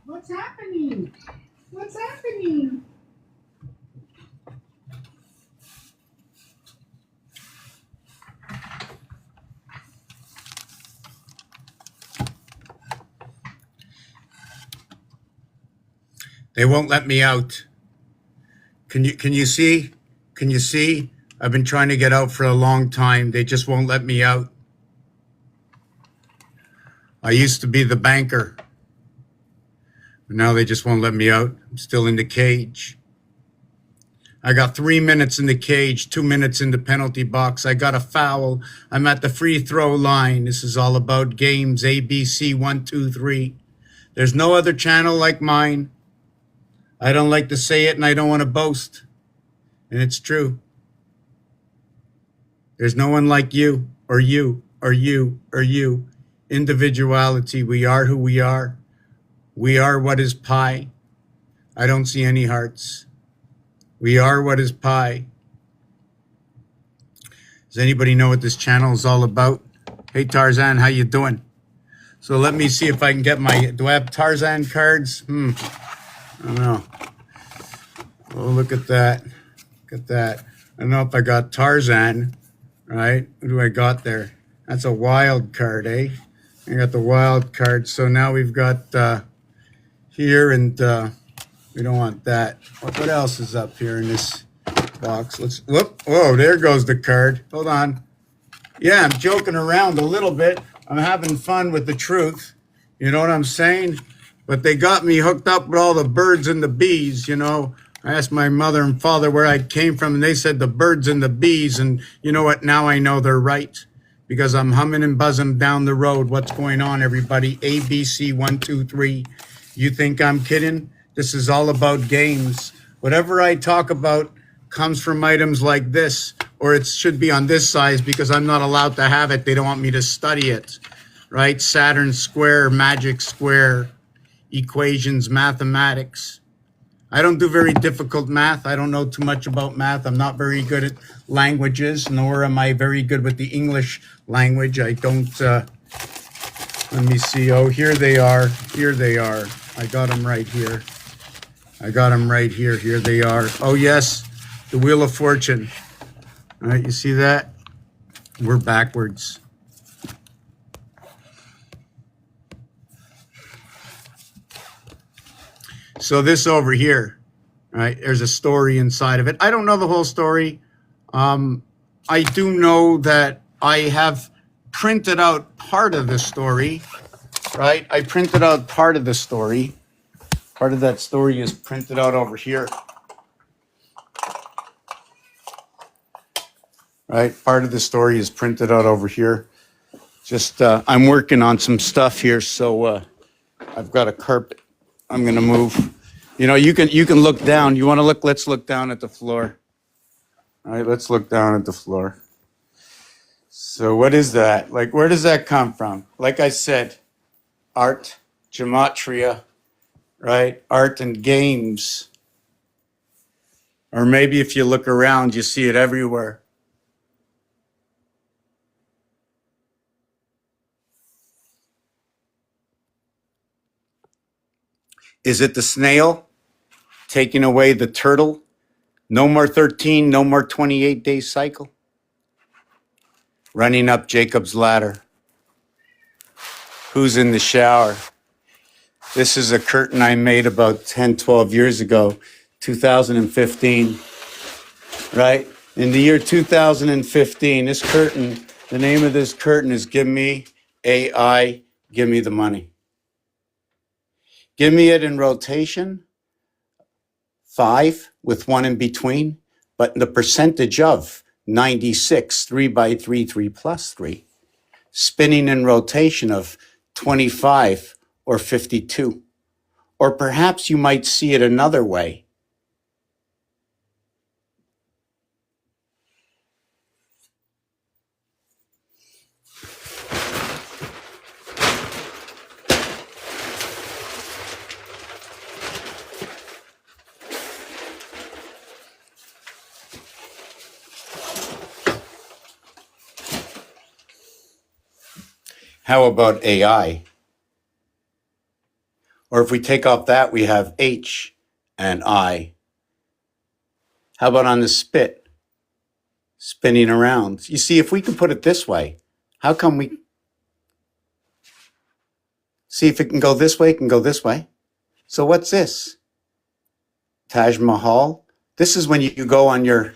What's happening? What's happening? They won't let me out. Can you see? Can you see? I've been trying to get out for a long time. They just won't let me out. I used to be the banker, but now they just won't let me out. I'm still in the cage. I got 3 minutes in the cage, 2 minutes in the penalty box. I got a foul. I'm at the free throw line. This is all about games, ABC 1, 2, 3. There's no other channel like mine. I don't like to say it and I don't want to boast. And it's true. There's no one like you or you or you or you. Individuality. We are who we are. We are what is pi. I don't see any hearts. We are what is pi. Does anybody know what this channel is all about? Hey Tarzan, how you doing? So let me see if I can get my, do I have Tarzan cards? I don't know. Oh, look at that. Look at that. I don't know if I got Tarzan, right? What do I got there? That's a wild card, eh? I got the wild card. So now we've got here, and we don't want that. What else is up here in this box? Let's, whoop. Whoa, there goes the card. Hold on. Yeah, I'm joking around a little bit. I'm having fun with the truth. You know what I'm saying? But they got me hooked up with all the birds and the bees, you know. I asked my mother and father where I came from, and they said the birds and the bees. And you know what? Now I know they're right, because I'm humming and buzzing down the road. What's going on, everybody? ABC 1, 2, 3. You think I'm kidding? This is all about games. Whatever I talk about comes from items like this, or it should be on this size because I'm not allowed to have it. They don't want me to study it, right? Saturn square, magic square, equations, mathematics. I don't do very difficult math. I don't know too much about math. I'm not very good at languages, nor am I very good with the English language. I don't, let me see. Oh, here they are. Here they are. I got them right here. I got them right here. Here they are. Oh, yes, the Wheel of Fortune. All right, you see that? We're backwards. So this over here, right, there's a story inside of it. I don't know the whole story. I do know that I have printed out part of the story, right? I printed out part of the story. Part of that story is printed out over here. Right? Part of the story is printed out over here. Just, I'm working on some stuff here, so I've got a carpet. I'm gonna move. You know, you can look down. You want to look? Let's look down at the floor. All right, let's look down at the floor. So what is that? Like, where does that come from? Like I said, art, gematria, right? Art and games. Or maybe if you look around, you see it everywhere. Is it the snail taking away the turtle? No more 13, no more 28-day cycle. Running up Jacob's ladder. Who's in the shower? This is a curtain I made about 10, 12 years ago, 2015, right? In the year 2015, this curtain, the name of this curtain is Give Me AI, Give Me the Money. Give me it in rotation, 5 with 1 in between, but the percentage of 96, 3 by 3, 3 plus 3. Spinning in rotation of 25 or 52. Or perhaps you might see it another way. How about AI? Or if we take off that, we have H and I. How about on the spit? Spinning around. You see, if we can put it this way, how come we see if it can go this way, it can go this way. So what's this? Taj Mahal. This is when you go on your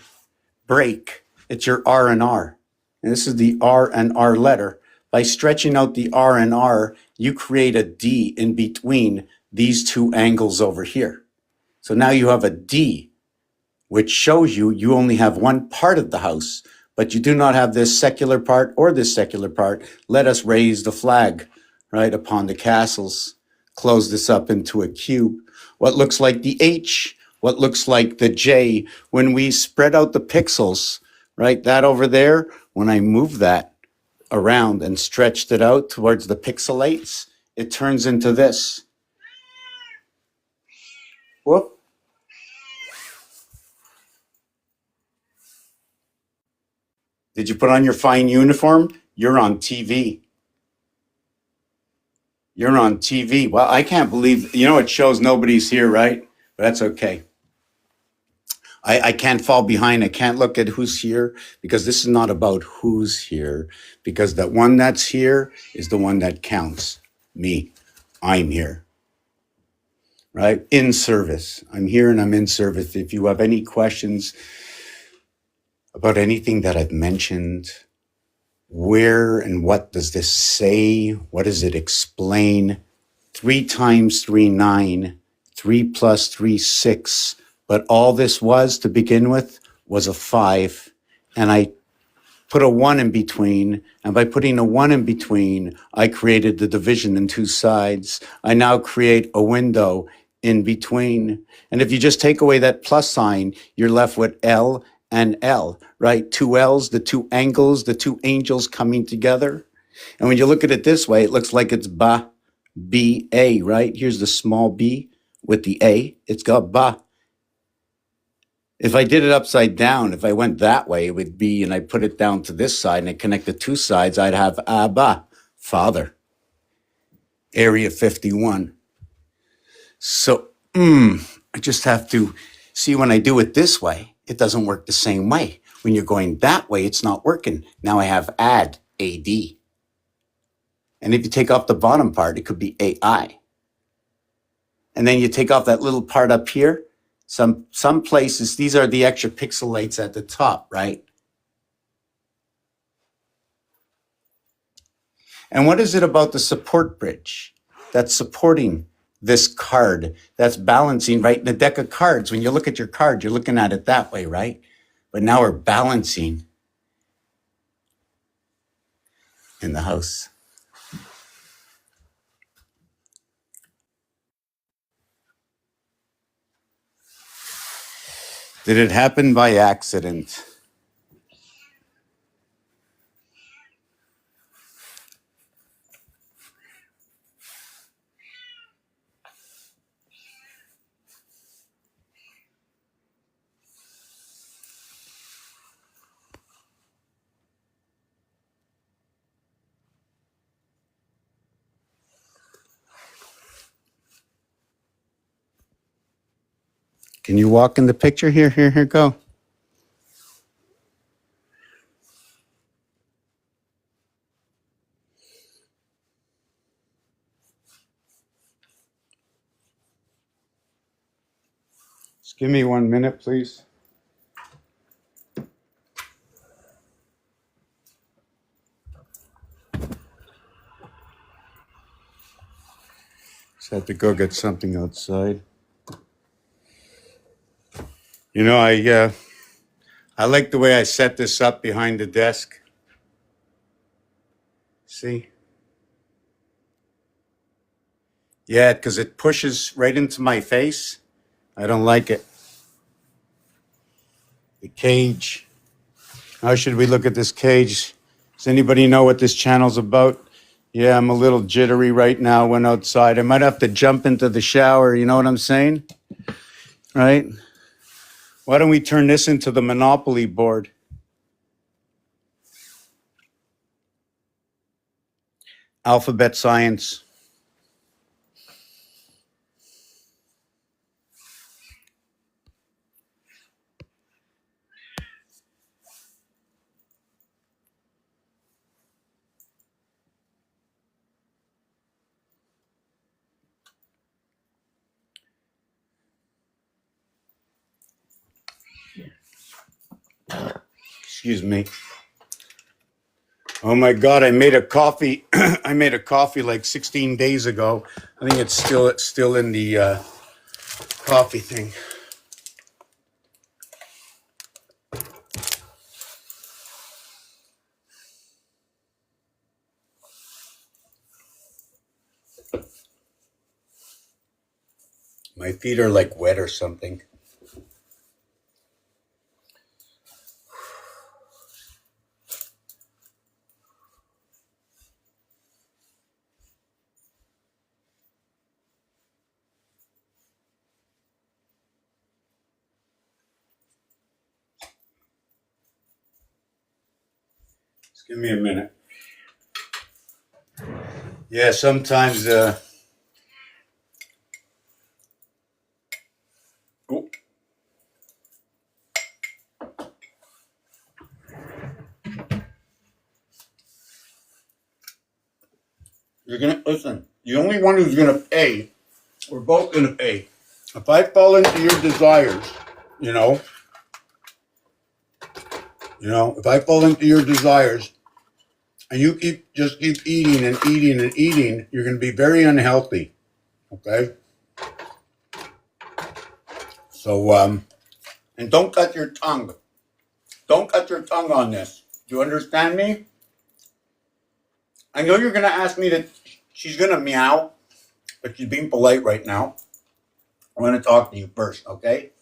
break. It's your R and R. And this is the R and R letter. By stretching out the R and R, you create a D in between these two angles over here. So now you have a D, which shows you only have one part of the house, but you do not have this secular part or this secular part. Let us raise the flag, right, upon the castles. Close this up into a cube. What looks like the H, what looks like the J, when we spread out the pixels, right, that over there, when I move that around and stretched it out towards the pixelates, it turns into this. Whoop. Did you put on your fine uniform? You're on TV. You're on TV. Well, I can't believe, it shows nobody's here, right? But that's okay. I can't fall behind. I can't look at who's here because this is not about who's here, because that one that's here is the one that counts. Me. I'm here. Right? In service. I'm here and I'm in service. If you have any questions about anything that I've mentioned, where and what does this say? What does it explain? 3 times 3, 9. 3 plus 3, 6. But all this was to begin with was a 5. And I put a 1 in between. And by putting a 1 in between, I created the division in 2 sides. I now create a window in between. And if you just take away that plus sign, you're left with L and L, right? 2 L's, the 2 angles, the 2 angels coming together. And when you look at it this way, it looks like it's ba, B-A, right? Here's the small b with the A. It's got ba. If I did it upside down, if I went that way, it would be, and I put it down to this side and I connect the 2 sides, I'd have Abba, Father, Area 51. So, I just have to see when I do it this way, it doesn't work the same way. When you're going that way, it's not working. Now I have add, A-D. And if you take off the bottom part, it could be AI. And then you take off that little part up here. Some places, these are the extra pixelates at the top, right? And what is it about the support bridge that's supporting this card, that's balancing, right? In a deck of cards, when you look at your card, you're looking at it that way, right? But now we're balancing in the house. Did it happen by accident? Can you walk in the picture? Here, go. Just give me 1 minute, please. Just have to go get something outside. I like the way I set this up behind the desk. See? Yeah, because it pushes right into my face. I don't like it. The cage. How should we look at this cage? Does anybody know what this channel's about? Yeah, I'm a little jittery right now. Went outside. I might have to jump into the shower. You know what I'm saying? Right? Why don't we turn this into the Monopoly board? Alphabet science. Excuse me. Oh my God, I made a coffee. I made a coffee like 16 days ago. I think it's still in the coffee thing. My feet are like wet or something. Just give me a minute. Yeah, sometimes oh, you're gonna listen. The only one who's gonna pay, we're both gonna pay. If I fall into your desires, you know, if I fall into your desires and you keep eating and eating and eating, you're gonna be very unhealthy. Okay? So and don't cut your tongue. Don't cut your tongue on this. Do you understand me? I know you're gonna ask me to she's gonna meow, but she's being polite right now. I'm gonna talk to you first, okay?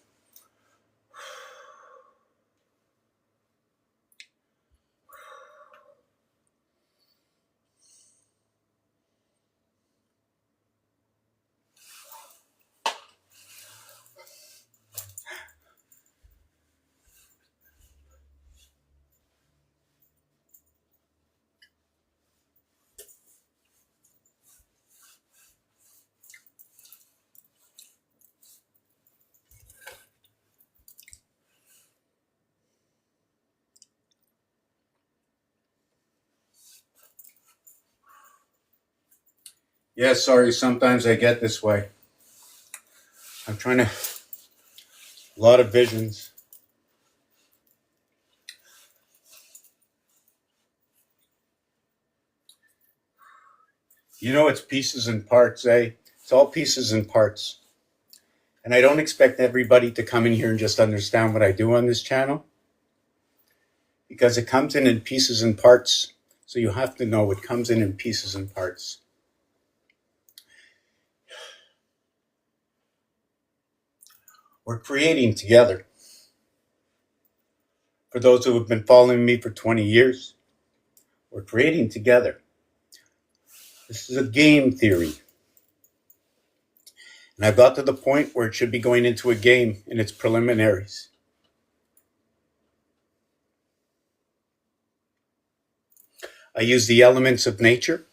Yeah, sorry, sometimes I get this way. I'm trying to a lot of visions. You know, it's pieces and parts, eh? It's all pieces and parts. And I don't expect everybody to come in here and just understand what I do on this channel, because it comes in pieces and parts. So you have to know it comes in pieces and parts. We're creating together. For those who have been following me for 20 years, we're creating together. This is a game theory. And I've got to the point where it should be going into a game in its preliminaries. I use the elements of nature,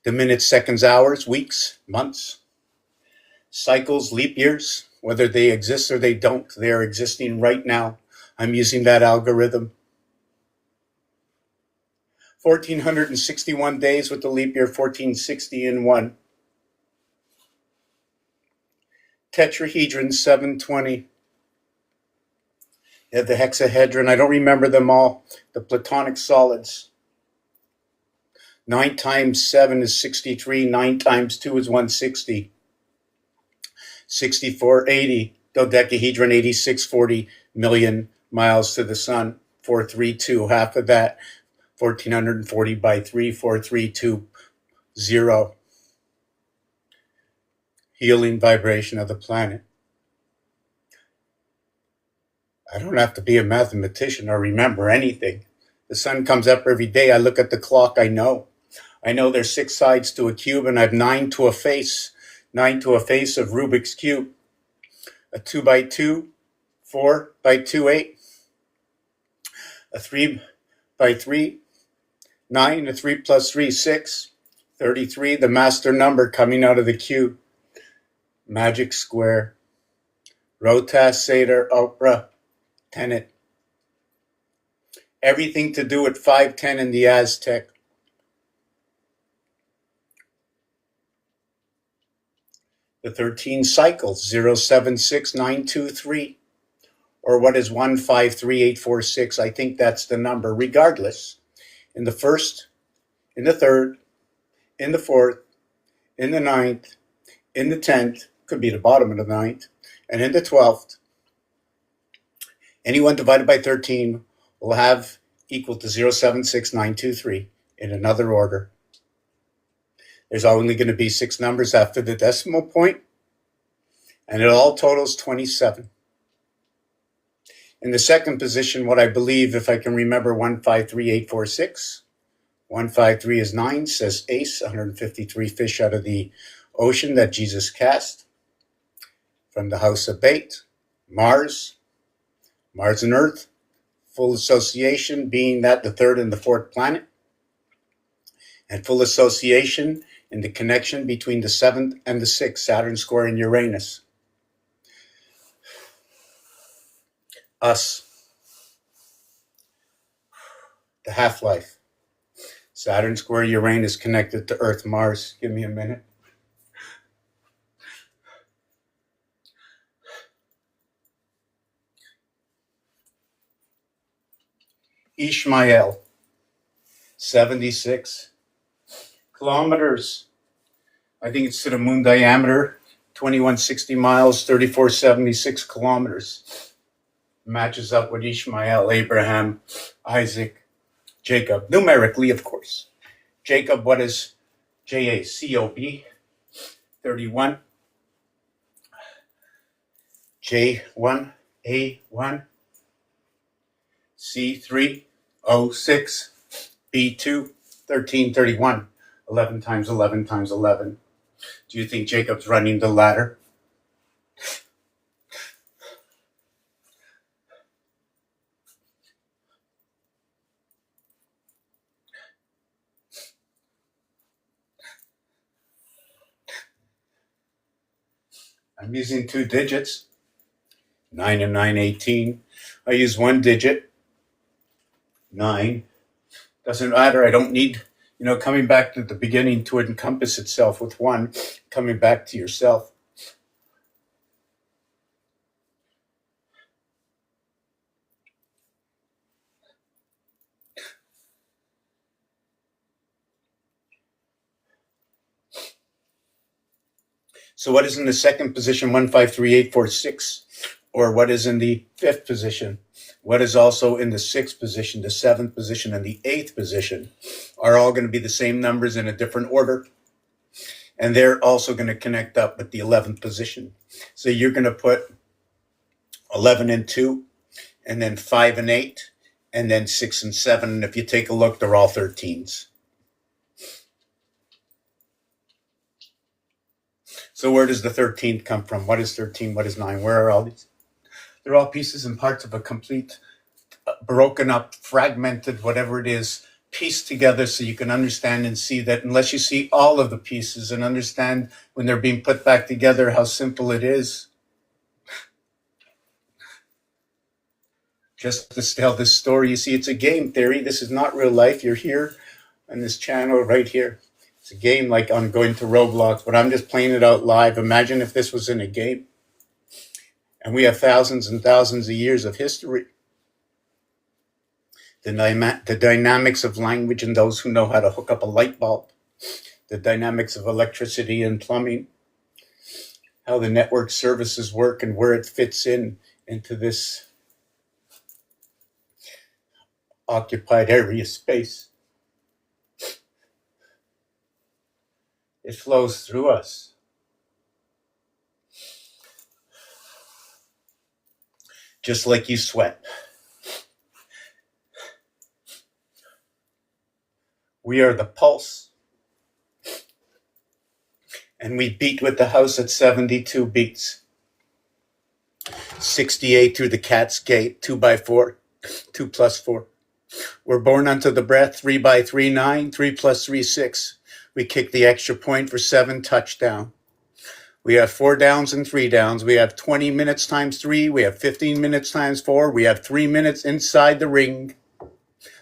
the minutes, seconds, hours, weeks, months, cycles, leap years, whether they exist or they don't, they are existing right now. I'm using that algorithm. 1,461 days with the leap year, 1460 in one. Tetrahedron 720. You have the hexahedron. I don't remember them all. The platonic solids. 9 times 7 is 63. 9 times 2 is 160. 6480. Dodecahedron 8640 million miles to the sun. 432. Half of that. 1440 by 3. 4320. Healing vibration of the planet. I don't have to be a mathematician or remember anything. The sun comes up every day. I look at the clock. I know there's 6 sides to a cube, and I have 9 to a face. 9 to a face of Rubik's Cube. A 2 by 2, 4 by 2, 8. A 3 by 3, 9, the 3 plus 3, 6. 33, the master number coming out of the cube. Magic square. Rotas, Seder, Oprah, Tenet. Everything to do with 510 in the Aztec. The 13 cycles, 076923. Or what is 153846? I think that's the number. Regardless, in the first, in the third, in the fourth, in the ninth, in the 10th, could be the bottom of the ninth, and in the 12th, anyone divided by 13 will have equal to 076923 in another order. There's only going to be 6 numbers after the decimal point, and it all totals 27. In the second position, what I believe, if I can remember, 153846. 153 is 9, says Ace, 153 fish out of the ocean that Jesus cast from the house of bait. Mars and Earth, full association being that the third and the fourth planet, and full association in the connection between the 7th and the 6th, Saturn square and Uranus. Us, the half-life. Saturn square Uranus connected to Earth, Mars. Give me a minute. Ishmael, 76 kilometers. I think it's to the moon diameter, 2160 miles, 3476 kilometers. Matches up with Ishmael, Abraham, Isaac, Jacob. Numerically, of course. Jacob, what is Jacob? 31. J1, A1. C3, O6, B2, 1331. 11 times 11 times 11. Do you think Jacob's running the ladder? I'm using 2 digits. 9 and 9, 18. I use 1 digit. 9. Doesn't matter. I don't need, coming back to the beginning to encompass itself with 1, coming back to yourself. So what is in the second position, 153846? Or what is in the 5th position? What is also in the 6th position, the 7th position, and the 8th position are all going to be the same numbers in a different order. And they're also going to connect up with the 11th position. So you're going to put 11 and 2, and then 5 and 8, and then 6 and 7. And if you take a look, they're all 13s. So where does the 13th come from? What is 13? What is 9? Where are all these? They're all pieces and parts of a complete, broken up, fragmented, whatever it is, pieced together so you can understand and see that unless you see all of the pieces and understand when they're being put back together how simple it is. Just to tell this story, you see, it's a game theory. This is not real life. You're here on this channel right here. It's a game like I'm going to Roblox, but I'm just playing it out live. Imagine if this was in a game. And we have thousands and thousands of years of history. The dynamics of language and those who know how to hook up a light bulb. The dynamics of electricity and plumbing. How the network services work and where it fits into this occupied area space. It flows through us. Just like you sweat. We are the pulse. And we beat with the house at 72 beats. 68 through the cat's gate, 2 by 4, 2 plus 4. We're born unto the breath, 3 by 3, 9, 3 plus 3, 6. We kick the extra point for 7, touchdown. We have 4 downs and 3 downs. We have 20 minutes times 3. We have 15 minutes times 4. We have 3 minutes inside the ring.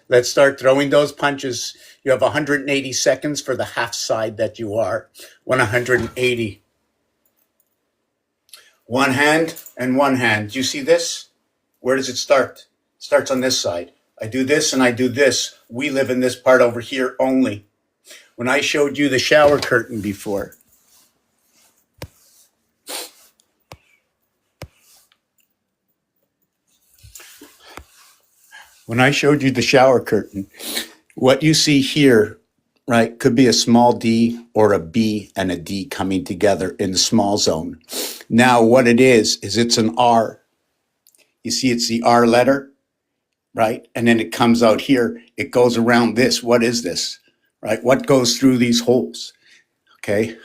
Let's start throwing those punches. You have 180 seconds for the half side that you are. 180. One hand and one hand. Do you see this? Where does it start? It starts on this side. I do this and I do this. We live in this part over here only. When I showed you the shower curtain before, what you see here, right, could be a small d or a B and a D coming together in the small zone. Now what it is it's an R. You see it's the R letter, right? And then it comes out here. It goes around this. What is this, right? What goes through these holes, okay?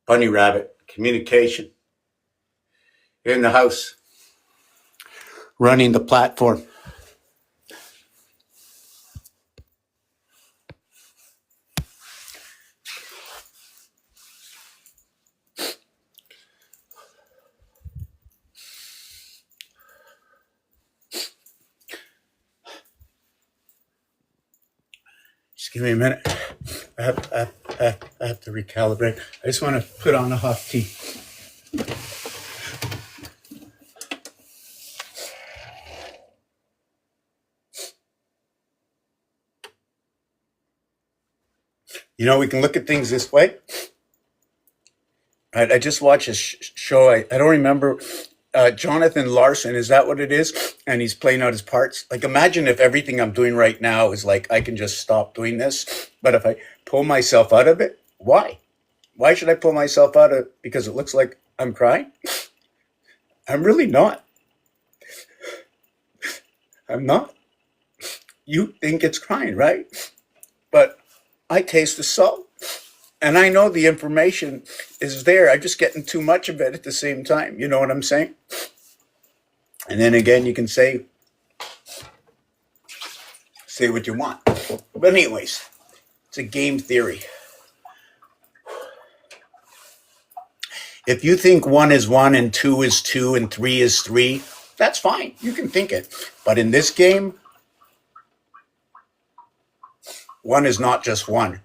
Bunny rabbit, communication. In the house, running the platform. Just give me a minute. I have to recalibrate. I just want to put on a hot tea. You know, we can look at things this way. I just watched a show. I don't remember. Jonathan Larson, is that what it is? And he's playing out his parts. Like, imagine if everything I'm doing right now is like, I can just stop doing this. But if I pull myself out of it, why? Why should I pull myself out of it? Because it looks like I'm crying? I'm really not. I'm not. You think it's crying, right? But I taste the salt. And I know the information is there. I'm just getting too much of it at the same time. You know what I'm saying? And then again, you can say what you want. But anyways, it's a game theory. If you think 1 is 1 and 2 is 2 and 3 is 3, that's fine. You can think it. But in this game, 1 is not just 1.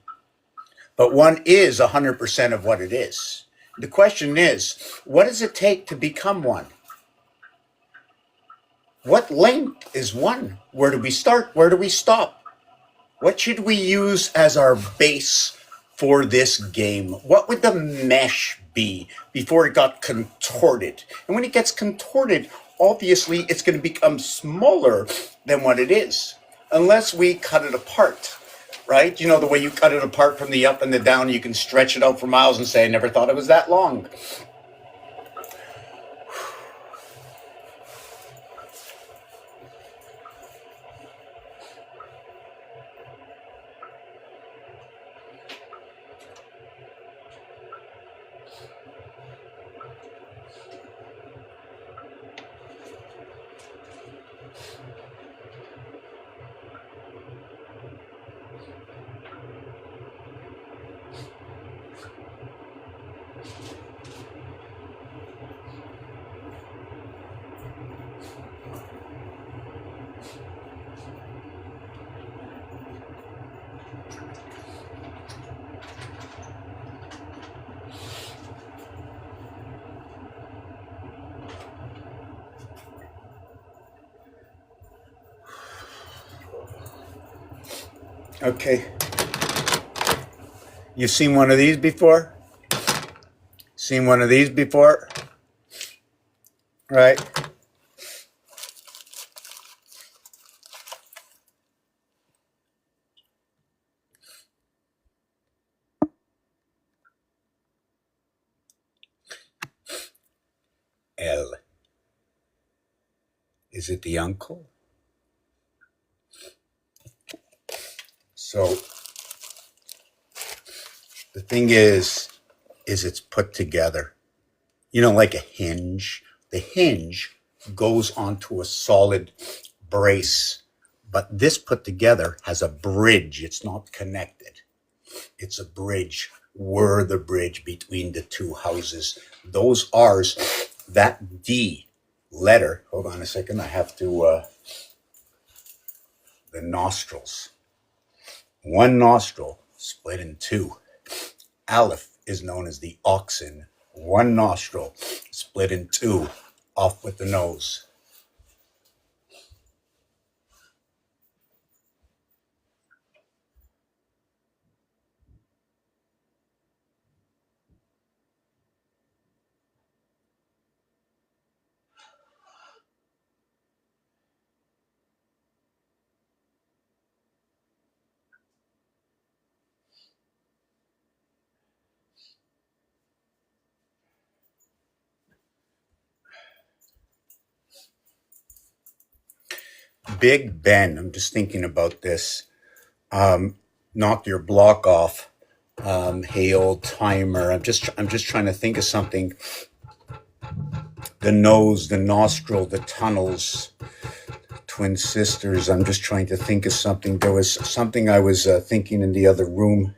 But 1 is 100% of what it is. The question is, what does it take to become 1? What length is 1? Where do we start? Where do we stop? What should we use as our base for this game? What would the mesh be before it got contorted? And when it gets contorted, obviously it's going to become smaller than what it is, unless we cut it apart, right? You know, the way you cut it apart from the up and the down, you can stretch it out for miles and say, I never thought it was that long. Okay. You've seen one of these before? Seen one of these before? Right? L is Is it the uncle? So the thing is it's put together. You know, like a hinge. The hinge goes onto a solid brace, but this put together has a bridge. It's not connected. It's a bridge. We're the bridge between the two houses. Those R's, that D letter, hold on a second, I have to, the nostrils. One nostril split in two. Aleph is known as the oxen. One nostril split in two, off with the nose. Big Ben, I'm just thinking about this. Knock your block off. Hey, old timer. I'm just trying to think of something. The nose, the nostril, the tunnels, twin sisters. I'm just trying to think of something. There was something I was thinking in the other room.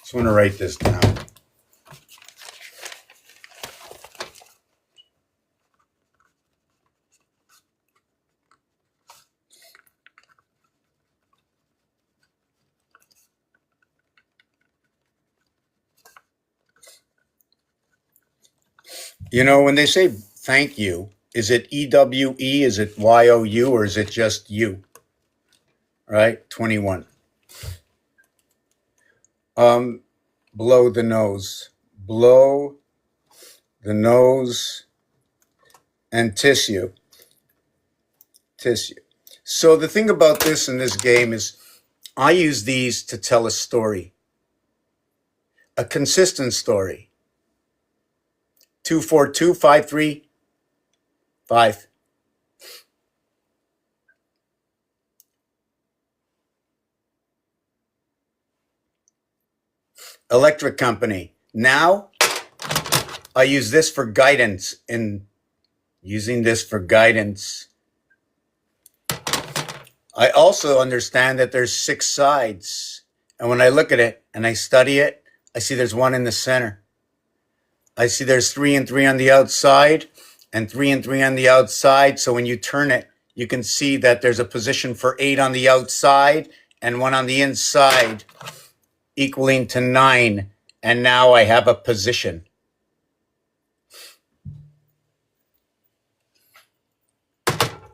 Just want to write this down. You know, when they say thank you, is it EWE, is it YOU, or is it just you? Right? 21. Blow the nose. Blow the nose and tissue. Tissue. So the thing about this in this game is I use these to tell a story. A consistent story. 2, 4, 2, 5, 3, 5. Electric company. Now I use this for guidance. In using this for guidance, I also understand that there's 6 sides. And when I look at it and I study it, I see there's 1 in the center. I see there's 3 and 3 on the outside and 3 and 3 on the outside. So when you turn it, you can see that there's a position for 8 on the outside and 1 on the inside, equaling to 9. And now I have a position.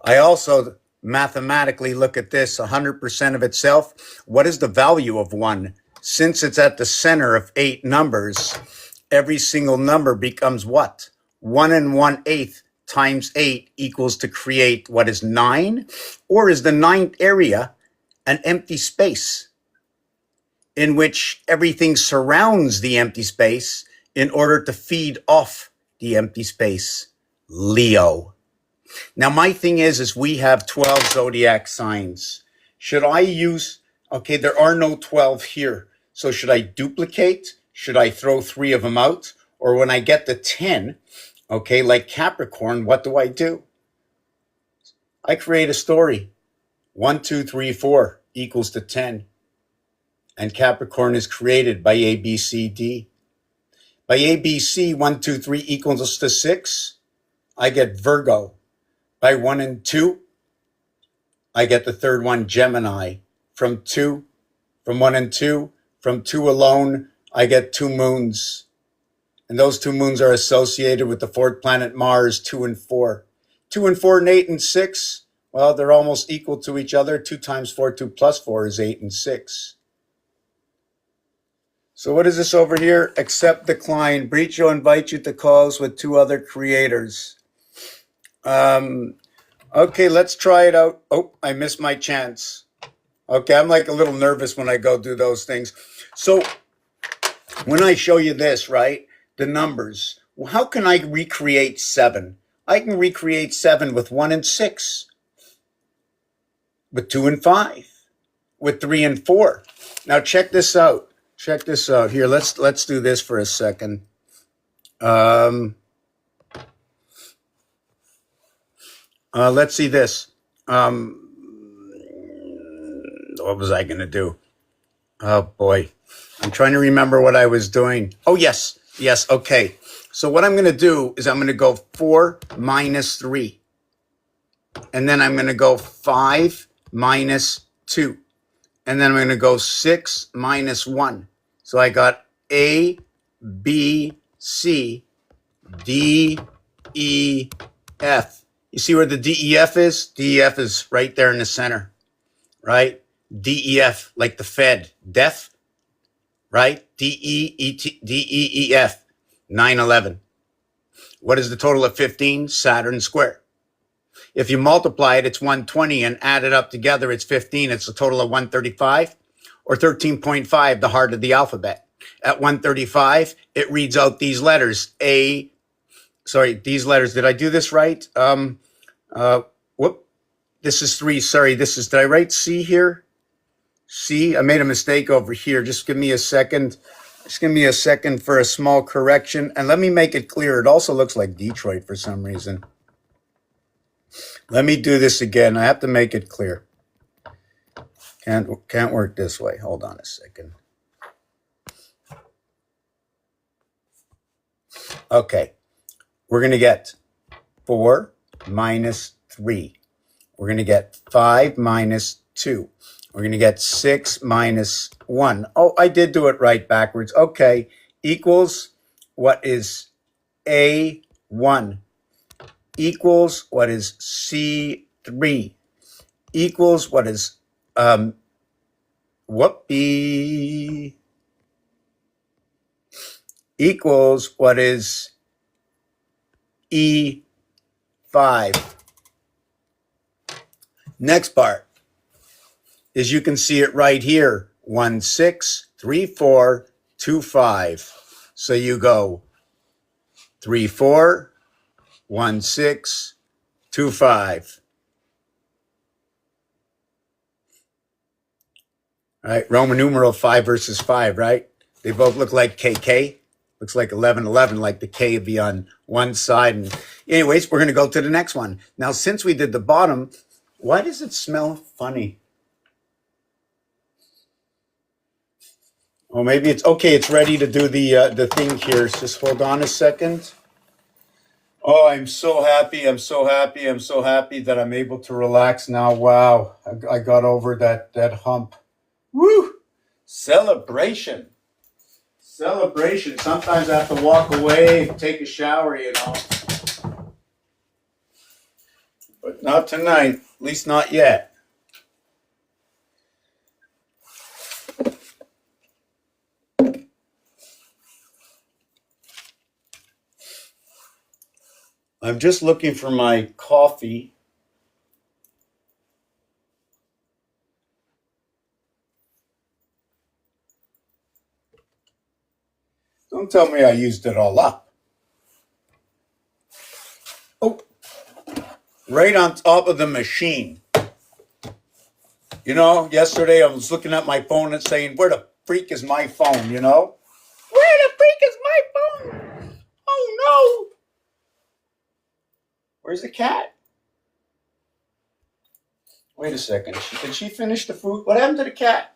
I also mathematically look at this 100% of itself. What is the value of 1? Since it's at the center of 8 numbers, every single number becomes what? 1 1/8 times 8 equals to create what is 9? Or is the 9th area an empty space in which everything surrounds the empty space in order to feed off the empty space? Leo. Now, my thing is we have 12 zodiac signs. Should I use, okay, there are no 12 here. So should I duplicate? Should I throw 3 of them out? Or when I get to 10, okay, like Capricorn, what do? I create a story. 1, 2, 3, 4 equals to 10. And Capricorn is created by A, B, C, D. By A, B, C, 1, 2, 3 equals to 6. I get Virgo. By 1 and 2, I get the third one, Gemini. From 1 and 2, from 2 alone, I get 2 moons. And those 2 moons are associated with the 4th planet Mars, 2 and 4. 2 and 4 and 8 and 6, well, they're almost equal to each other. 2 times 4, 2 plus 4 is 8 and 6. So what is this over here? Accept, decline. Breach will invite you to calls with 2 other creators. Okay, let's try it out. Oh, I missed my chance. Okay, I'm like a little nervous when I go do those things. So when I show you this, right, the numbers, well, how can I recreate 7? I can recreate 7 with 1 and 6, with 2 and 5, with 3 and 4. Now check this out. Check this out. Here, let's do this for a second. Let's see this. What was I going to do? Oh boy, I'm trying to remember what I was doing. Oh yes, yes. Okay. So what I'm going to do is I'm going to go 4 minus 3, and then I'm going to go 5 minus 2, and then I'm going to go 6 minus 1. So I got A, B, C, D, E, F. You see where the DEF is? DEF is right there in the center, right? DEF, like the Fed, deaf, right? DEEF, 9/11. What is the total of 15? Saturn square. If you multiply it, it's 120, and add it up together, it's 15. It's a total of 135, or 13.5, the heart of the alphabet. At 135, it reads out these letters. These letters. Did I do this right? Whoop. This is 3. Sorry, did I write C here? C, I made a mistake over here. Just give me a second. Just give me a second for a small correction. And let me make it clear. It also looks like Detroit for some reason. Let me do this again. I have to make it clear. Can't work this way. Hold on a second. Okay. We're going to get 4 minus 3. We're going to get 5 minus 2. We're going to get 6 minus 1. Oh, I did do it right backwards. Okay. Equals what is A1. Equals what is C3. Equals what is, whoopee. Equals what is E5. Next part is you can see it right here. 1, 6, 3, 4, 2, 5. So you go 3, 4, 1, 6, 2, 5. All right, Roman numeral 5 versus 5, right? They both look like KK. Looks like 1111, like the K would be on one side. And anyways, we're going to go to the next one. Now, since we did the bottom, why does it smell funny? Oh, maybe it's okay. It's ready to do the thing here. Just hold on a second. Oh, I'm so happy. I'm so happy. I'm so happy that I'm able to relax now. Wow. I got over that hump. Woo! Celebration. Celebration. Sometimes I have to walk away, take a shower, you know. But not tonight. At least not yet. I'm just looking for my coffee. Don't tell me I used it all up. Oh, right on top of the machine. You know, yesterday I was looking at my phone and saying, where the freak is my phone, you know? Where the freak is my phone? Oh, no. Where's the cat? Wait a second. Did she finish the food? What happened to the cat?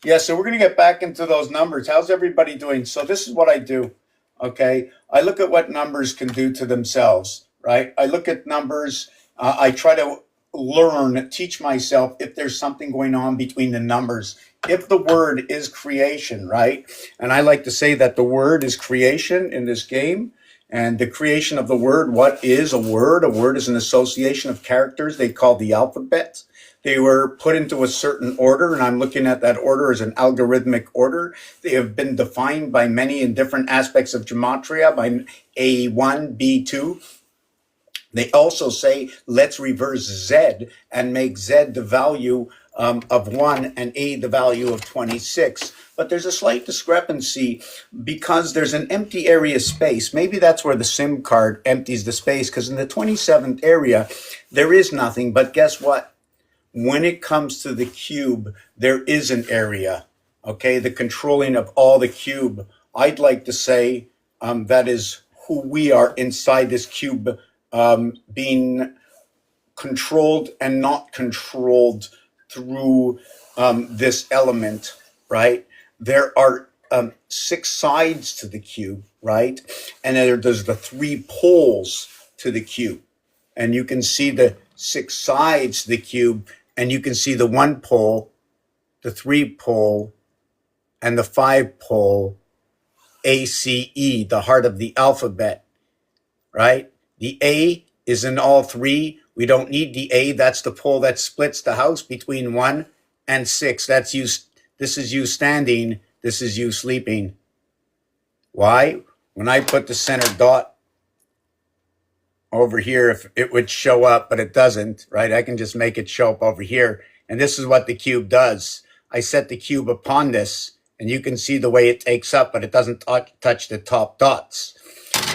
Yeah, so we're going to get back into those numbers. How's everybody doing? So this is what I do, okay? I look at what numbers can do to themselves, right? I look at numbers. I try to teach myself if there's something going on between the numbers. If the word is creation, right? And I like to say that the word is creation in this game. And the creation of the word, what is a word? A word is an association of characters they call the alphabet. They were put into a certain order, and I'm looking at that order as an algorithmic order. They have been defined by many in different aspects of gematria, by A1, B2. They also say, let's reverse Z and make Z the value of 1 and A the value of 26. But there's a slight discrepancy because there's an empty area space. Maybe that's where the SIM card empties the space, because in the 27th area, there is nothing. But guess what? When it comes to the cube, there is an area, okay? The controlling of all the cube. I'd like to say that is who we are inside this cube, being controlled and not controlled through this element, right? There are 6 sides to the cube, right? And then there's the 3 poles to the cube. And you can see the 6 sides to the cube, and you can see the 1 pole, the 3 pole, and the 5 pole, ACE, the heart of the alphabet, right? The A is in all 3. We don't need the A. That's the pole that splits the house between 1 and 6. That's you. This is you standing. This is you sleeping. Why? When I put the center dot over here, if it would show up, but it doesn't, right? I can just make it show up over here. And this is what the cube does. I set the cube upon this, and you can see the way it takes up, but it doesn't touch the top dots.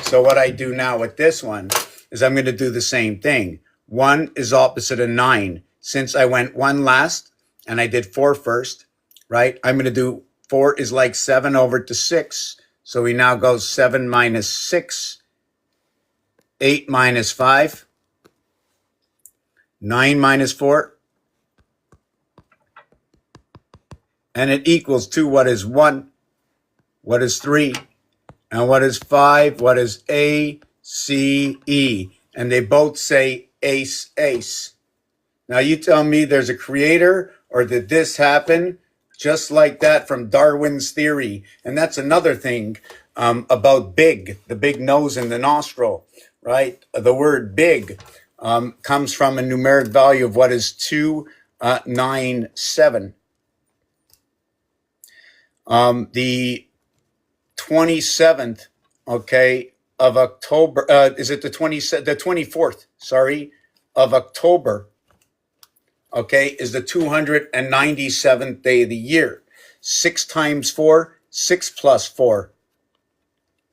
So what I do now with this one is I'm going to do the same thing. 1 is opposite of 9. Since I went 1 last and I did 4 first, right? I'm going to do 4 is like 7 over to 6. So we now go 7 minus 6, 8 minus 5, 9 minus 4, and it equals to what is 1, what is 3, and what is 5, what is A, C, E. And they both say ace, ace. Now you tell me there's a creator, or did this happen just like that from Darwin's theory? And that's another thing about big, the big nose and the nostril, right? The word big comes from a numeric value of what is 297. The 27th, okay, of October, is it the 24th, sorry, of October, okay, is the 297th day of the year. 6 times 4, 6 plus 4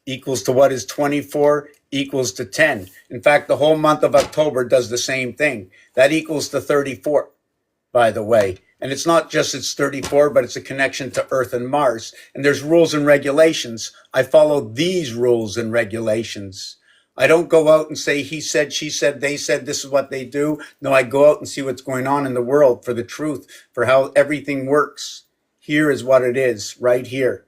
equals to what is 24, equals to 10. In fact, the whole month of October does the same thing. That equals to 34, by the way. And it's not just it's 34, but it's a connection to Earth and Mars. And there's rules and regulations. I follow these rules and regulations. I don't go out and say he said, she said, they said, this is what they do. No, I go out and see what's going on in the world for the truth, for how everything works. Here is what it is, right here.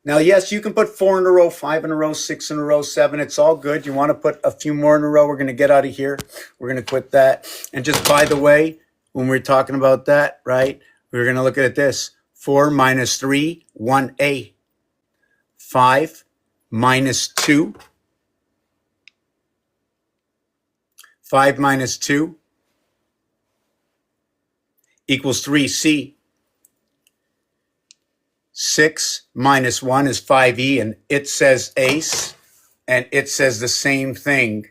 Now, yes, you can put 4 in a row, 5 in a row, 6 in a row, 7. It's all good. You want to put a few more in a row, we're going to get out of here. We're going to quit that. And just by the way, when we're talking about that, right, we're going to look at this. 4 minus 3, 1A. 5 minus 2. 5 minus 2 equals 3C. 6 minus 1 is 5E, and it says ace, and it says the same thing.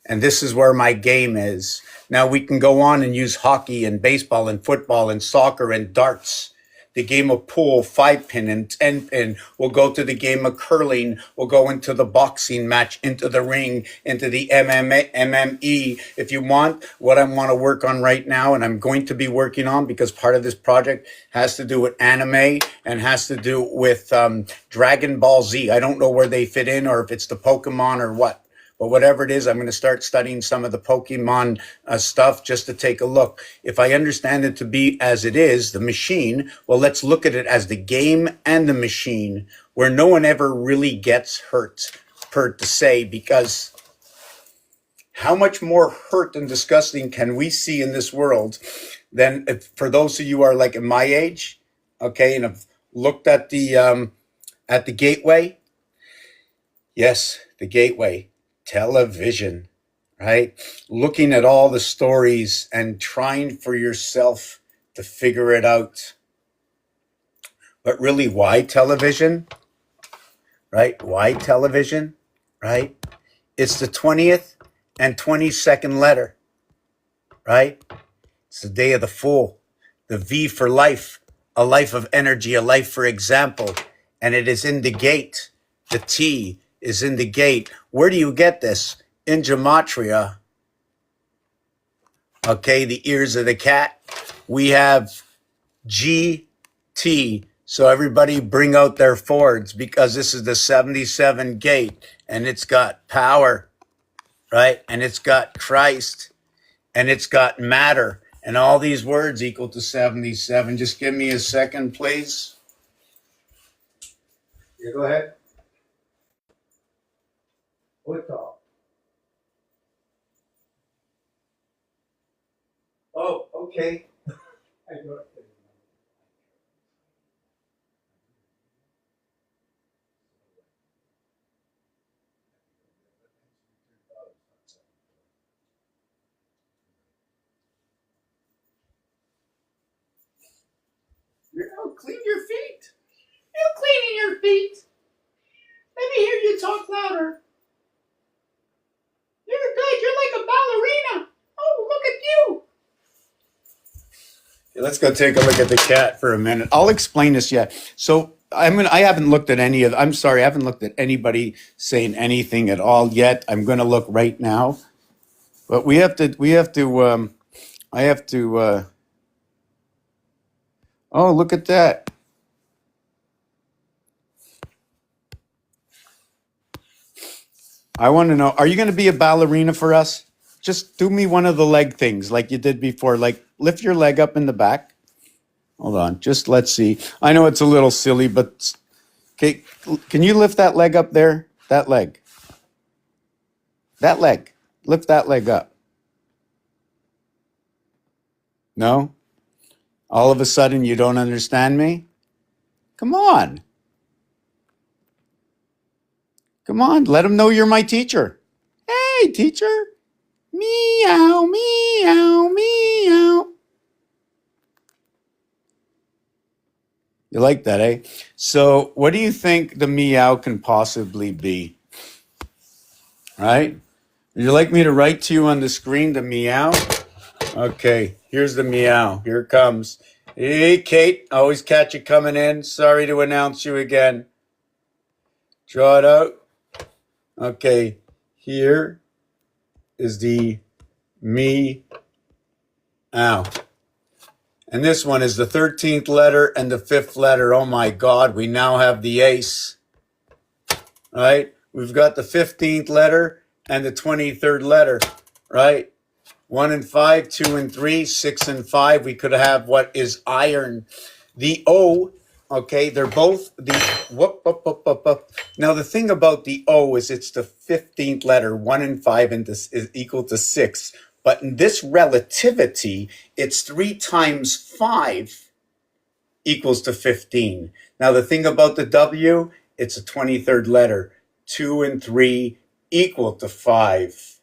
And this is where my game is. Now we can go on and use hockey and baseball and football and soccer and darts. The game of pool, 5-pin and 10-pin. We'll go to the game of curling. We'll go into the boxing match, into the ring, into the MME. If you want, what I want to work on right now, and I'm going to be working on, because part of this project has to do with anime and has to do with Dragon Ball Z. I don't know where they fit in, or if it's the Pokemon or what. But whatever it is, I'm going to start studying some of the Pokemon stuff just to take a look. If I understand it to be as it is, the machine, well, let's look at it as the game and the machine, where no one ever really gets hurt, per to say, because how much more hurt and disgusting can we see in this world than for those of you who are like in my age, okay, and have looked at the gateway? Yes, the gateway. Television, right? Looking at all the stories and trying for yourself to figure it out. But really, why television? Right? Why television? Right? It's the 20th and 22nd letter, right? It's the day of the fool. The V for life, a life of energy, a life for example. And it is in the gate. The T is in the gate. Where do you get this? In gematria. Okay, the ears of the cat. We have GT. So everybody bring out their Fords because this is the 77 gate and it's got power, right? And it's got Christ and it's got matter. And all these words equal to 77. Just give me a second, please. Yeah, go ahead. What all? Oh, okay. I got it. Clean your feet. You cleaning your feet? Let me hear you talk louder. You're good. You're like a ballerina. Oh, look at you. Okay, let's go take a look at the cat for a minute. I'll explain this yet. So I haven't looked at any of. I'm sorry, I haven't looked at anybody saying anything at all yet. I'm going to look right now, but we have to. I have to. Oh, look at that. I want to know, are you going to be a ballerina for us? Just do me one of the leg things like you did before. Like lift your leg up in the back. Hold on. Just let's see. I know it's a little silly, but okay, can you lift that leg up there? That leg. That leg. Lift that leg up. No? All of a sudden you don't understand me? Come on. Come on. Let them know you're my teacher. Hey, teacher. Meow, meow, meow. You like that, eh? So, what do you think the meow can possibly be? Right? Would you like me to write to you on the screen the meow? Okay, here's the meow. Here it comes. Hey, Kate, always catch you coming in. Sorry to announce you again. Draw it out. Okay, here is the meow. And this one is the 13th letter and the 5th letter. Oh my God, we now have the ace. Right? We've got the 15th letter and the 23rd letter. Right? 1 and 5, 2 and 3, 6 and 5. We could have what is iron. The O, okay, they're both the whoop. Now the thing about the O is it's the 15th letter. 1 and 5 and this is equal to 6. But in this relativity, it's 3 times 5 equals to 15. Now the thing about the W, it's a 23rd letter. 2 and 3 equal to 5.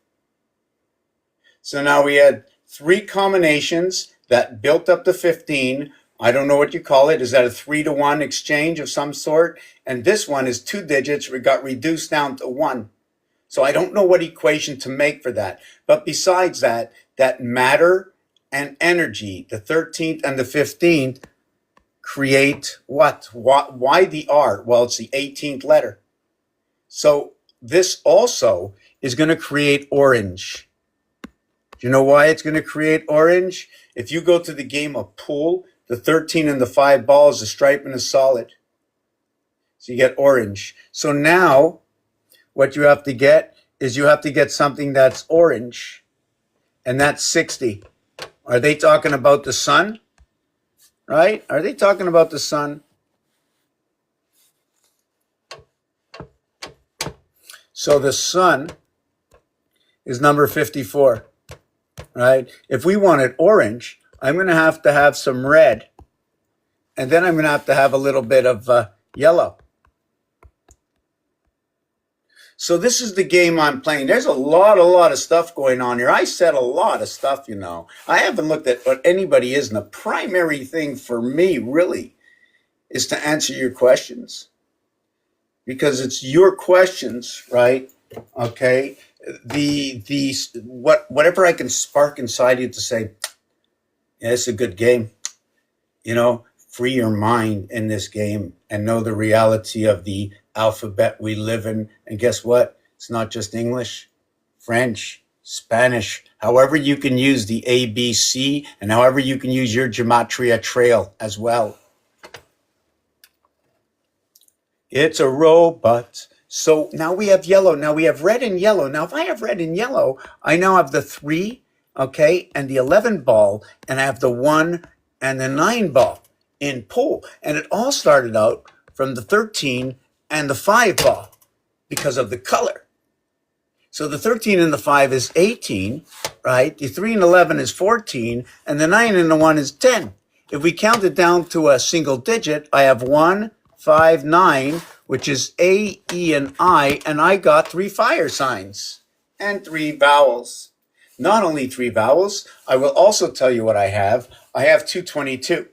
So now we had 3 combinations that built up to 15. I don't know what you call it. Is that a 3-to-1 exchange of some sort? And this one is 2 digits. We got reduced down to 1. So I don't know what equation to make for that. But besides that, that matter and energy, the 13th and the 15th, create what? Why the R? Well, it's the 18th letter. So this also is going to create orange. Do you know why it's going to create orange? If you go to the game of pool, the 13 and the 5 ball is a stripe and a solid. So you get orange. So now what you have to get is you have to get something that's orange. And that's 60. Are they talking about the sun? Right? Are they talking about the sun? So the sun is number 54. Right? If we wanted orange, I'm going to have some red. And then I'm going to have a little bit of yellow. So this is the game I'm playing. There's a lot of stuff going on here. I said a lot of stuff, you know. I haven't looked at what anybody is. And the primary thing for me, really, is to answer your questions. Because it's your questions, right? Okay? Whatever I can spark inside you to say, yeah, it's a good game. free your mind in this game and know the reality of the alphabet we live in. And guess what? It's not just English, French, Spanish, however you can use the ABC, and however you can use your gematria trail as well. It's a robot. So now we have yellow. Now we have red and yellow. Now if I have red and yellow, I now have the 3, okay, and the 11 ball, and I have the 1 and the 9 ball in pool. And it all started out from the 13 and the 5 ball because of the color. So the 13 and the 5 is 18, right? The 3 and 11 is 14, and the 9 and the 1 is 10. If we count it down to a single digit, I have 1, 5, 9, which is A, E, and I got 3 fire signs and 3 vowels. Not only 3 vowels, I will also tell you what I have. I have 222.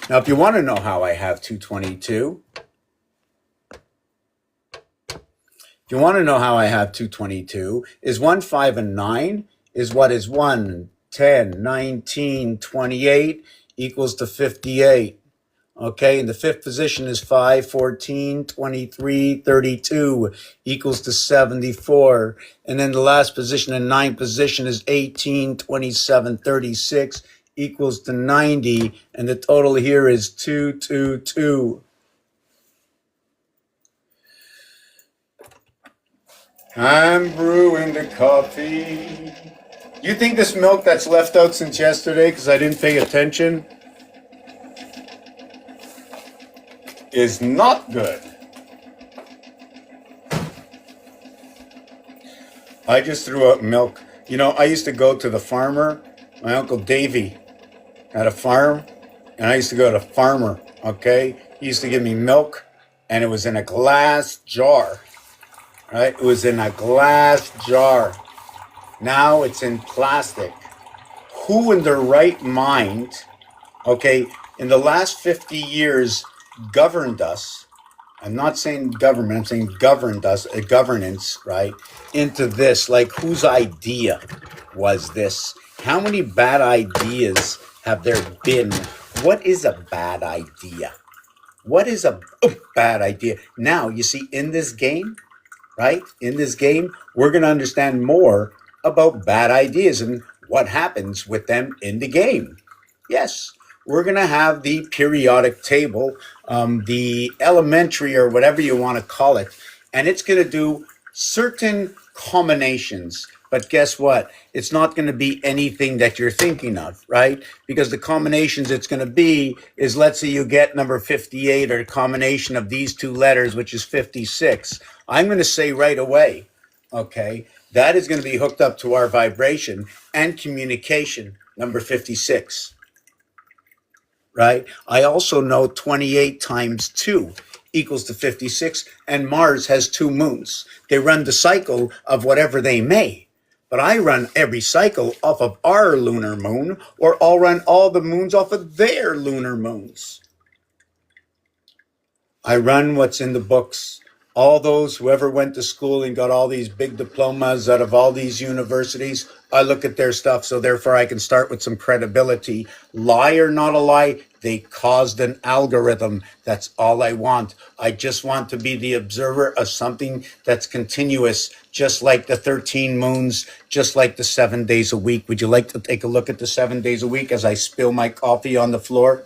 Now, if you want to know how I have 222, is 1, 5, and 9 is what is 1, 10, 19, 28 equals to 58. Okay, and the 5th position is 5, 14, 23, 32 equals to 74. And then the last position in 9th position is 18, 27, 36 equals to 90. And the total here is 222. I'm brewing the coffee. You think this milk that's left out since yesterday because I didn't pay attention is not good? I just threw out milk. I used to go to the farmer. My Uncle Davy had a farm, and I used to go to the farmer, okay? He used to give me milk, and it was in a glass jar, right? It was in a glass jar. Now it's in plastic. Who in their right mind, okay, in the last 50 years governed us? I'm not saying government, I'm saying governed us, a governance, right, into this. Like, whose idea was this? How many bad ideas have there been? What is a bad idea? What is a bad idea? Now, you see, in this game, right, in this game, we're going to understand more about bad ideas and what happens with them in the game. Yes, we're going to have the periodic table, the elementary or whatever you want to call it, and it's going to do certain combinations. But guess what? It's not going to be anything that you're thinking of, right? Because the combinations it's going to be is, let's say you get number 58 or a combination of these 2 letters, which is 56. I'm going to say right away, okay, that is going to be hooked up to our vibration and communication, number 56. Right? I also know 28 times 2 equals to 56, and Mars has 2 moons. They run the cycle of whatever they may, but I run every cycle off of our lunar moon, or I'll run all the moons off of their lunar moons. I run what's in the books. All those who ever went to school and got all these big diplomas out of all these universities, I look at their stuff, so therefore I can start with some credibility. Lie or not a lie, they caused an algorithm. That's all I want. I just want to be the observer of something that's continuous, just like the 13 moons, just like the 7 days a week. Would you like to take a look at the 7 days a week as I spill my coffee on the floor?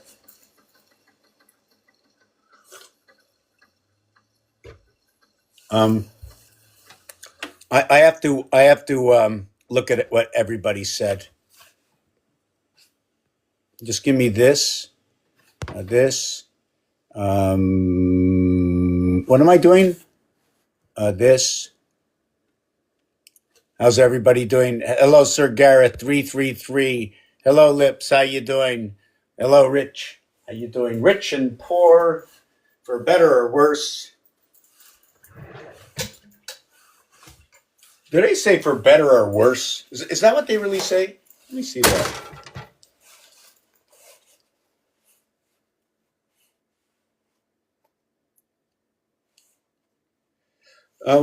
I have to look at what everybody said. Just give me this. What am I doing? This. How's everybody doing? Hello, Sir Gareth 333. Hello, Lips. How you doing? Hello, Rich. How you doing? Rich and poor, for better or worse. Do they say for better or worse? Is that what they really say? Let me see that.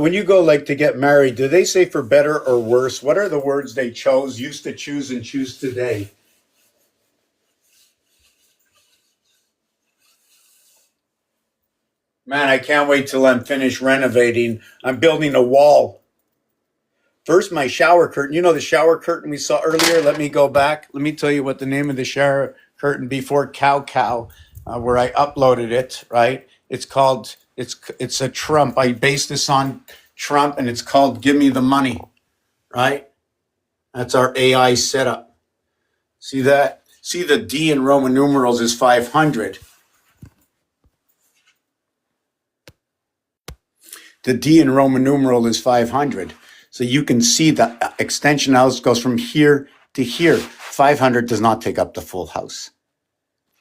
When you go like to get married, do they say for better or worse? What are the words they chose, used to choose, and choose today? Man, I can't wait till I'm finished renovating. I'm building a wall. First, my shower curtain. You know the shower curtain we saw earlier? Let me go back. Let me tell you what the name of the shower curtain before Cow, where I uploaded it, right? It's a Trump. I based this on Trump, and it's called Give Me the Money, right? That's our AI setup. See that? See the D in Roman numerals is 500. The D in Roman numeral is 500. So you can see the extension house goes from here to here. 500 does not take up the full house.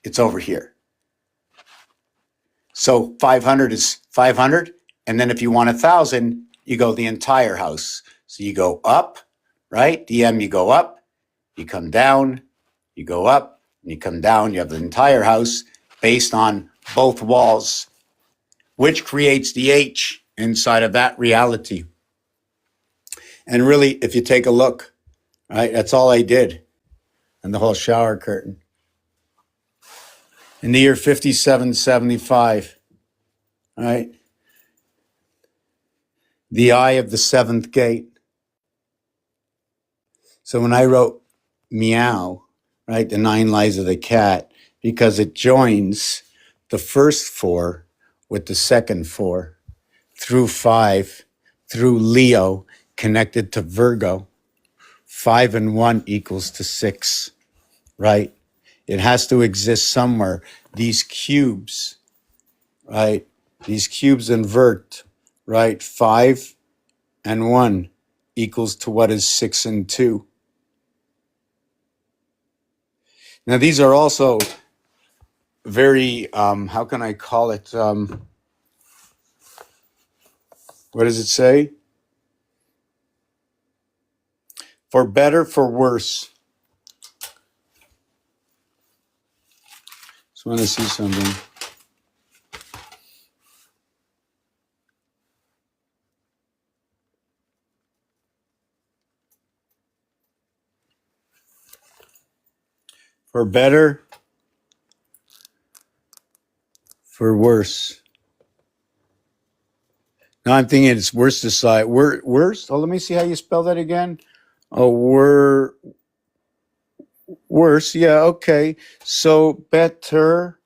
It's over here. So 500 is 500. And then if you want 1,000, you go the entire house. So you go up, right? DM, you go up, you come down, you go up, and you come down. You have the entire house based on both walls, which creates the H inside of that reality. And really, if you take a look, right, that's all I did. And the whole shower curtain. In the year 5775, right? The eye of the seventh gate. So when I wrote meow, right, the 9 lives of the cat, because it joins the first 4 with the second 4 through 5, through Leo, connected to Virgo. 5 and 1 equals to 6, right? It has to exist somewhere. These cubes, right? These cubes invert, right? 5 and 1 equals to what is 6 and 2. Now, these are also very, how can I call it? What does it say? For better, for worse. Just want to see something. For better, for worse. Now I'm thinking it's worse to side. Worse? Oh, let me see how you spell that again. Oh, worse. Yeah, okay. So better,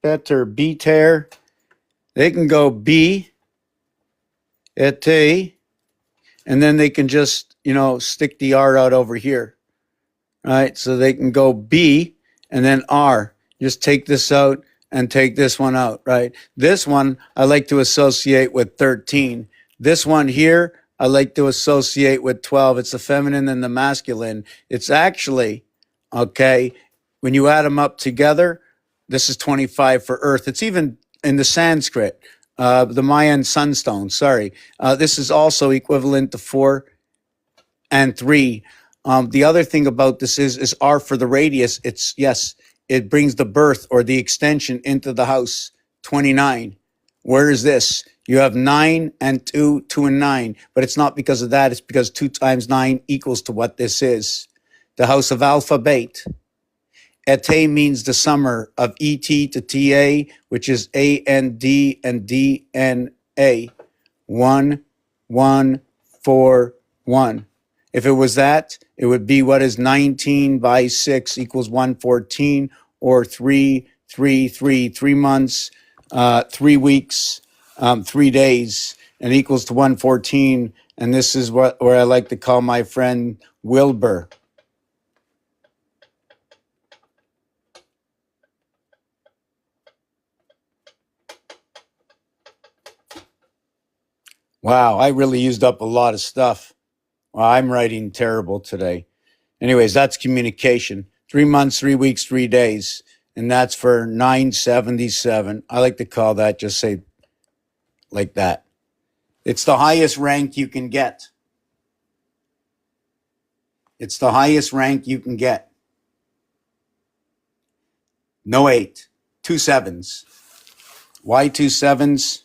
better. They can go B, et, and then they can just, stick the R out over here. Right? So they can go B and then R. Just take this out and take this one out, right? This one I like to associate with 13. This one here I like to associate with 12. It's the feminine and the masculine. It's actually, okay, when you add them up together, this is 25 for Earth. It's even in the Sanskrit, the Mayan sunstone, sorry. This is also equivalent to 4 and 3. The other thing about this is R for the radius. It brings the birth or the extension into the house. 29. Where is this? You have 9 and 2, 2 and 9. But it's not because of that. It's because 2 times 9 equals to what this is. The house of alphabet. Ete means the summer of ET to TA, which is AND and DNA. 1, 1, 4, 1. If it was that, it would be what is 19 by 6 equals 114, or 3, 3, 3, 3 months, 3 weeks, 3 days, and equals to 114. And this is where I like to call my friend Wilbur. Wow, I really used up a lot of stuff. Well, I'm writing terrible today. Anyways, that's communication. 3 months, 3 weeks, 3 days. And that's for 977. I like to call that, just say like that. It's the highest rank you can get. It's the highest rank you can get. No 8. 2 7s. Why 2 7s?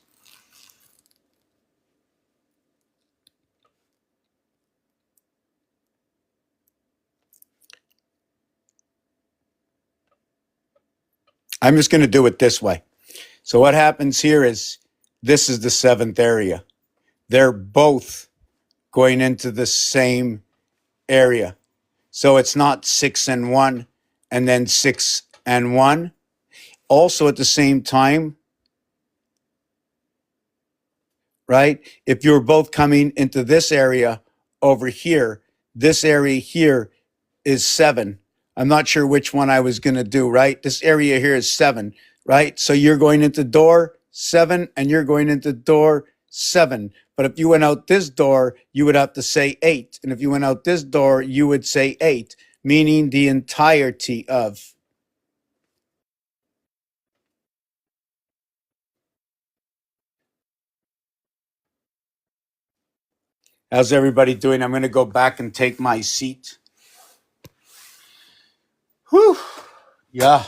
I'm just going to do it this way. So what happens here is this is the seventh area. They're both going into the same area. So it's not 6 and 1 and then 6 and 1. Also at the same time, right? If you're both coming into this area over here, this area here is 7. I'm not sure which one I was going to do, right? This area here is 7, right? So you're going into door 7 and you're going into door 7. But if you went out this door, you would have to say 8. And if you went out this door, you would say 8, meaning the entirety of. How's everybody doing? I'm going to go back and take my seat. Whew. Yeah.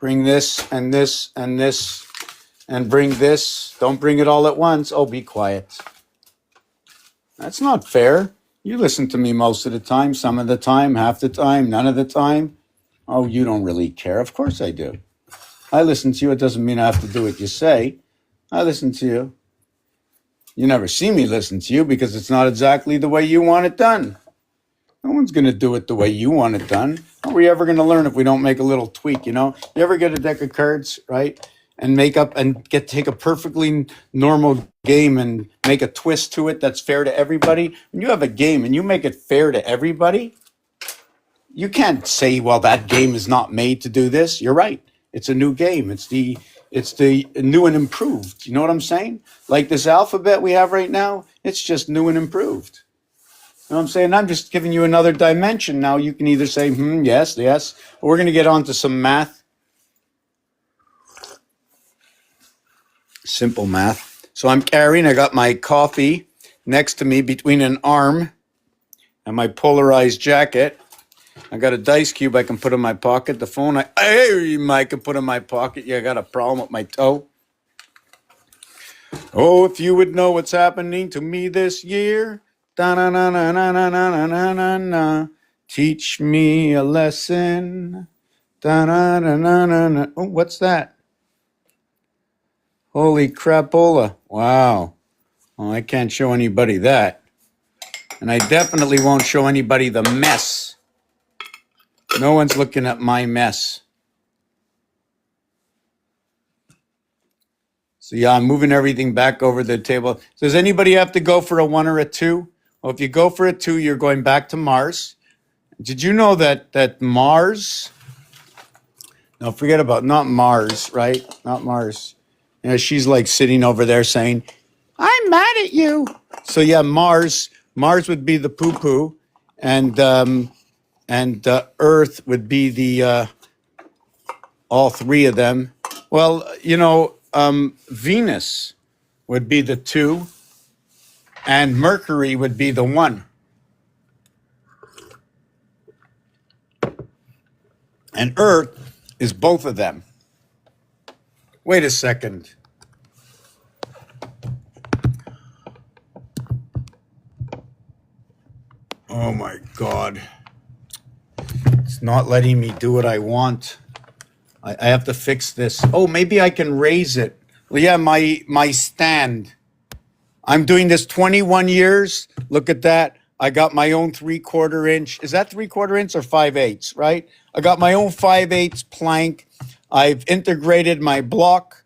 Bring this and this and this and bring this. Don't bring it all at once. Oh, be quiet. That's not fair. You listen to me most of the time, some of the time, half the time, none of the time. Oh, you don't really care. Of course I do. I listen to you. It doesn't mean I have to do what you say. I listen to you. You never see me listen to you because it's not exactly the way you want it done. No one's going to do it the way you want it done. How are we ever going to learn if we don't make a little tweak, you know? You ever get a deck of cards, right? And make up and take a perfectly normal game and make a twist to it that's fair to everybody? When you have a game and you make it fair to everybody, you can't say, well, that game is not made to do this. You're right. It's a new game. It's the new and improved. You know what I'm saying? Like this alphabet we have right now, it's just new and improved. You know what I'm saying? I'm just giving you another dimension. Now you can either say, yes, yes. But we're going to get on to some math. Simple math. So I'm carrying, I got my coffee next to me between an arm and my polarized jacket. I got a dice cube I can put in my pocket. The phone I can put in my pocket. Yeah, I got a problem with my toe. Oh, if you would know what's happening to me this year. Da-na-na-na-na-na-na-na-na. Teach me a lesson. Da-na-na-na-na-na. Oh, what's that? Holy crapola. Wow. Well, I can't show anybody that. And I definitely won't show anybody the mess. No one's looking at my mess. So yeah, I'm moving everything back over the table. Does anybody have to go for a 1 or a 2? Well, if you go for a 2, you're going back to Mars. Did you know that Mars? No, forget about not Mars, right? Not Mars. You know, she's like sitting over there saying, "I'm mad at you." So yeah, Mars would be the poo-poo, and Earth would be the all three of them. Well, you know, Venus would be the 2, and Mercury would be the 1. And Earth is both of them. Wait a second. Oh my God. It's not letting me do what I want. I have to fix this. Oh, maybe I can raise it. Well, yeah, my stand. I'm doing this 21 years. Look at that. I got my own 3/4 inch. Is that 3/4 inch or 5/8, right? I got my own 5/8 plank. I've integrated my block.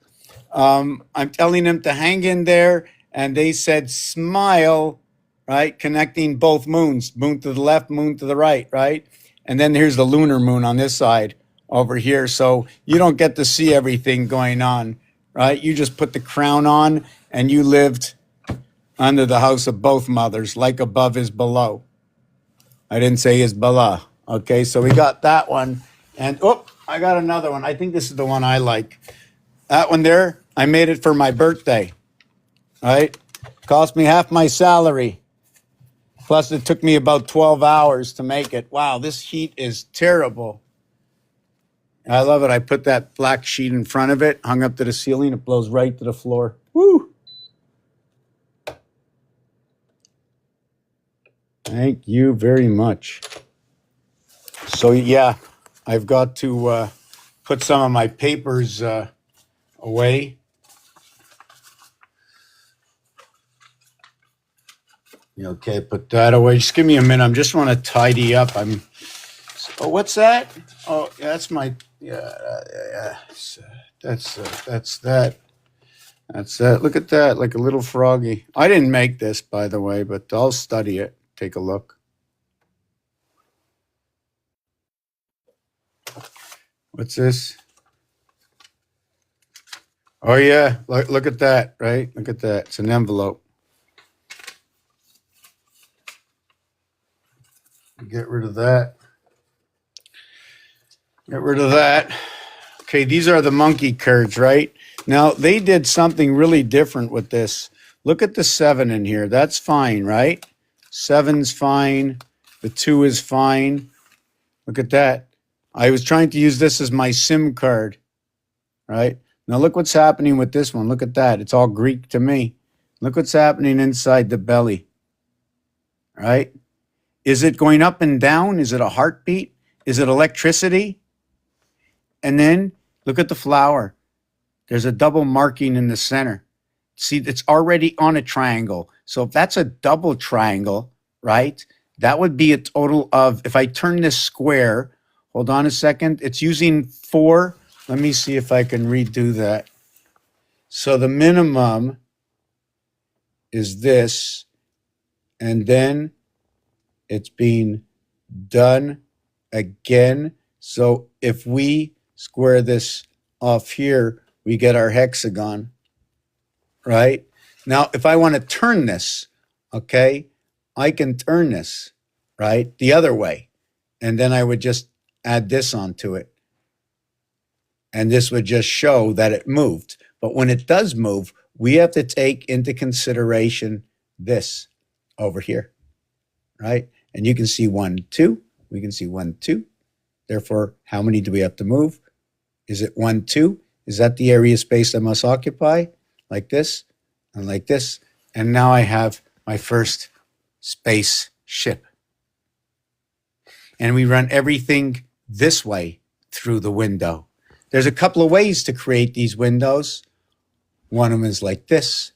I'm telling them to hang in there. And they said, smile, right? Connecting both moons, moon to the left, moon to the right, right? And then here's the lunar moon on this side over here. So you don't get to see everything going on, right? You just put the crown on and you lived under the house of both mothers, like above is below. I didn't say is below. Okay, so we got that one. And, I got another one. I think this is the one I like. That one there, I made it for my birthday, right? Cost me half my salary. Plus, it took me about 12 hours to make it. Wow, this heat is terrible. I love it. I put that black sheet in front of it, hung up to the ceiling. It blows right to the floor. Woo! Thank you very much. So, yeah, I've got to put some of my papers away. Okay, put that away. Just give me a minute. I just want to tidy up. Oh, what's that? Oh, yeah, that's my. Yeah. That's that. That's that. Look at that, like a little froggy. I didn't make this, by the way, but I'll study it. Take a look. What's this? Oh yeah, look at that, right? Look at that. It's an envelope. Get rid of that. Get rid of that. Okay, these are the monkey cards, right? Now, they did something really different with this. Look at the 7 in here. That's fine, right? 7's fine. The 2 is fine. Look at that. I was trying to use this as my SIM card, right? Now, look what's happening with this one. Look at that. It's all Greek to me. Look what's happening inside the belly, right? Is it going up and down? Is it a heartbeat? Is it electricity? And then look at the flower. There's a double marking in the center. See, it's already on a triangle. So if that's a double triangle, right, that would be a total of, if I turn this square, hold on a second, it's using 4. Let me see if I can redo that. So the minimum is this, and then it's being done again. So if we square this off here, we get our hexagon, right? Now, if I want to turn this, okay, I can turn this, right, the other way. And then I would just add this onto it. And this would just show that it moved. But when it does move, we have to take into consideration this over here, right? And you can see 1, 2. We can see 1, 2. Therefore, how many do we have to move? Is it 1, 2? Is that the area space I must occupy? Like this and like this. And now I have my first spaceship. And we run everything this way through the window. There's a couple of ways to create these windows. One of them is like this.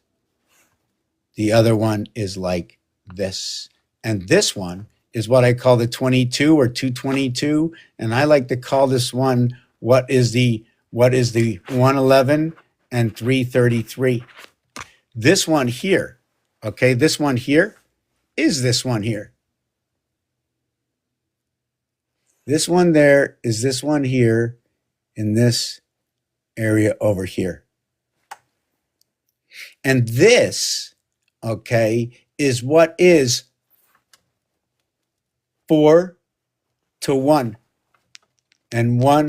The other one is like this. And this one is what I call the 22 or 222. And I like to call this one what is the 111 and 333. This one here, okay, this one here is this one here. This one there is this one here in this area over here. And this, okay, is what is 4 to 1 and 1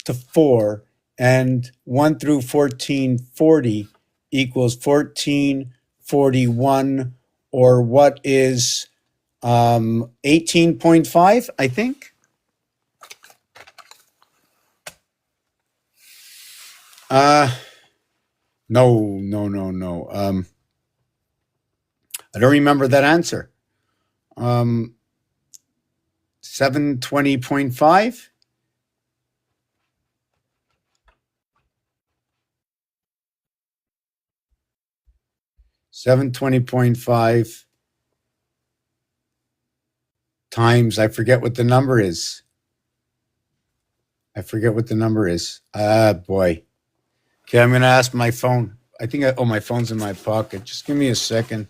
to 4 and 1 through 1440 equals 1441, or what is 18.5, I think. No. I don't remember that answer. 720.5. $720.5 times, I forget what the number is. Boy. Okay, I'm going to ask my phone. I think my phone's in my pocket. Just give me a second.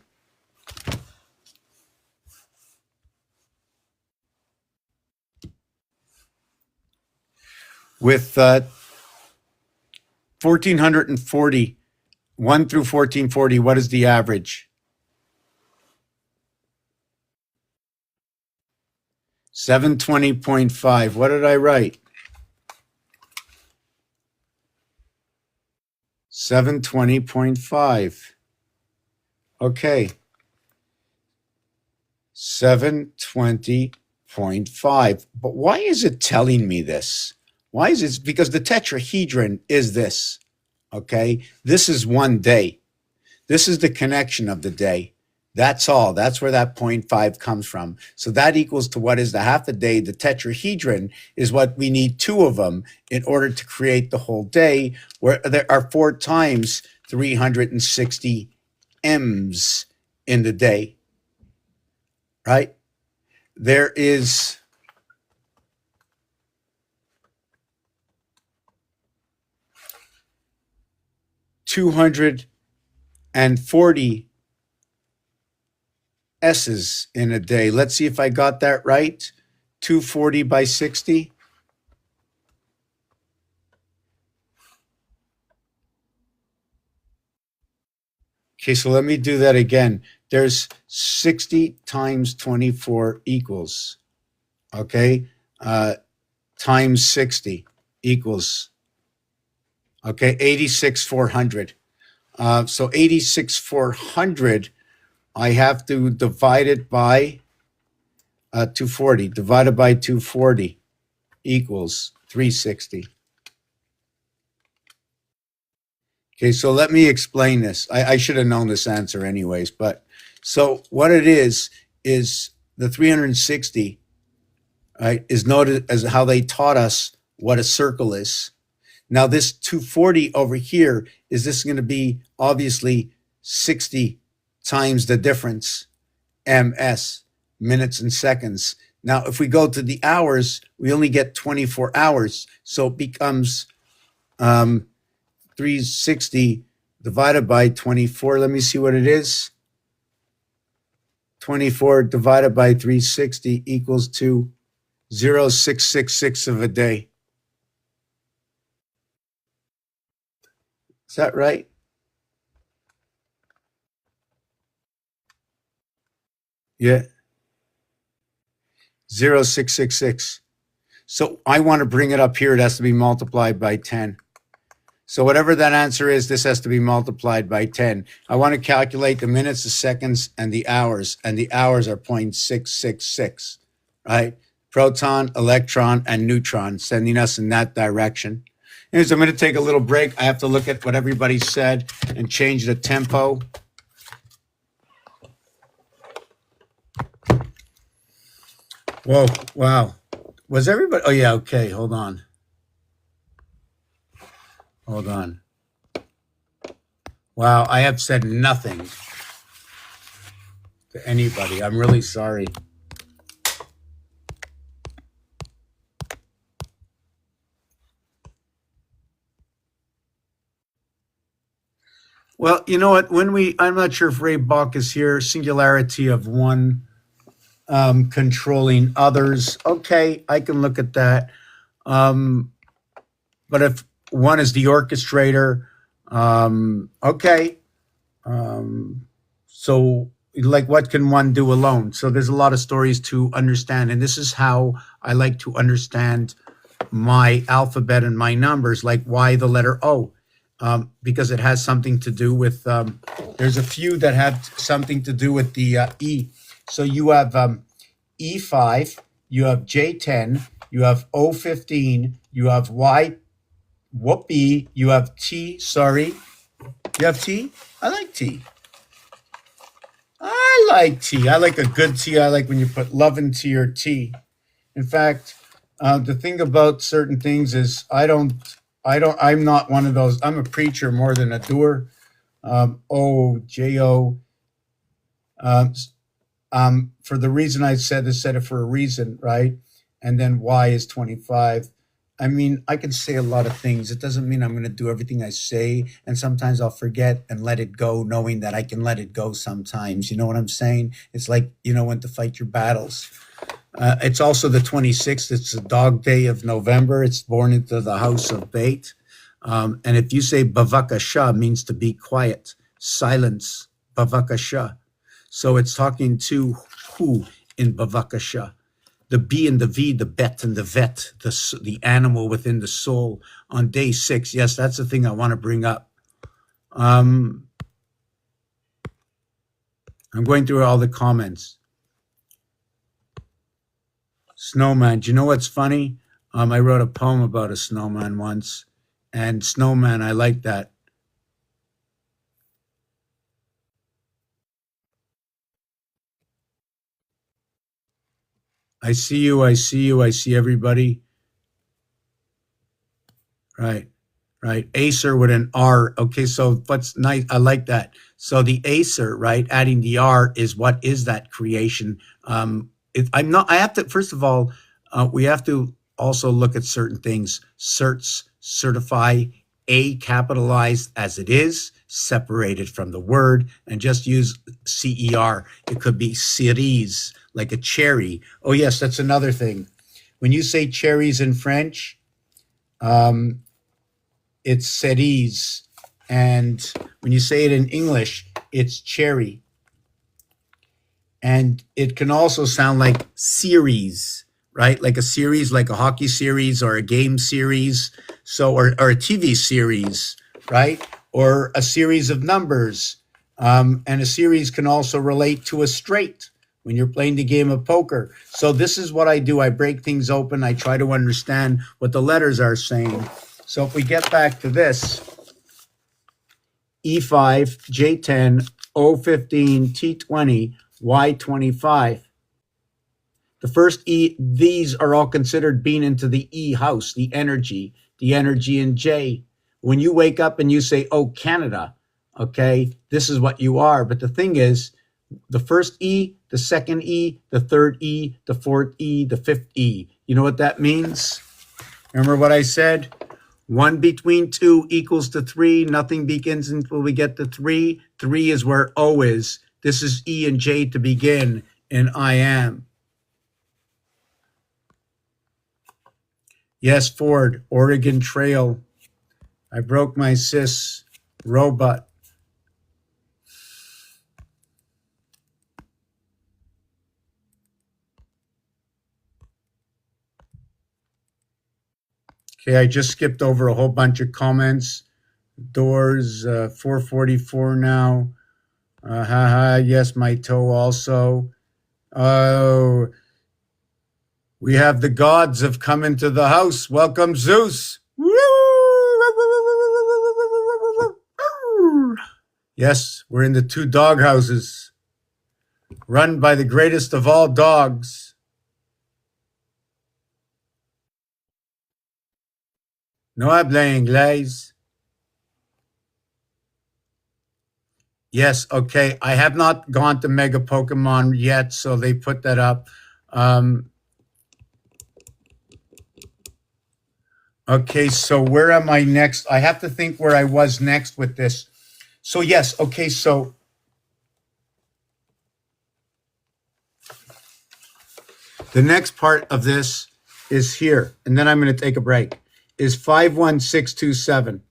With 1440, 1 through 1440, what is the average? 720.5. What did I write? 720.5. Okay. 720.5. But why is it telling me this? Why is it? Because the tetrahedron is this. Okay. This is one day. This is the connection of the day. That's all. That's where that 0.5 comes from. So that equals to what is the half a day. The tetrahedron is what we need 2 of them in order to create the whole day, where there are 4 times 360 M's in the day. right? There is 240 S's in a day. Let's see if I got that right. 240 by 60. Okay, so let me do that again. There's 60 times 24 equals, okay, times 60 equals, okay, 86,400. So 86,400, I have to divide it by 240. Divided by 240 equals 360. Okay, so let me explain this. I should have known this answer anyways, but so what it is the 360, right, is noted as how they taught us what a circle is. Now this 240 over here, is this going to be obviously 60 times the difference, ms, minutes and seconds. Now if we go to the hours, we only get 24 hours. So it becomes 360 divided by 24. Let me see what it is. 24 divided by 360 equals to 0.666 of a day. Is that right? Yeah. 0.666. So I want to bring it up here. It has to be multiplied by 10. So whatever that answer is, this has to be multiplied by 10. I want to calculate the minutes, the seconds, and the hours are 0.666, right? Proton, electron, and neutron, sending us in that direction. Anyways, I'm going to take a little break. I have to look at what everybody said and change the tempo. Whoa, wow. Was everybody? Oh, yeah, okay, hold on. Hold on. Wow, I have said nothing to anybody. I'm really sorry. Well, you know what? I'm not sure if Ray Bach is here, singularity of one controlling others. Okay, I can look at that. But if one is the orchestrator, okay. So, like, what can one do alone? So there's a lot of stories to understand. And this is how I like to understand my alphabet and my numbers, like why the letter O. Because it has something to do with, there's a few that have something to do with the E. So you have E5, you have J10, you have O15, you have Y, whoopee, you have T, sorry. You have tea? I like tea. I like tea. I like a good tea. I like when you put love into your tea. In fact, the thing about certain things is I'm not one of those. I'm a preacher more than a doer. O-J-O. For the reason I said it for a reason, right? And then Y is 25. I mean, I can say a lot of things. It doesn't mean I'm going to do everything I say. And sometimes I'll forget and let it go, knowing that I can let it go sometimes. You know what I'm saying? It's like, you know, when to fight your battles. It's also the 26th. It's the dog day of November. It's born into the house of Bait. And if you say Bavakasha, means to be quiet, silence, Bavakasha. So it's talking to who in Bavakasha? The B and the V, the bet and the vet, the animal within the soul on day 6. Yes, that's the thing I want to bring up. I'm going through all the comments. Snowman. Do you know what's funny? I wrote a poem about a snowman once, and snowman, I like that. I see you. I see everybody. Right. right? Acer with an R. Okay, so what's nice, I like that. So the Acer, right? Adding the R is what is that creation? I'm not, I have to, first of all, we have to also look at certain things. Certs, certify, A capitalized as it is, separated from the word, and just use CER. It could be cerise, like a cherry. Oh, yes, that's another thing. When you say cherries in French, um, it's cerise. And when you say it in English, it's cherry. And it can also sound like series, right? Like a series, like a hockey series or a game series. So, or a TV series, right? Or a series of numbers. And a series can also relate to a straight when you're playing the game of poker. So this is what I do. I break things open. I try to understand what the letters are saying. So if we get back to this, E5, J10, O15, T20, Y25. The first E, these are all considered being into the E house, the energy in J. When you wake up and you say, oh, Canada, okay, this is what you are. But the thing is, the first E, the second E, the third E, the fourth E, the fifth E. You know what that means? Remember what I said? 1 between 2 equals to 3. Nothing begins until we get to 3. 3 is where O is. This is E and J to begin in I am. Yes, Ford, Oregon Trail. I broke my sis. Robot. Okay, I just skipped over a whole bunch of comments. Doors, 444 now. Haha, yes, my toe also. Oh, we have the gods have come into the house. Welcome, Zeus. Yes, we're in the 2 dog houses, run by the greatest of all dogs. No habla inglés. Yes, okay. I have not gone to Mega Pokemon yet, so they put that up. Okay, so where am I next? I have to think where I was next with this. So yes, okay, so the next part of this is here, and then I'm going to take a break, is 51627.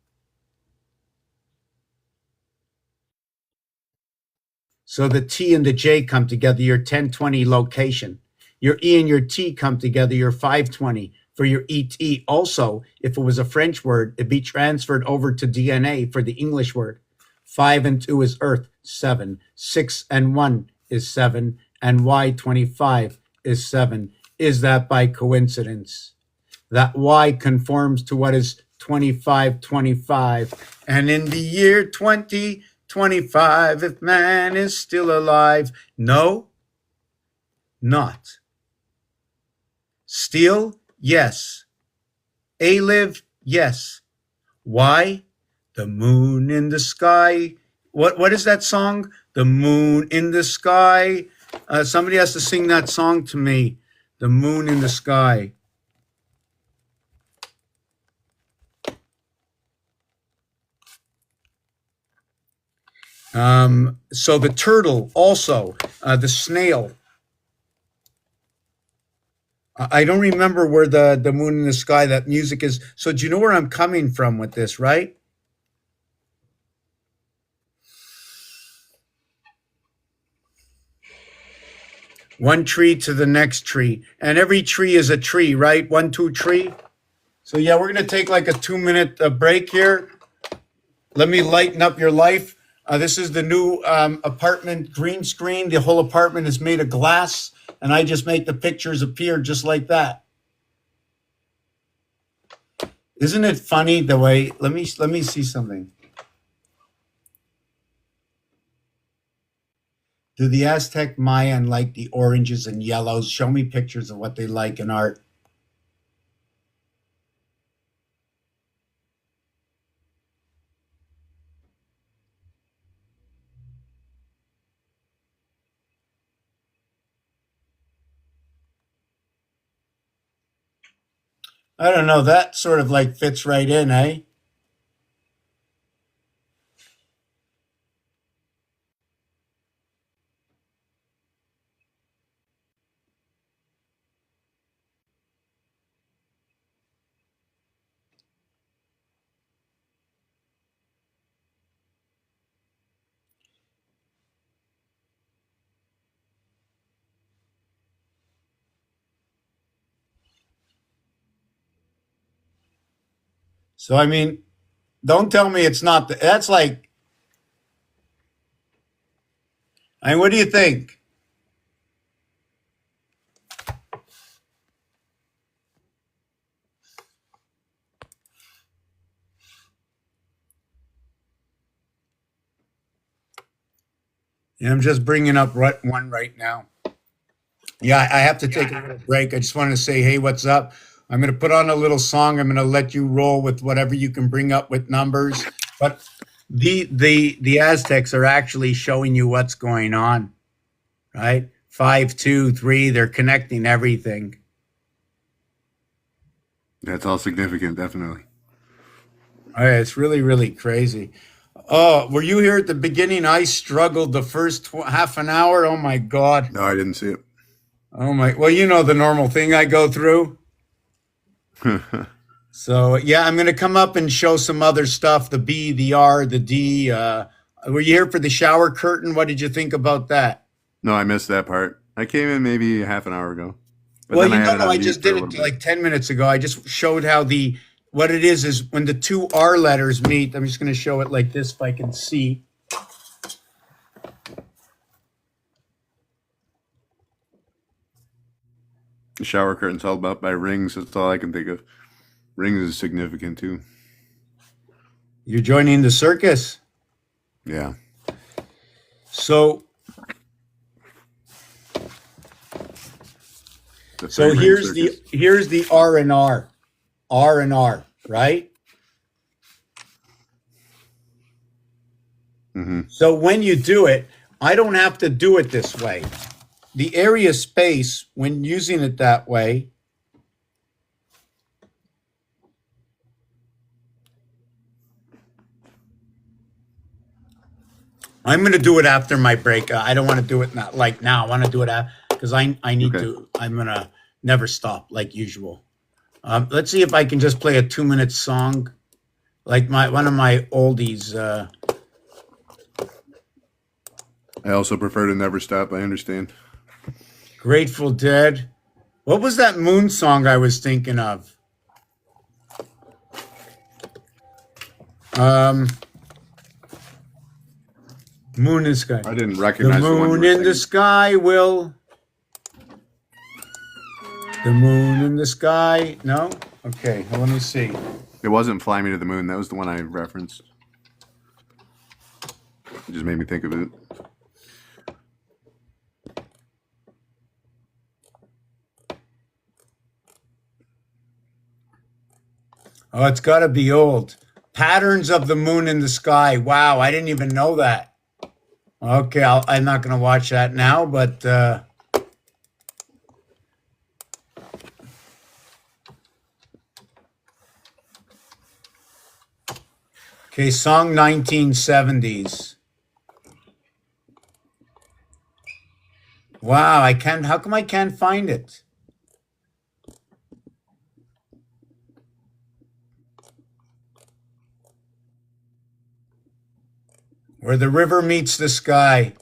So the T and the J come together, your 1020 location. Your E and your T come together, your 520 for your ET. Also, if it was a French word, it'd be transferred over to DNA for the English word. 5 and 2 is Earth, 7. 6 and 1 is 7. And Y25 is 7. Is that by coincidence? That Y conforms to what is 2525. And in the year 2025, if man is still alive, no, not. Still, yes. A live, yes. Why? The moon in the sky. What is that song? The moon in the sky. Somebody has to sing that song to me. The moon in the sky. So the turtle also, the snail. I don't remember where the moon in the sky, that music is. So do you know where I'm coming from with this, right? One tree to the next tree. And every tree is a tree, right? 1, 2 tree. So yeah, we're going to take like a 2-minute break here. Let me lighten up your life. This is the new apartment green screen. The whole apartment is made of glass, and I just make the pictures appear just like that. Isn't it funny the way? Let me see something. Do the Aztec Mayan like the oranges and yellows? Show me pictures of what they like in art. I don't know. That sort of like fits right in, eh? So I mean, don't tell me it's not. That's like. I mean, what do you think? Yeah, I'm just bringing up one right now. Yeah, I have to take a little break. I just wanted to say, hey, what's up? I'm going to put on a little song. I'm going to let you roll with whatever you can bring up with numbers. But the Aztecs are actually showing you what's going on, right? 5, 2, 3. They're connecting everything. That's all significant, definitely. All right, it's really, really crazy. Oh, were you here at the beginning? I struggled the first half an hour. Oh my God. No, I didn't see it. Oh my. Well, you know the normal thing I go through. So yeah, I'm going to come up and show some other stuff. The B, the R, the D. Were you here for the shower curtain? What did you think about that? No, I missed that part. I came in maybe half an hour ago. But Well, then you I had know, it no, on I mute just for a did little it bit. like 10 minutes ago. I just showed how what it is when the two R letters meet. I'm just going to show it like this if I can see. The shower curtain's held up by rings. That's all I can think of. Rings is significant too. You're joining the circus. Yeah. So The So three-ring circus. here's the R and R, right? Mm-hmm. So when you do it, I don't have to do it this way. The area space, when using it that way, I'm going to do it after my break. I don't want to do it not like now. I want to do it because I need Okay. to. I'm going to never stop like usual. Let's see if I can just play a 2-minute song, like one of my oldies. I also prefer to never stop. I understand. Grateful Dead. What was that Moon song I was thinking of? Moon in the Sky. I didn't The recognize the one you moon were in the singing. sky will. The moon in the sky. No? Okay, well, let me see. It wasn't "Fly Me to the Moon." That was the one I referenced. It just made me think of it. Oh, it's got to be old. Patterns of the Moon in the Sky. Wow, I didn't even know that. Okay, I'm not going to watch that now, but okay, song 1970s. Wow, I can't. How come I can't find it? Where the river meets the sky.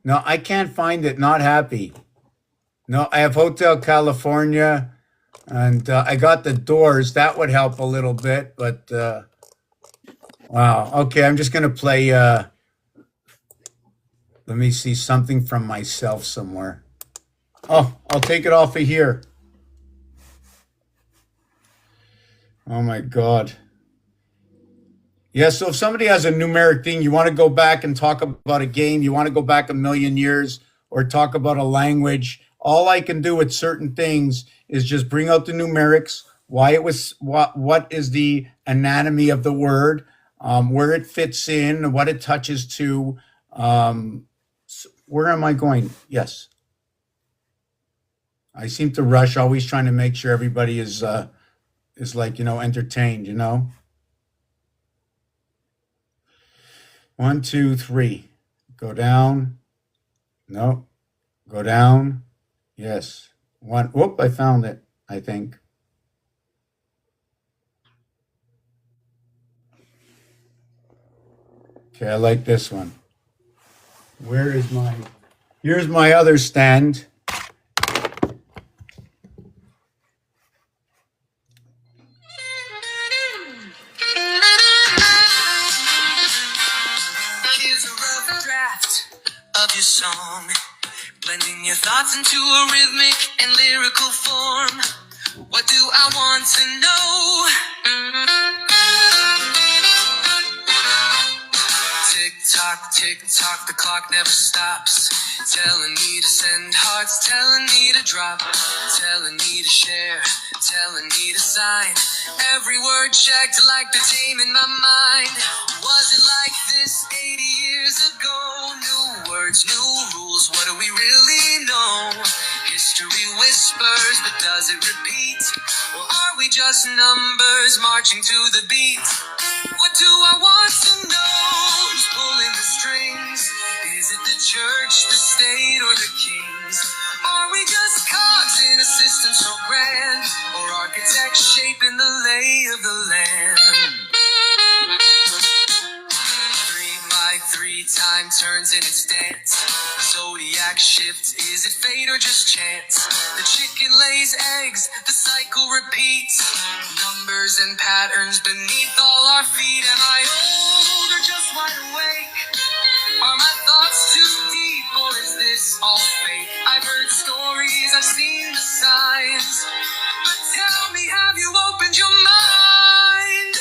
No, I can't find it. Not happy. No, I have Hotel California, and I got the Doors. That would help a little bit, but wow. Okay, I'm just gonna play. Let me see something from myself somewhere. Oh, I'll take it off of here. Oh my God. Yeah, so if somebody has a numeric thing, you want to go back and talk about a game, you want to go back a million years or talk about a language, all I can do with certain things is just bring out the numerics, why it was, what is the anatomy of the word, where it fits in, what it touches to. Where am I going? Yes. I seem to rush, always trying to make sure everybody is is like, entertained, 1, 2, 3. Go down. No. Go down. Yes. 1. Whoop, I found it, I think. Okay, I like this one. Here's my other stand. Here's a rough draft of your song, blending your thoughts into a rhythmic and lyrical form. What do I want to know? Tick tock, the clock never stops. Telling me to send hearts, telling me to drop, telling me to share, telling me to sign. Every word checked like the tame in my mind. Was it like this 80 years ago? New words, new rules, what do we really know? History whispers, but does it repeat? Or are we just numbers marching to the beat? What do I want to know? Who's pulling the strings? Is it the church, the state, or the kings? Are we just cogs in a system so grand? Or architects shaping the lay of the land? 3 time turns in its dance. Zodiac shift, is it fate or just chance? The chicken lays eggs, the cycle repeats. Numbers and patterns beneath all our feet. Am I old or just wide awake? Are my thoughts too deep or is this all fake? I've heard stories, I've seen the signs, but tell me, have you opened your mind?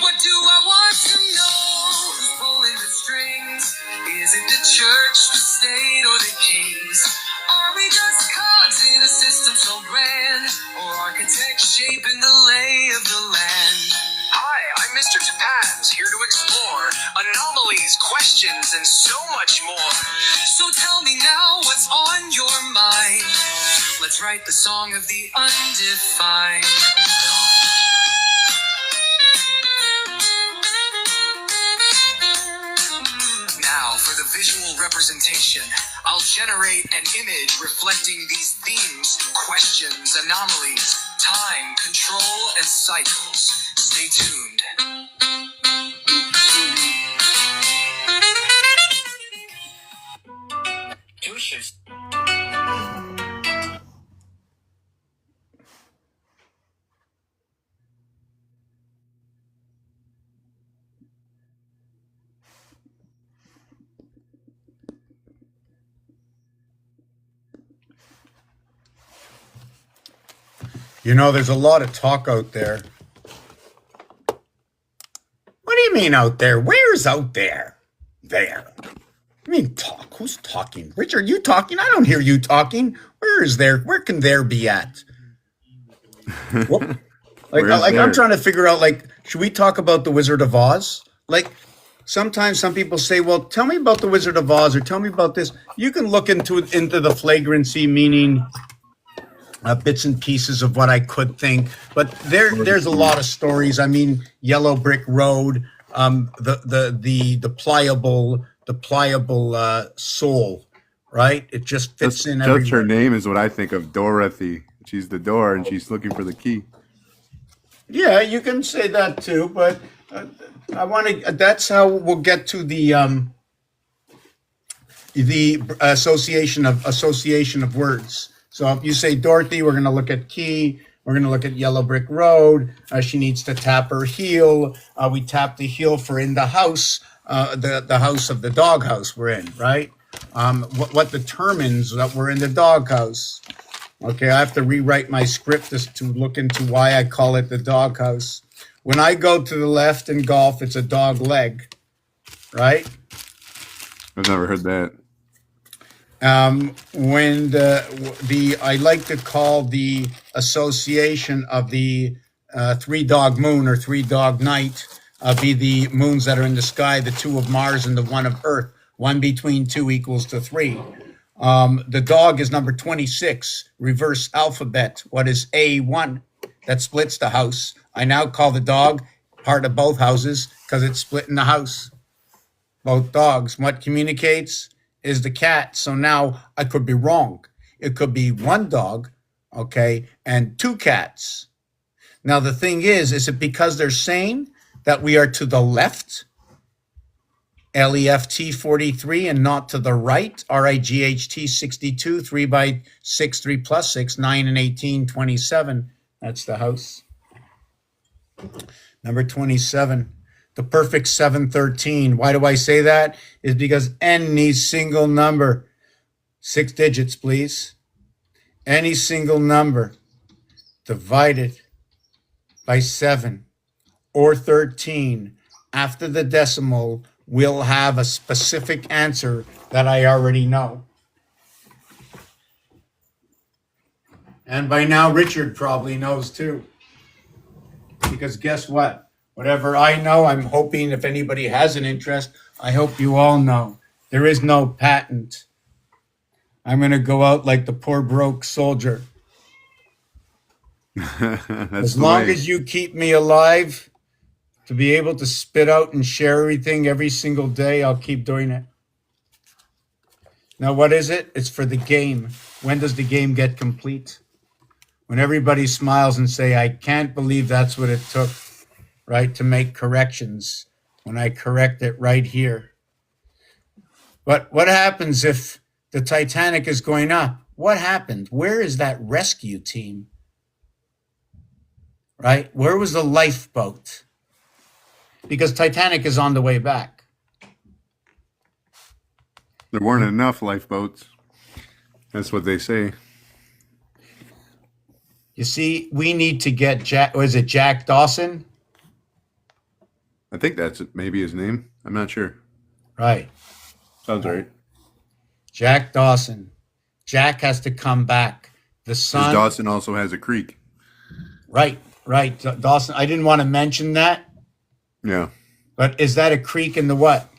What do I want to know? Who's pulling the strings? Is it the church, the state, or the kings? Are we just cogs in a system so grand? Or architects shaping the lay of the land? Hi, I'm Mr. Tapaz, here to explore anomalies, questions, and so much more. So tell me now what's on your mind. Let's write the song of the undefined. Now, for the visual representation, I'll generate an image reflecting these themes, questions, anomalies, time, control, and cycles. Stay tuned. There's a lot of talk out there. What do you mean out there? Where's out there? There. I mean talk. Who's talking? Richard, you talking? I don't hear you talking. Where is there? Where can there be at? Whoop. I'm trying to figure out, should we talk about the Wizard of Oz? Sometimes some people say, well, tell me about the Wizard of Oz or tell me about this. You can look into the flagrancy, meaning bits and pieces of what I could think, but there's a lot of stories. I mean, Yellow Brick Road, the pliable soul, right? It just fits in. Just her name is what I think of, Dorothy. She's the door, and she's looking for the key. Yeah, you can say that too, but I want to. That's how we'll get to the association of words. So if you say Dorothy, we're going to look at key. We're going to look at Yellow Brick Road. She needs to tap her heel. We tap the heel for in the house, the house of the doghouse we're in, right? What determines that we're in the doghouse? Okay, I have to rewrite my script just to look into why I call it the doghouse. When I go to the left in golf, it's a dog leg, right? I've never heard that. When I like to call the association of the 3-dog moon or 3-dog night be the moons that are in the sky, the 2 of Mars and the 1 of Earth. 1 between 2 equals to 3. The dog is number 26, reverse alphabet. What is A1? that splits the house. I now call the dog part of both houses because it's splitting the house. Both dogs. What communicates is the cat. So now I could be wrong. It could be one dog, okay, and two cats. Now the thing is it because they're saying that we are to the left, LEFT 43, and not to the right, RIGHT 62, 3 by 6, 3 plus 6, 9 and 18, 27. That's the house. Number 27, the perfect 713. Why do I say that? Is because any single number, 6 digits, please. Any single number divided by 7 or 13 after the decimal will have a specific answer that I already know. And by now, Richard probably knows too. Because guess what? Whatever I know, I'm hoping if anybody has an interest, I hope you all know. There is no patent. I'm going to go out like the poor broke soldier. As long as you keep me alive to be able to spit out and share everything every single day, I'll keep doing it. Now, what is it? It's for the game. When does the game get complete? When everybody smiles and say, I can't believe that's what it took, right, to make corrections. When I correct it right here. But what happens if the Titanic is going up? What happened? Where is that rescue team? Right? Where was the lifeboat? Because Titanic is on the way back. There weren't enough lifeboats. That's what they say. You see, we need to get Jack. Was it Jack Dawson? I think that's maybe his name. I'm not sure. Right. Sounds right. Jack Dawson. Jack has to come back. The son. Because Dawson also has a creek. Right. Dawson. I didn't want to mention that. Yeah. But is that a creek in the what?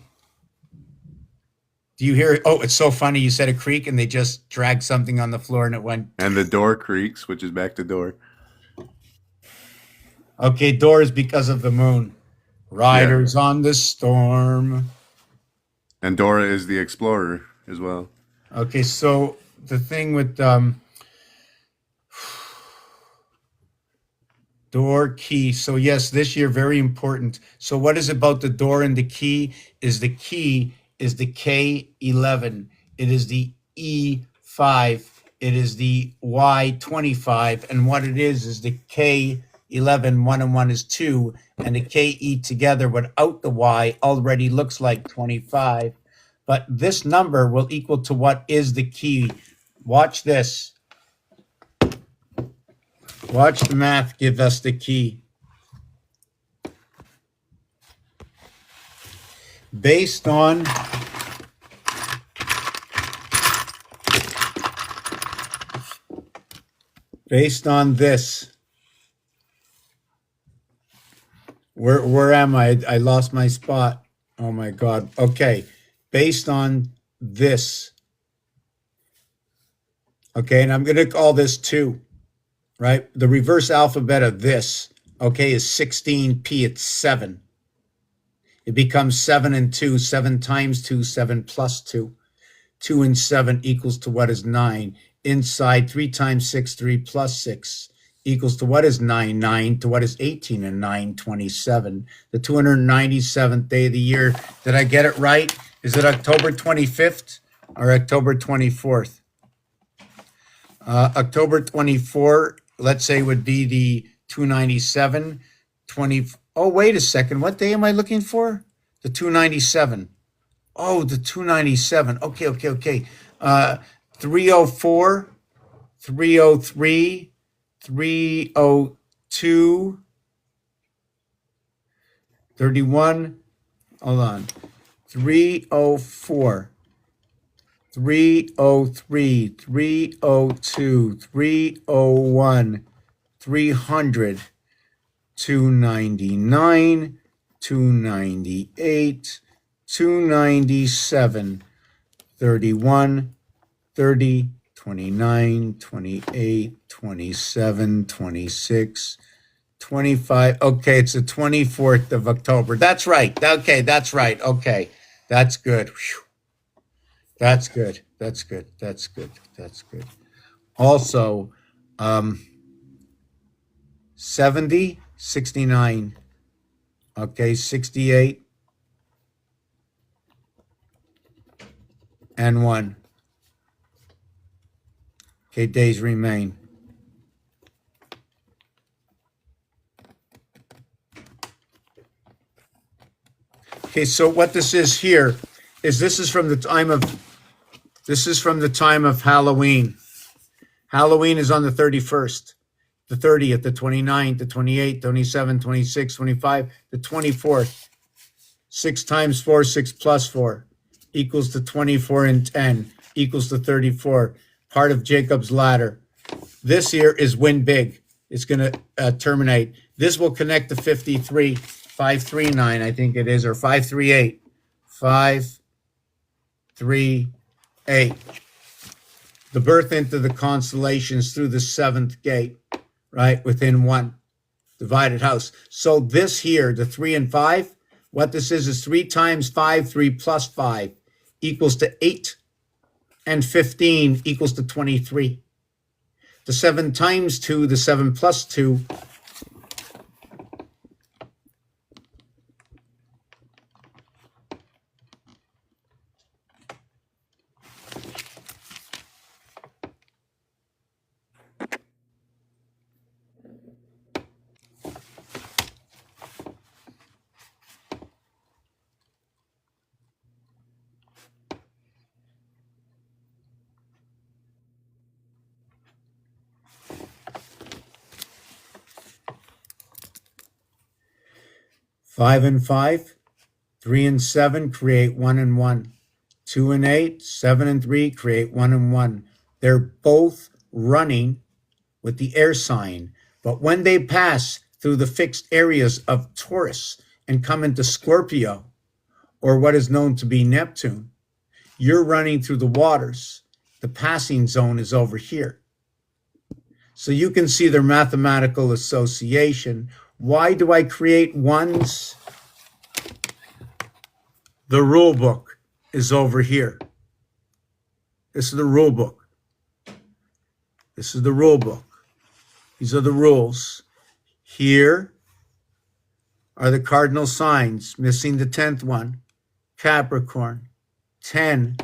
Do you hear it? Oh, it's so funny. You said a creek and they just dragged something on the floor and it went. And the door creaks, which is back to door. Okay, door is because of the moon. Riders on the storm. And Dora is the explorer as well. Okay, so the thing with door key. So yes, this year very important. So what is about the door and the key is the K11. It is the E5. It is the Y25. And what it is the K11, 1 and 1 is 2. And the KE together without the Y already looks like 25. But this number will equal to what is the key. Watch this. Watch the math give us the key. Based on this. Where am I? I lost my spot. Oh my God. Okay. Based on this. Okay, and I'm going to call this 2. Right? The reverse alphabet of this, okay, is 16p. It's 7. It becomes 7 and 2. 7 times 2, 7 plus 2. 2 and 7 equals to what is 9. Inside, 3 times 6, 3 plus 6 equals to what is 9. 9 to what is 18 and 9, 27. The 297th day of the year. Did I get it right? Is it October 25th or October 24th? October 24, let's say, would be the 297. Oh, wait a second. What day am I looking for? The 297. Oh, the 297. Okay. 304, 303, 302, 31. Hold on. 304. 303, 302, 301, 300, 299, 298, 297, 31, 30, 29, 28, 27, 26, 25. Okay, it's the 24th of October. That's right. Okay, that's right. Okay, that's good. Whew. That's good. That's good. That's good. That's good. Also, 70, 69. Okay, 68 and 1. Okay, days remain. Okay, so what this is here is this is from the time of Halloween. Halloween is on the 31st, the 30th, the 29th, the 28th, 27th, 26th, 25th, the 24th. 6 times 4, 6 plus 4 equals to 24 and 10 equals to 34. Part of Jacob's ladder. This here is win big. It's going to terminate. This will connect to 53, 539, I think it is, or 538. 538. The birth into the constellations through the 7th gate, right? Within one divided house. So this here, the 3 and 5, what this is 3 times 5, 3 plus 5 equals to 8. And 15 equals to 23. The 7 times 2, the 7 plus 2. Five and 5, 3 and 7 create 1 and 1. 2 and 8, 7 and 3 create 1 and 1. They're both running with the air sign, but when they pass through the fixed areas of Taurus and come into Scorpio, or what is known to be Neptune, you're running through the waters. The passing zone is over here. So you can see their mathematical association. Why do I create ones? The rule book is over here. This is the rule book. This is the rule book. These are the rules. Here are the cardinal signs, missing the 10th one. Capricorn, 10.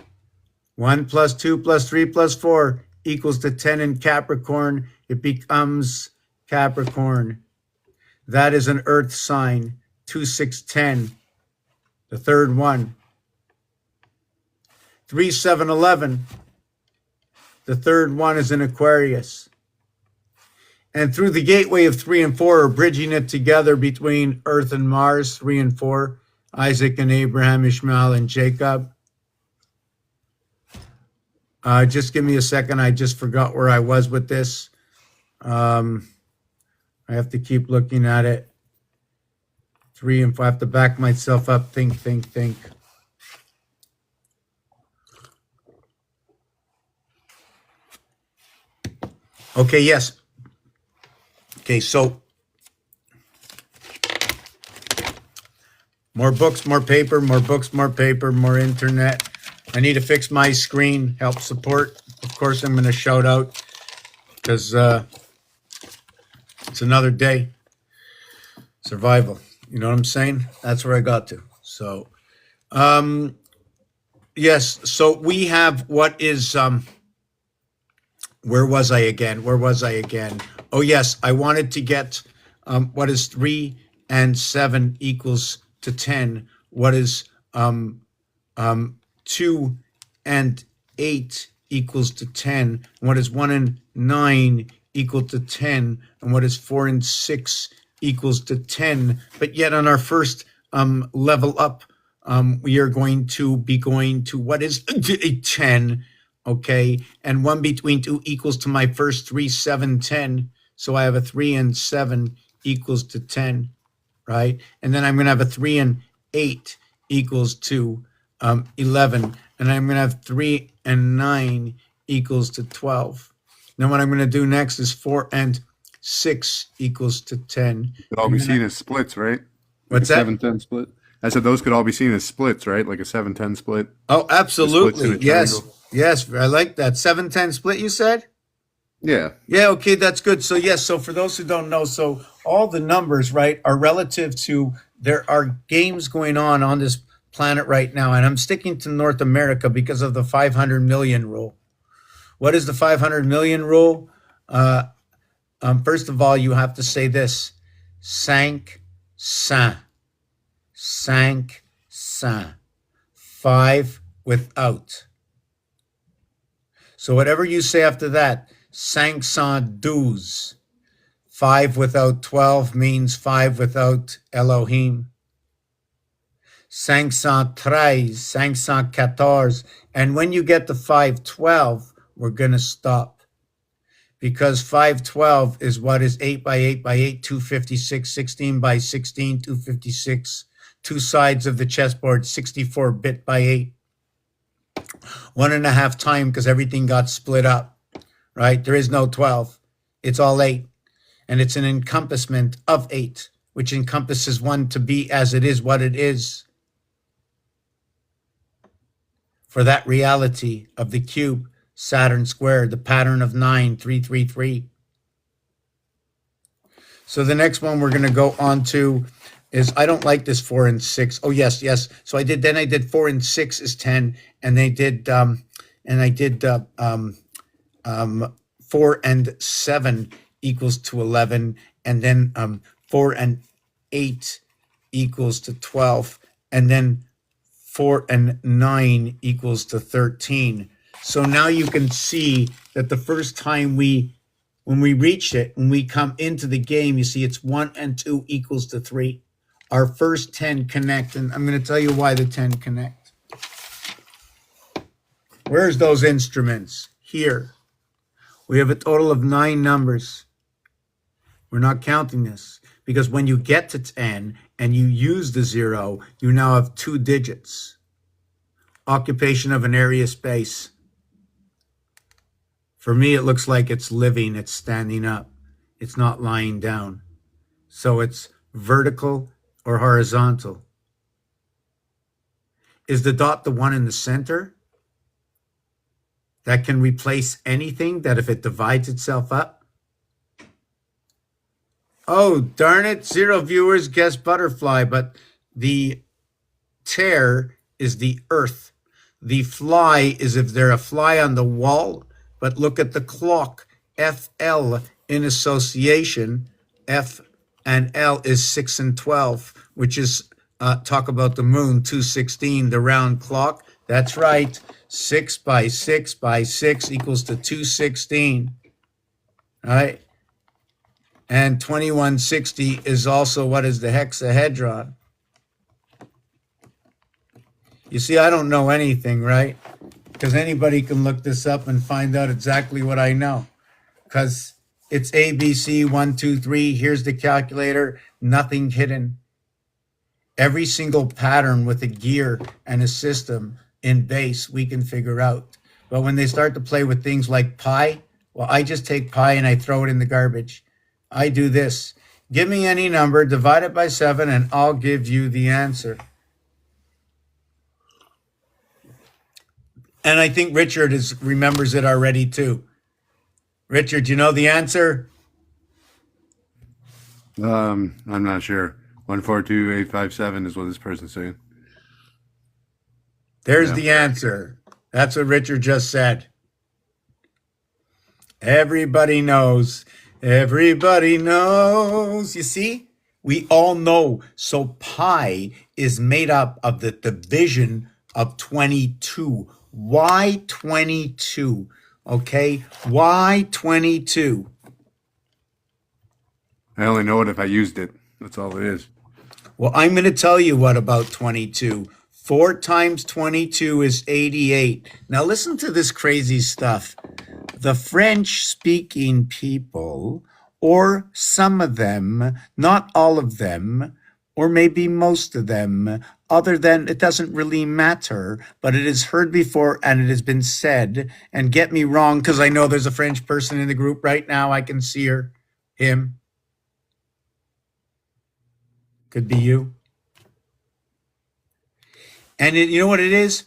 1 plus 2 plus 3 plus 4 equals to 10 in Capricorn. It becomes Capricorn. That is an earth sign, 2, 6, 10, the third one. 3, 7, 11, the third one is an Aquarius. And through the gateway of 3 and 4, bridging it together between Earth and Mars, 3 and 4, Isaac and Abraham, Ishmael and Jacob. Just give me a second. I just forgot where I was with this. I have to keep looking at it. 3 and 5. I have to back myself up. Think. Okay, yes. Okay, so more books, more paper, more books, more paper, more internet. I need to fix my screen, help support. Of course, I'm going to shout out because it's another day. Survival. You know what I'm saying? That's where I got to. So, yes. So we have what is, where was I again? Oh, yes. I wanted to get what is 3 and 7 equals to 10. What is 2 and 8 equals to 10. What is 1 and 9 equal to 10. And what is 4 and 6 equals to 10. But yet on our first level up, we are going to be going to what is 10. Okay. And 1 between 2 equals to my first 3, 7, 10. So I have a 3 and 7 equals to 10. Right. And then I'm going to have a 3 and 8 equals to 11. And I'm going to have 3 and 9 equals to 12. Then what I'm going to do next is 4 and 6 equals to 10. Could all be seen as splits, right? What's like that? a 7-10 split. I said those could all be seen as splits, right? Like a 7-10 split. Oh, absolutely. in a Yes. triangle. Yes. I like that. 7-10 split, you said? Yeah. Yeah, okay, that's good. So yes, so for those who don't know, so all the numbers, right, are relative to there are games going on this planet right now, and I'm sticking to North America because of the 500 million rule. What is the 500 million rule? First of all, you have to say this: 500. 500. 5 without. So whatever you say after that, 512. 5 without 12 means 5 without Elohim. 513, 514. And when you get to 512, we're going to stop. Because 512 is what is 8 by 8 by 8, 256, 16 by 16, 256. Two sides of the chessboard, 64 bit by 8. 1.5 time because everything got split up, right? There is no 12. It's all 8. And it's an encompassment of 8, which encompasses 1 to be as it is, what it is. For that reality of the cube, Saturn squared, the pattern of 9, 3, 3, 3. So the next one we're going to go on to is, I don't like this 4 and 6. Oh, yes. So I did 4 and 6 is 10, and I did 4 and 7 equals to 11, and then 4 and 8 equals to 12, and then 4 and 9 equals to 13. So now you can see that the first time when we reach it, when we come into the game, you see it's 1 and 2 equals to 3. Our first 10 connect, and I'm going to tell you why the 10 connect. Where's those instruments? Here. We have a total of 9 numbers. We're not counting this because when you get to 10 and you use the 0, you now have 2 digits. Occupation of an area space. For me, it looks like it's living, it's standing up. It's not lying down. So it's vertical or horizontal. Is the dot the one in the center that can replace anything, that if it divides itself up? Oh, darn it, 0 viewers guess butterfly, but the tear is the earth. The fly is if they're a fly on the wall, but look at the clock. FL in association, F and L is 6 and 12, which is, talk about the moon, 216, the round clock. That's right, 6 by 6 by 6 equals to 216, all right? And 2160 is also what is the hexahedron. You see, I don't know anything, right? Because anybody can look this up and find out exactly what I know. Because it's ABC, 1, 2, 3. Here's the calculator. Nothing hidden. Every single pattern with a gear and a system in base, we can figure out. But when they start to play with things like pi, well, I just take pi and I throw it in the garbage. I do this. Give me any number, divide it by 7, and I'll give you the answer. And I think Richard remembers it already too. Richard, you know the answer? I'm not sure. 142857 is what this person's saying. There's Yeah. the answer. That's what Richard just said. Everybody knows. Everybody knows. You see? We all know. So pi is made up of the division of 22. Why 22? Okay? Why 22? I only know it if I used it. That's all it is. Well, I'm going to tell you what about 22. 4 times 22 is 88. Now listen to this crazy stuff. The French-speaking people, or some of them, not all of them, or maybe most of them, other than it doesn't really matter, but it is heard before and it has been said. And get me wrong, because I know there's a French person in the group right now. I can see her, him. Could be you. And you know what it is?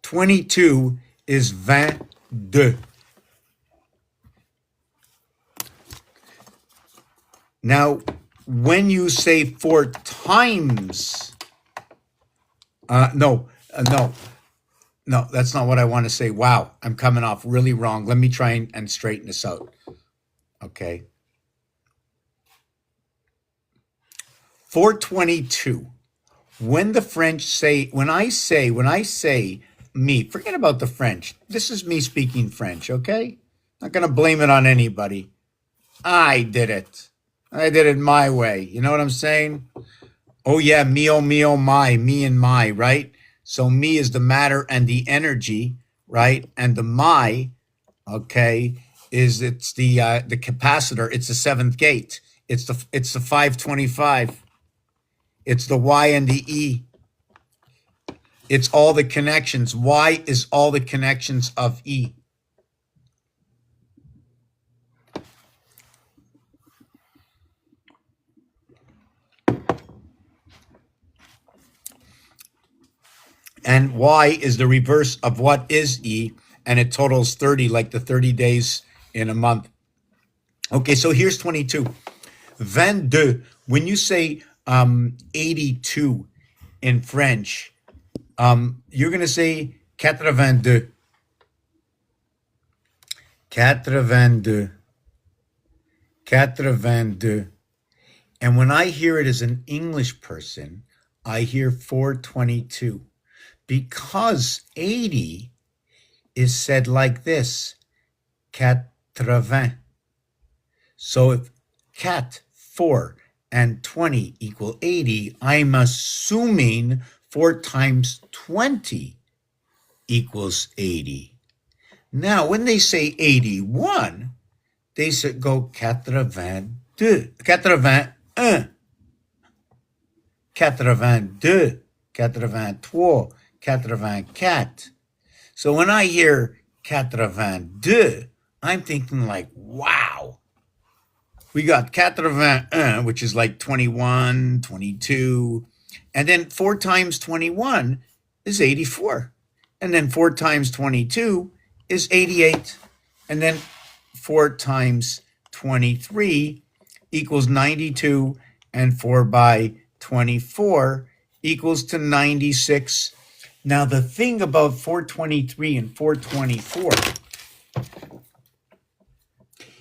22 is 22. Now, when you say 4 times, no, that's not what I want to say. Wow, I'm coming off really wrong. Let me try and straighten this out. Okay. 422. When the French say, when I say me, forget about the French. This is me speaking French, okay? Not going to blame it on anybody. I did it. I did it my way. You know what I'm saying? Oh yeah, me, oh my, me and my, right? So me is the matter and the energy, right? And the my, okay, it's the capacitor. It's the seventh gate. It's the 525. It's the Y and the E. It's all the connections. Y is all the connections of E. And Y is the reverse of what is E, and it totals 30, like the 30 days in a month. Okay, so here's 22. 22. When you say 82 in French, you're going to say 82. 82. 82. And when I hear it as an English person, I hear 422. Because 80 is said like this, 80. So if 4 and 20 equal 80, I'm assuming 4 times 20 equals 80. Now, when they say 81, they should go 82, 81, 82, 83, 84. So when I hear 82, I'm thinking like, wow. We got 81, which is like 21, 22. And then 4 times 21 is 84. And then 4 times 22 is 88. And then 4 times 23 equals 92. And 4 by 24 equals to 96. Now, the thing about 423 and 424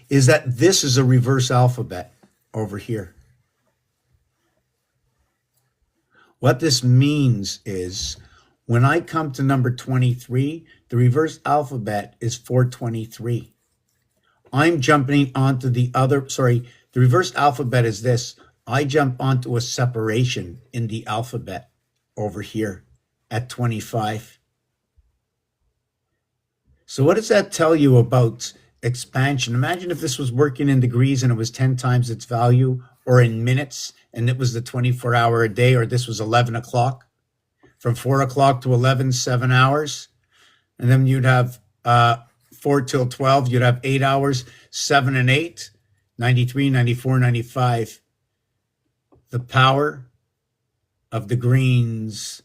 is that this is a reverse alphabet over here. What this means is when I come to number 23, the reverse alphabet is 423. I'm jumping onto the reverse alphabet is this. I jump onto a separation in the alphabet over here at 25. So what does that tell you about expansion? Imagine if this was working in degrees and it was 10 times its value, or in minutes and it was the 24-hour a day, or this was 11 o'clock. From 4 o'clock to 11, 7 hours. And then you'd have 4 till 12, you'd have 8 hours, 7 and 8, 93, 94, 95. The power of the greens.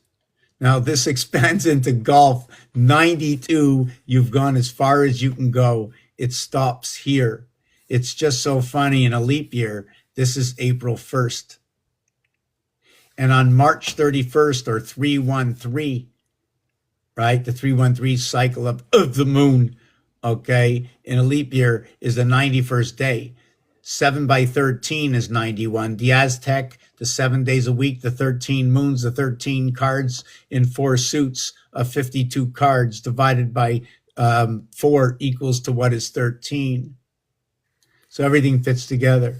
Now this expands into golf. 92, you've gone as far as you can go. It stops here. It's just so funny. In a leap year, this is April 1st. And on March 31st, or 313, right? The 313 cycle of the moon, okay, in a leap year is the 91st day. 7 by 13 is 91. The Aztec, the 7 days a week, the 13 moons, the 13 cards in 4 suits of 52 cards divided by 4 equals to what is 13. So everything fits together.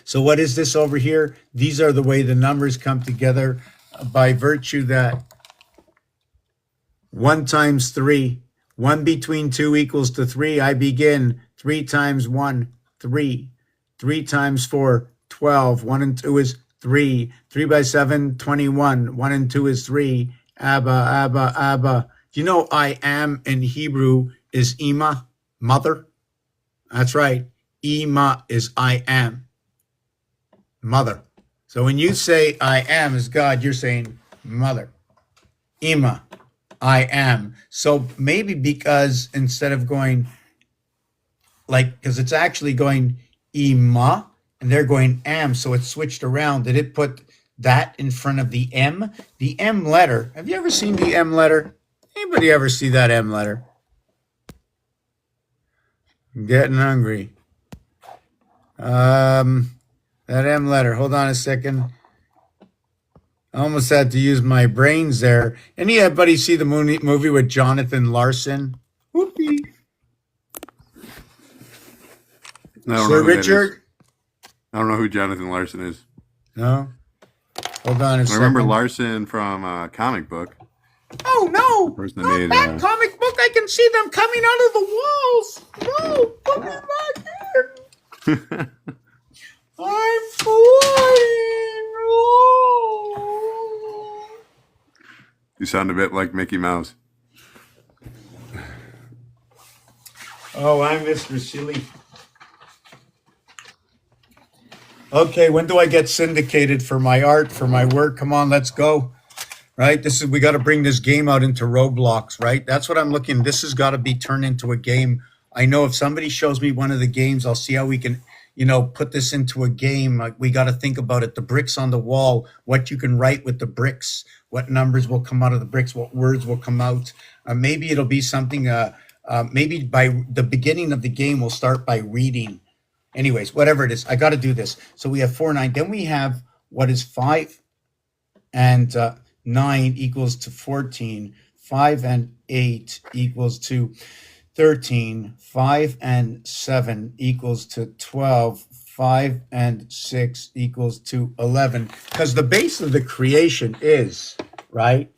So what is this over here? These are the way the numbers come together by virtue that 1 times 3, 1 between 2 equals to 3. I begin 3 times 1, 3. 3 times 4, 12. 1 and 2 is 3. 3 by 7, 21. 1 and 2 is 3. Abba, Abba, Abba. Do you know I am in Hebrew is Ima, mother? That's right. Ima is I am, mother. So when you say I am is God, you're saying mother. Ima, I am. So maybe because instead of going because it's actually going Ima and they're going am, so it's switched around. Did it put that in front of the M? The M letter. Have you ever seen the M letter? Anybody ever see that M letter? I'm getting hungry. That M letter. Hold on a second. I almost had to use my brains there. Anybody see the movie with Jonathan Larson? Whoopee. Sir Richard? I don't know who Jonathan Larson is. No? Hold on a second. I remember Larson from a comic book. Oh, no. Person Not made, that comic book. I can see them coming out of the walls. No, put me back in. I'm flying. Oh. You sound a bit like Mickey Mouse. Oh, I'm Mr. Silly. Okay, when do I get syndicated for my art, for my work? Come on, let's go. Right? We got to bring this game out into Roblox, right? That's what I'm looking. This has got to be turned into a game. I know if somebody shows me one of the games, I'll see how we can, put this into a game. Like, we got to think about it. The bricks on the wall, what you can write with the bricks, what numbers will come out of the bricks, what words will come out. Maybe it'll be something, maybe by the beginning of the game, we'll start by reading. Anyways, whatever it is, I got to do this. So we have 4, 9. Then we have what is 5 and 9 equals to 14. 5 and 8 equals to 13. 5 and 7 equals to 12. 5 and 6 equals to 11. Because the base of the creation is right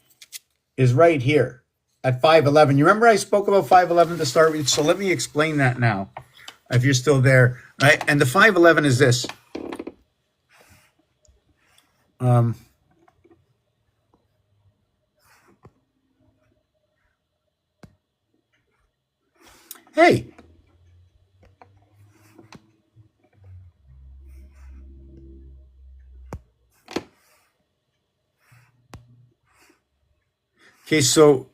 here at 511. You remember I spoke about 511 to start with? So let me explain that now, if you're still there. Right? And the 511 is this. Hey. Okay, so.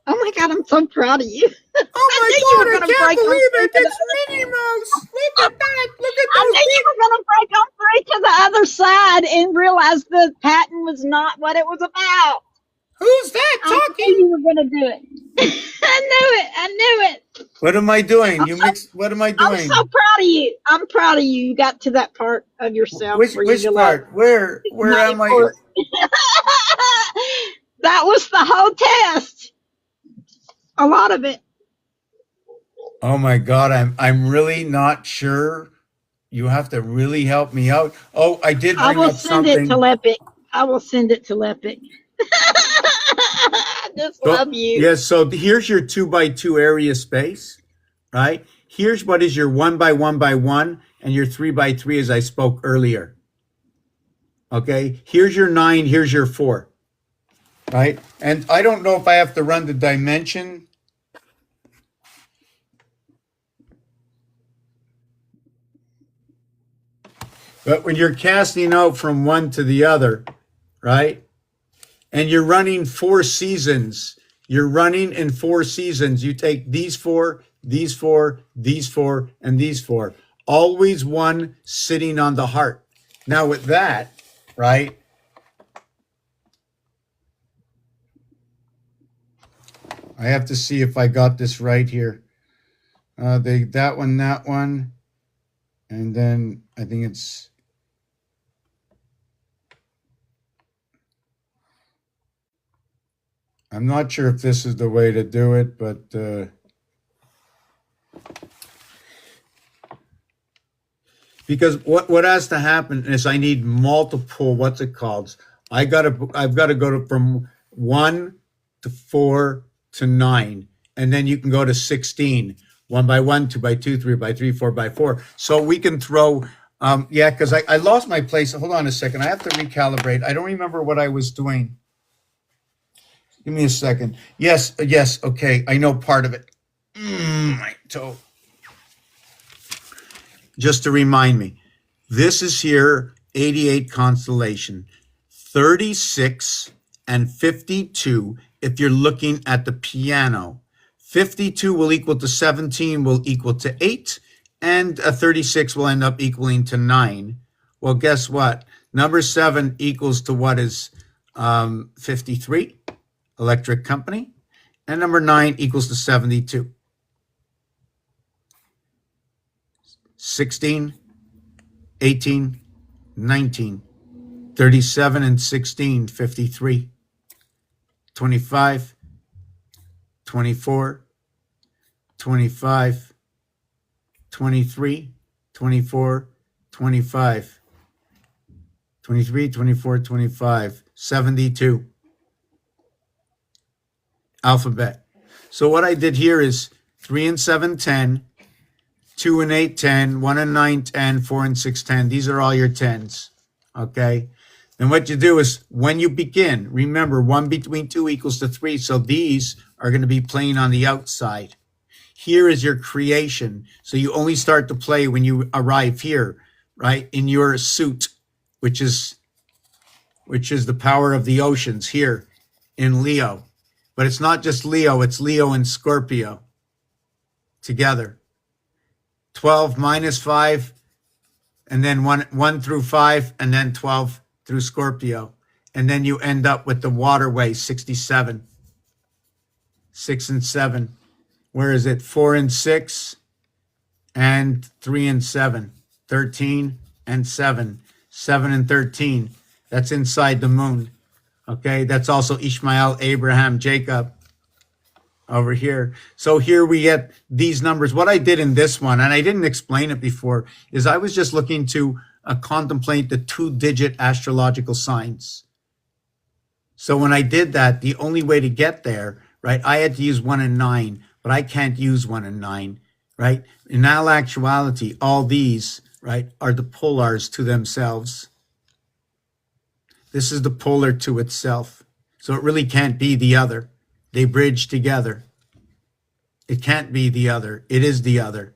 Oh my God, I'm so proud of you. Oh my God, I can't believe it. It's Minnie Mouse. Look at that. Look at I those knew you were going to break on through to the other side and realize the patent was not what it was about. Who's that I knew talking? you were going to do it. I knew it. What am I doing? What am I doing? I'm so proud of you. I'm proud of you. You got to that part of yourself. Which part? Where am I? That was the whole test. A lot of it. Oh my God, I'm really not sure. You have to really help me out. Oh, I did bring up something. I will send it to Lepic. I just love you. Yes, so here's your 2 by 2 area space, right? Here's what is your 1 by 1 by 1 and your 3 by 3 as I spoke earlier. Okay, here's your 9, here's your 4, right? And I don't know if I have to run the dimension. But when you're casting out from one to the other, right? And you're running 4 seasons. You're running in 4 seasons. You take these 4, these 4, these 4, and these 4. Always one sitting on the heart. Now with that, right? I have to see if I got this right here. That one. And then I think it's... I'm not sure if this is the way to do it, but because what has to happen is I need multiple, what's it called? I've got to go from 1 to 4 to 9, and then you can go to 16. 1 by 1, 2 by 2, 3 by 3, 4 by 4. So we can throw, yeah, because I lost my place. Hold on a second. I have to recalibrate. I don't remember what I was doing. Give me a second. Yes, okay. I know part of it. My toe. Just to remind me, this is here, 88 constellation, 36 and 52 if you're looking at the piano. 52 will equal to 17 will equal to 8, and a 36 will end up equaling to 9. Well, guess what? Number 7 equals to what is 53, electric company, and number 9 equals to 72. 16, 18, 19, 37 and 16, 53, 25, 24, 25, 23, 24, 25, 23, 24, 25, 72. Alphabet. So what I did here is 3 and 7, 10, 2 and 8, 10, 1 and 9, 10, 4 and 6, 10. These are all your 10s, okay? And what you do is when you begin, remember 1 between 2 equals to 3. So these are going to be playing on the outside. Here is your creation. So you only start to play when you arrive here, right? In your suit, which is the power of the oceans here in Leo. But it's not just Leo, it's Leo and Scorpio together. 12 minus 5, and then 1 through 5, and then 12 through Scorpio. And then you end up with the waterway, 67. 6 and 7. Where is it? 4 and 6, and 3 and 7. 13 and 7. 7 and 13. That's inside the moon. Okay, that's also Ishmael, Abraham, Jacob. Over here. So here we get these numbers. What I did in this one, and I didn't explain it before, is I was just looking to contemplate the 2-digit astrological signs. So when I did that, the only way to get there, right, I had to use 1 and 9, but I can't use 1 and 9, right? In all actuality, all these, right, are the polars to themselves. This is the polar to itself. So it really can't be the other. They bridge together. It can't be the other. It is the other.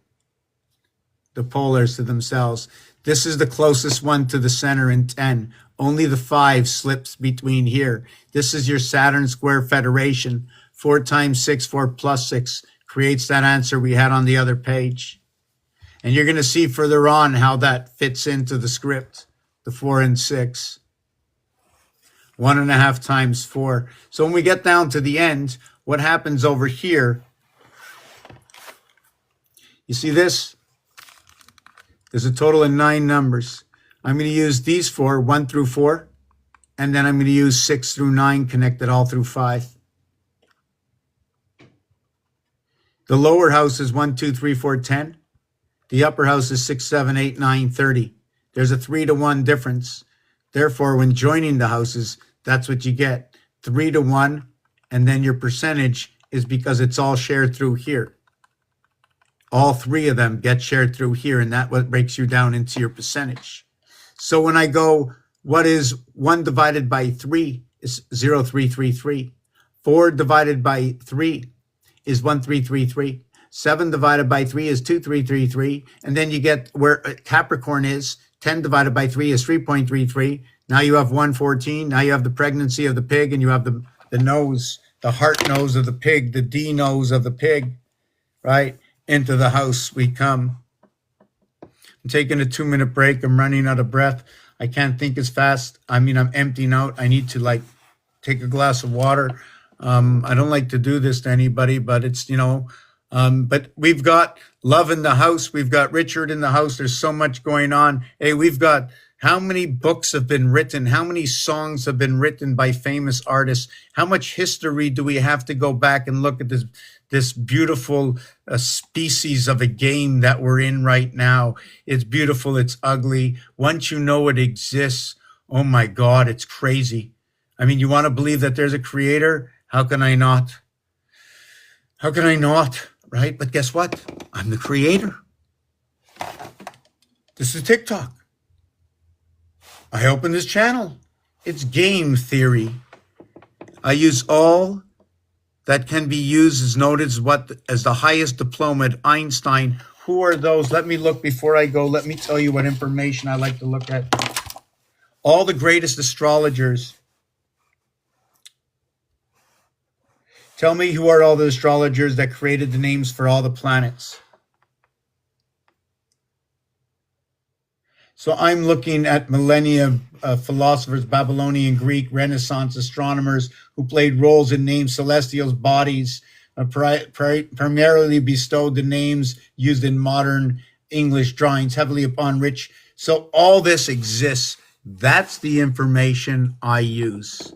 The polars to themselves. This is the closest one to the center in 10. Only the 5 slips between here. This is your Saturn square federation. 4 times 6, 4 plus 6 creates that answer we had on the other page. And you're going to see further on how that fits into the script. The 4 and 6. 1.5 times 4. So when we get down to the end, what happens over here? You see this? There's a total of 9 numbers. I'm going to use these 4, 1 through 4, and then I'm going to use 6 through 9, connected all through 5. The lower house is 1, 2, 3, 4, 10. The upper house is 6, 7, 8, 9, 30. There's a 3-to-1 difference. Therefore, when joining the houses, that's what you get, 3-to-1, and then your percentage is because it's all shared through here. All 3 of them get shared through here, and that's what breaks you down into your percentage. So when I go, what is 1 divided by 3 is 0.333. 4 divided by 3 is 1.333. 7 divided by 3 is 2.333. And then you get where Capricorn is. 10 divided by 3 is 3.33. Now you have 114. Now you have the pregnancy of the pig, and you have the nose, the heart nose of the pig, the D nose of the pig, right? Into the house we come. I'm taking a 2-minute break. I'm running out of breath. I can't think as fast. I mean, I'm emptying out. I need to take a glass of water. I don't like to do this to anybody, but it's, but we've got love in the house. We've got Richard in the house. There's so much going on. Hey, we've got how many books have been written? How many songs have been written by famous artists? How much history do we have to go back and look at this beautiful species of a game that we're in right now? It's beautiful. It's ugly. Once you know it exists, oh my God, it's crazy. I mean, you want to believe that there's a creator? How can I not? How can I not? right? But guess what? I'm the creator. This is TikTok. I open this channel. It's game theory. I use all that can be used as noted as the highest diploma at Einstein. Who are those? Let me look before I go. Let me tell you what information I like to look at. All the greatest astrologers. Tell me who are all the astrologers that created the names for all the planets. So I'm looking at millennia philosophers, Babylonian, Greek, Renaissance astronomers who played roles in named celestials' bodies, primarily bestowed the names used in modern English drawings heavily upon rich. So all this exists. That's the information I use.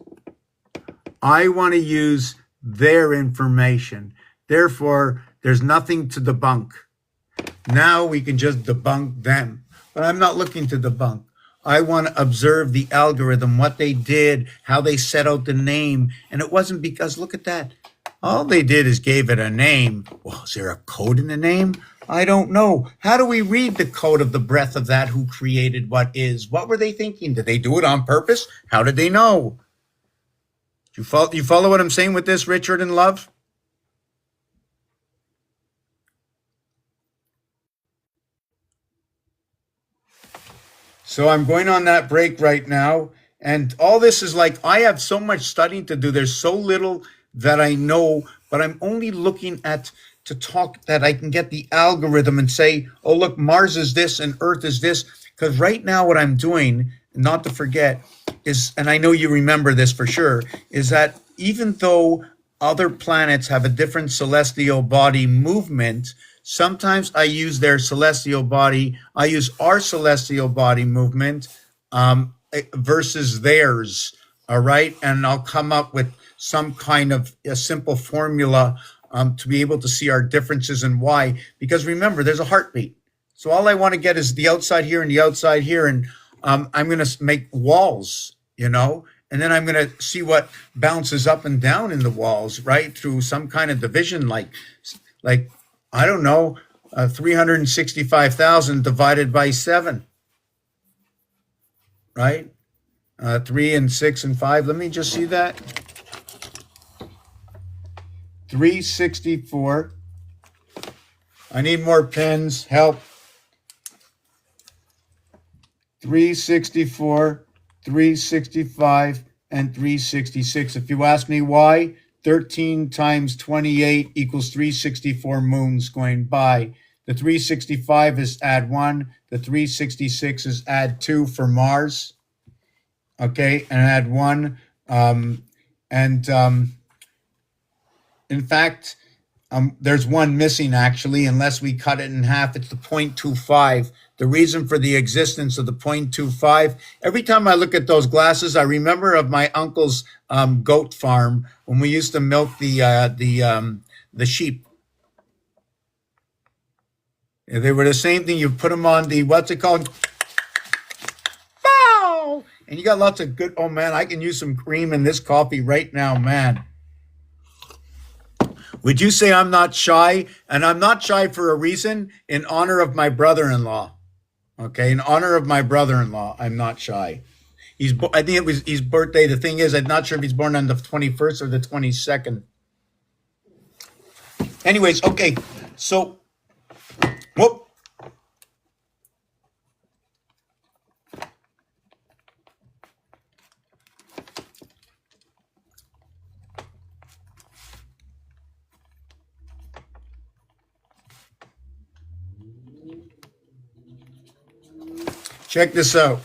I want to use their information. Therefore, there's nothing to debunk. Now we can just debunk them. But I'm not looking to debunk. I want to observe the algorithm, what they did, how they set out the name. And it wasn't because, look at that. All they did is gave it a name. Well, is there a code in the name? I don't know. How do we read the code of the breath of that who created what is? What were they thinking? Did they do it on purpose? How did they know? You follow what I'm saying with this, Richard and Love? So I'm going on that break right now. And all this is like, I have so much studying to do. There's so little that I know, but I'm only looking at to talk that I can get the algorithm and say, oh, look, Mars is this and Earth is this. Because right now what I'm doing, not to forget, is, and I know you remember this for sure, is that even though other planets have a different celestial body movement, sometimes I use their celestial body, I use our celestial body movement versus theirs, all right? And I'll come up with some kind of a simple formula to be able to see our differences and why. Because remember, there's a heartbeat. So all I want to get is the outside here and the outside here, and I'm going to make walls, you know? And then I'm going to see what bounces up and down in the walls, right? Through some kind of division, like I don't know, 365,000 divided by 7, right? 3 and 6 and 5. Let me just see that. 364. I need more pens. Help. 364, 365, and 366. If you ask me why, 13 times 28 equals 364 moons going by. The 365 is add 1. The 366 is add 2 for Mars. Okay, and add 1. In fact, there's one missing actually, unless we cut it in half. It's the 0.25. The reason for the existence of the 0.25, every time I look at those glasses, I remember of my uncle's goat farm when we used to milk the sheep. They were the same thing. You put them on the, what's it called? Bow! And you got lots of good, oh man, I can use some cream in this coffee right now, man. Would you say I'm not shy? And I'm not shy for a reason, in honor of my brother-in-law. Okay, in honor of my brother-in-law, I'm not shy. I think it was his birthday. The thing is, I'm not sure if he's born on the 21st or the 22nd. Anyways, okay, so, whoop. Check this out.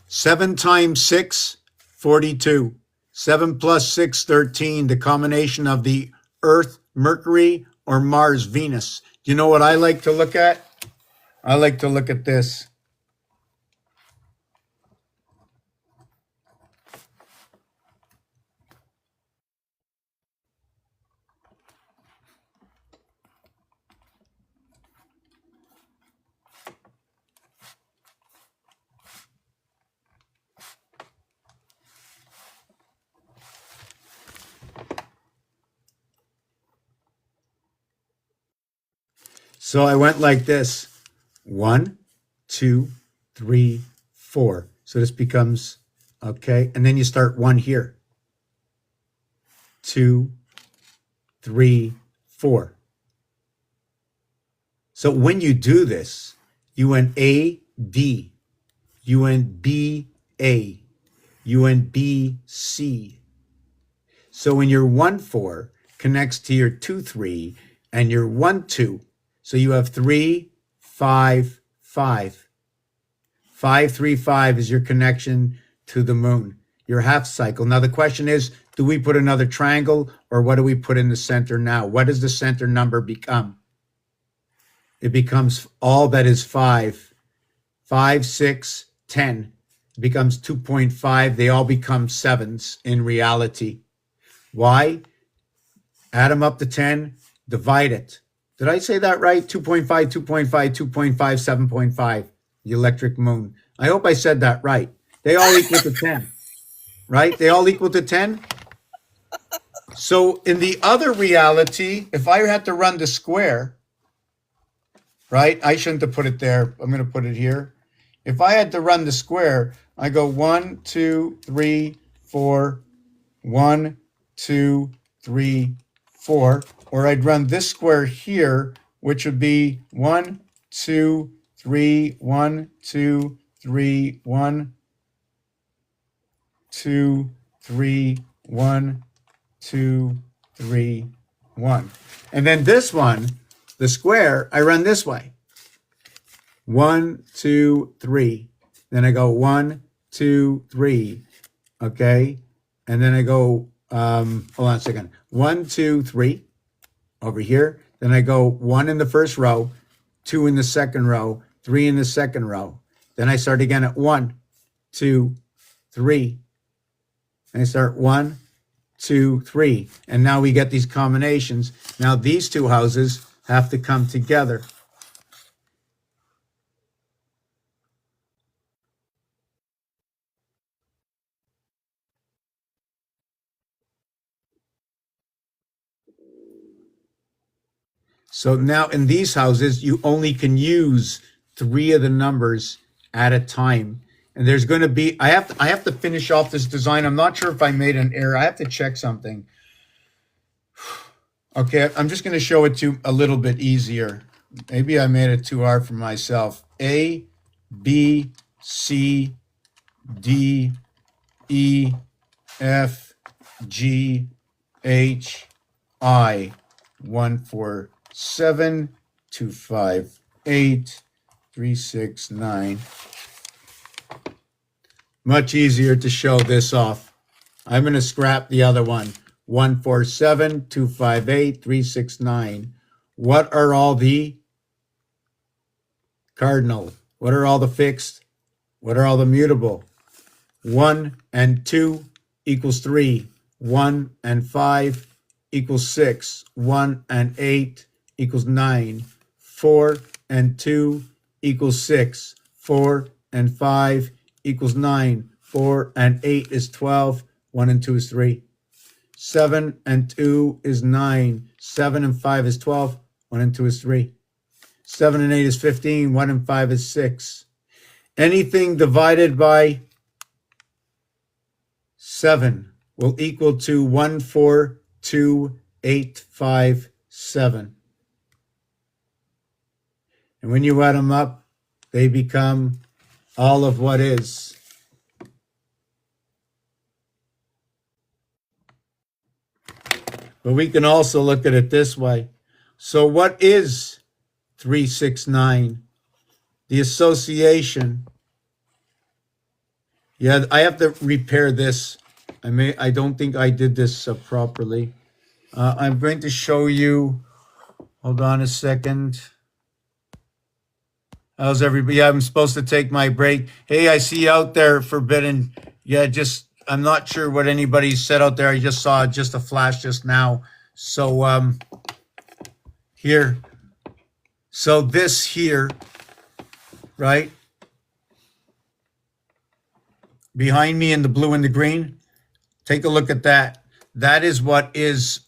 7 times 6, 42. 7 plus 6, 13. The combination of the Earth, Mercury, or Mars, Venus. Do you know what I like to look at? I like to look at this. So I went like this. 1, 2, 3, 4. So this becomes, okay. And then you start 1 here. 2, 3, 4. So when you do this, you went A, D. You went B, A. You went B, C. So when your 1, 4 connects to your 2, 3 and your 1, 2. So you have 3, 5, 5. 5, 3, 5 is your connection to the moon, your half cycle. Now the question is, do we put another triangle or what do we put in the center now? What does the center number become? It becomes all that is 5. 5, 6, 10. It becomes 2.5. They all become 7s in reality. Why? Add them up to 10, divide it. Did I say that right? 2.5, 2.5, 2.5, 7.5. The electric moon. I hope I said that right. They all equal to 10, right? They all equal to 10. So in the other reality, if I had to run the square, right? I shouldn't have put it there. I'm going to put it here. If I had to run the square, I go 1, 2, 3, 4, 1, 2, 3, 4, or I'd run this square here, which would be 1, 2, 3, 1, 2, 3, 1, 2, 3, 1, 2, 3, 1. And then this one, the square, I run this way. 1, 2, 3. Then I go 1, 2, 3. Okay. And then I go, hold on a second. 1, 2, 3 over here. Then I go 1 in the first row, 2 in the second row, 3 in the second row. Then I start again at 1, 2, 3. And I start 1, 2, 3. And now we get these combinations. Now these two houses have to come together. So now in these houses, you only can use 3 of the numbers at a time. And there's going to be, I have to finish off this design. I'm not sure if I made an error. I have to check something. Okay, I'm just going to show it to you a little bit easier. Maybe I made it too hard for myself. A, B, C, D, E, F, G, H, I. 1, 4, 7, 2, 5, 8, 3, 6, 9. Much easier to show this off. I'm going to scrap the other one. 1, 4, 7, 2, 5, 8, 3, 6, 9. What are all the cardinal? What are all the fixed? What are all the mutable? 1 and 2 equals 3. 1 and 5 equals 6. 1 and 8 equals 9. 4 and 2 equals 6. 4 and 5 equals 9. 4 and 8 is 12. 1 and 2 is 3. 7 and 2 is 9. 7 and 5 is 12. 1 and 2 is 3. 7 and 8 is 15. 1 and 5 is 6. Anything divided by 7 will equal to 1, 4, 2, 8, 5, 7. And when you add them up, they become all of what is. But we can also look at it this way. So what is 3, 6, 9? The association. Yeah, I have to repair this. I don't think I did this properly. I'm going to show you. Hold on a second. How's everybody? Yeah, I'm supposed to take my break. Hey, I see you out there, Forbidden. Yeah, I'm not sure what anybody said out there. I just saw just a flash just now. So here. So this here, right? Behind me in the blue and the green. Take a look at that. That is what is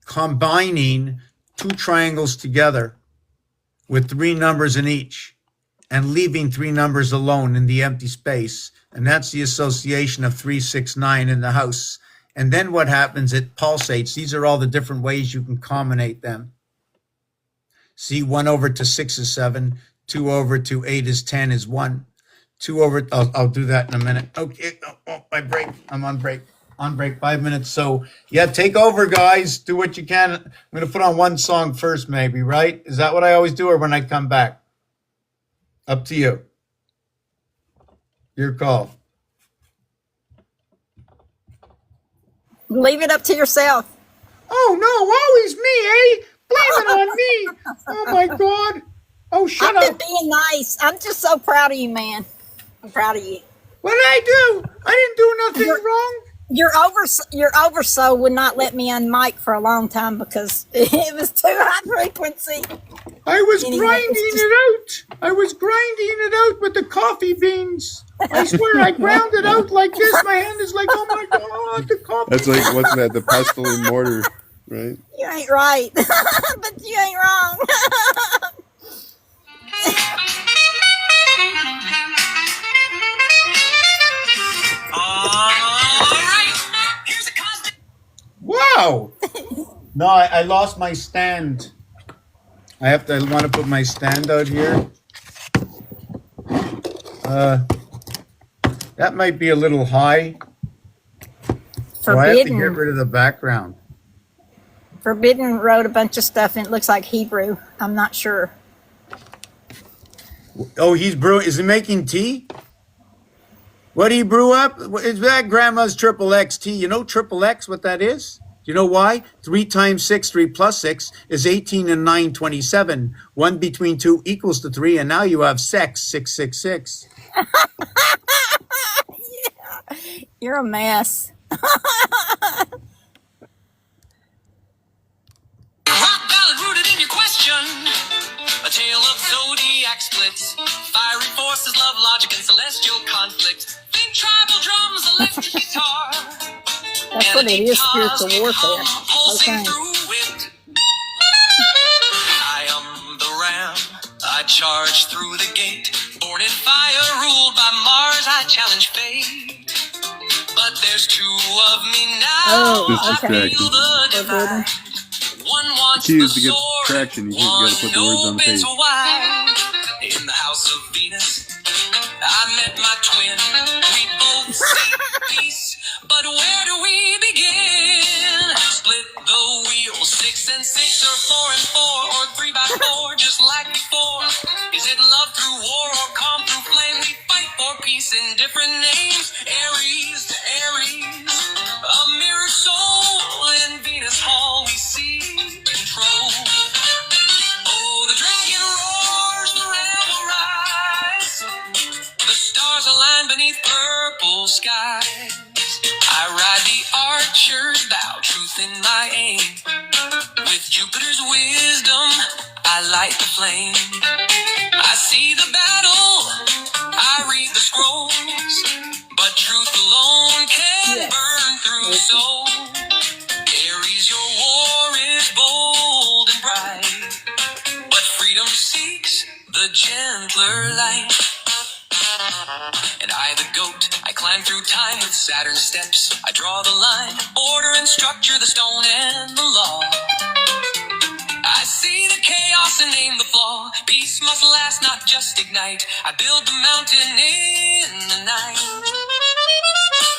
combining two triangles together. with 3 numbers in each and leaving 3 numbers alone in the empty space. And that's the association of 369 in the house. And then what happens, it pulsates. These are all the different ways you can combinate them. See, 1 over to 6 is 7, 2 over to 8 is 10 is 1. 2 over, I'll do that in a minute. Okay, my break, I'm on break. On break, 5 minutes. So yeah, take over, guys. Do what you can. I'm going to put on one song first, maybe, right? Is that what I always do, or when I come back? Up to you. Your call. Leave it up to yourself. Oh, no, always me, eh? Blame it on me. Oh, my God. Oh, shut I'm up. just being nice. I'm just so proud of you, man. I'm proud of you. What did I do? I didn't do nothing wrong. Your oversoul would not let me unmic for a long time because it was too high frequency. I was Anyway, grinding it's just- it out. I was grinding it out with the coffee beans. I swear I ground it out like this. My hand is like, oh my God, the coffee. That's like, what's that? The pestle and mortar, right? You ain't right, but you ain't wrong. Wow. No, I lost my stand. I want to put my stand out here. That might be a little high. So I have to get Forbidden. rid of the background. Forbidden wrote a bunch of stuff and it looks like Hebrew. I'm not sure. Oh, he's brewing. Is he making tea? What do you brew up? Is that grandma's triple X tea? You know triple X, what that is? Do you know why? 3 times 6, 3 plus 6 is 18 and 9, 27. 1 between 2 equals to 3, and now you have sex, 666. You're a mess. Rock ballad rooted in your question. A tale of zodiac splits. Fiery forces, love, logic, and celestial conflict. Think tribal drums, electric guitar. That's what it is, spiritual warfare. Pulsing Okay. through it. I am the ram. I charge through the gate. Born in fire, ruled by Mars. I challenge fate. But there's 2 of me now. Oh, Just okay. distracting. Forbidden. One wants The key the is to get sword, traction. You just one gotta put the words on the opens page. wide. In the house of Venus, I met my twin. We both seek peace, but where do we begin? Split the wheel, 6 and 6, or 4 and 4, or 3 by 4, just like before. Is it love through war or calm through flame? We fight for peace in different names. Aries to Aries, a mirror soul in Venus Hall. We see control. Oh, the dragon roars, the rebel rise. The stars align beneath purple skies. I ride the archer's bow, truth in my aim. With Jupiter's wisdom, I light the flame. I see the battle, I read the scrolls, but truth alone can burn through soul. Aries, your war is bold and bright, but freedom seeks the gentler light. And I, the goat, I climb through time with Saturn's steps. I draw the line, order and structure, the stone and the law. I see the chaos and name the flaw. Peace must last, not just ignite. I build the mountain in the night.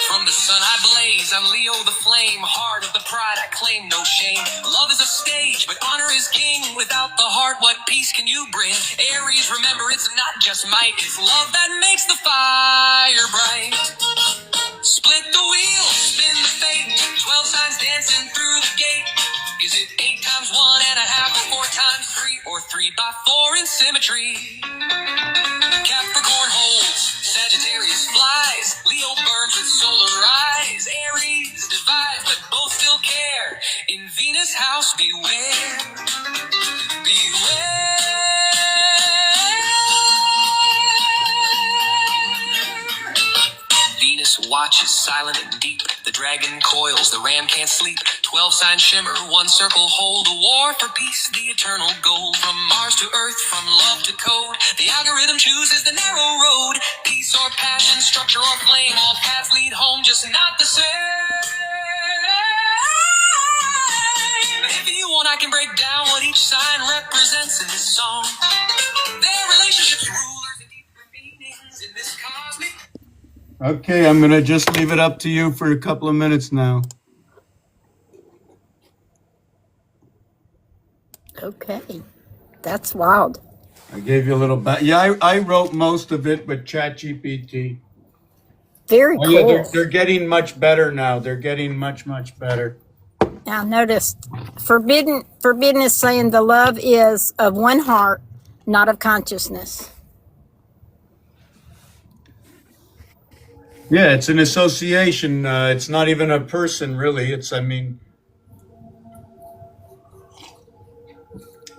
From the sun I blaze, I'm Leo the flame. Heart of the pride, I claim no shame. Love is a stage, but honor is king. Without the heart, what peace can you bring? Aries, remember it's not just might. It's love that makes the fire bright. Split the wheel, spin the fate. 12 signs dancing through the gate. Is it 8 times 1 and a half, or 4 times 3, or 3 by 4 in symmetry? Capricorn holds, Sagittarius flies, Leo burns with solar eyes, Aries divides, but both still care. In Venus' house, beware, beware. Venus watches silent and deep. The dragon coils, the ram can't sleep. 12 signs shimmer, one circle hold. A war for peace, the eternal goal. From Mars to Earth, from love to code, the algorithm chooses the narrow road. Peace or passion, structure or flame, all paths lead home, just not the same. If you want, I can break down what each sign represents in this song. Their relationships, rulers, and deeper meanings in this cosmic. Okay, I'm going to just leave it up to you for a couple of minutes now. Okay. That's wild. I gave you a little yeah, I wrote most of it with ChatGPT. Very Oh, cool. yeah, they're getting much better now. They're getting much better. Now notice, forbidden is saying the love is of one heart, not of consciousness. Yeah, it's an association. It's not even a person, really.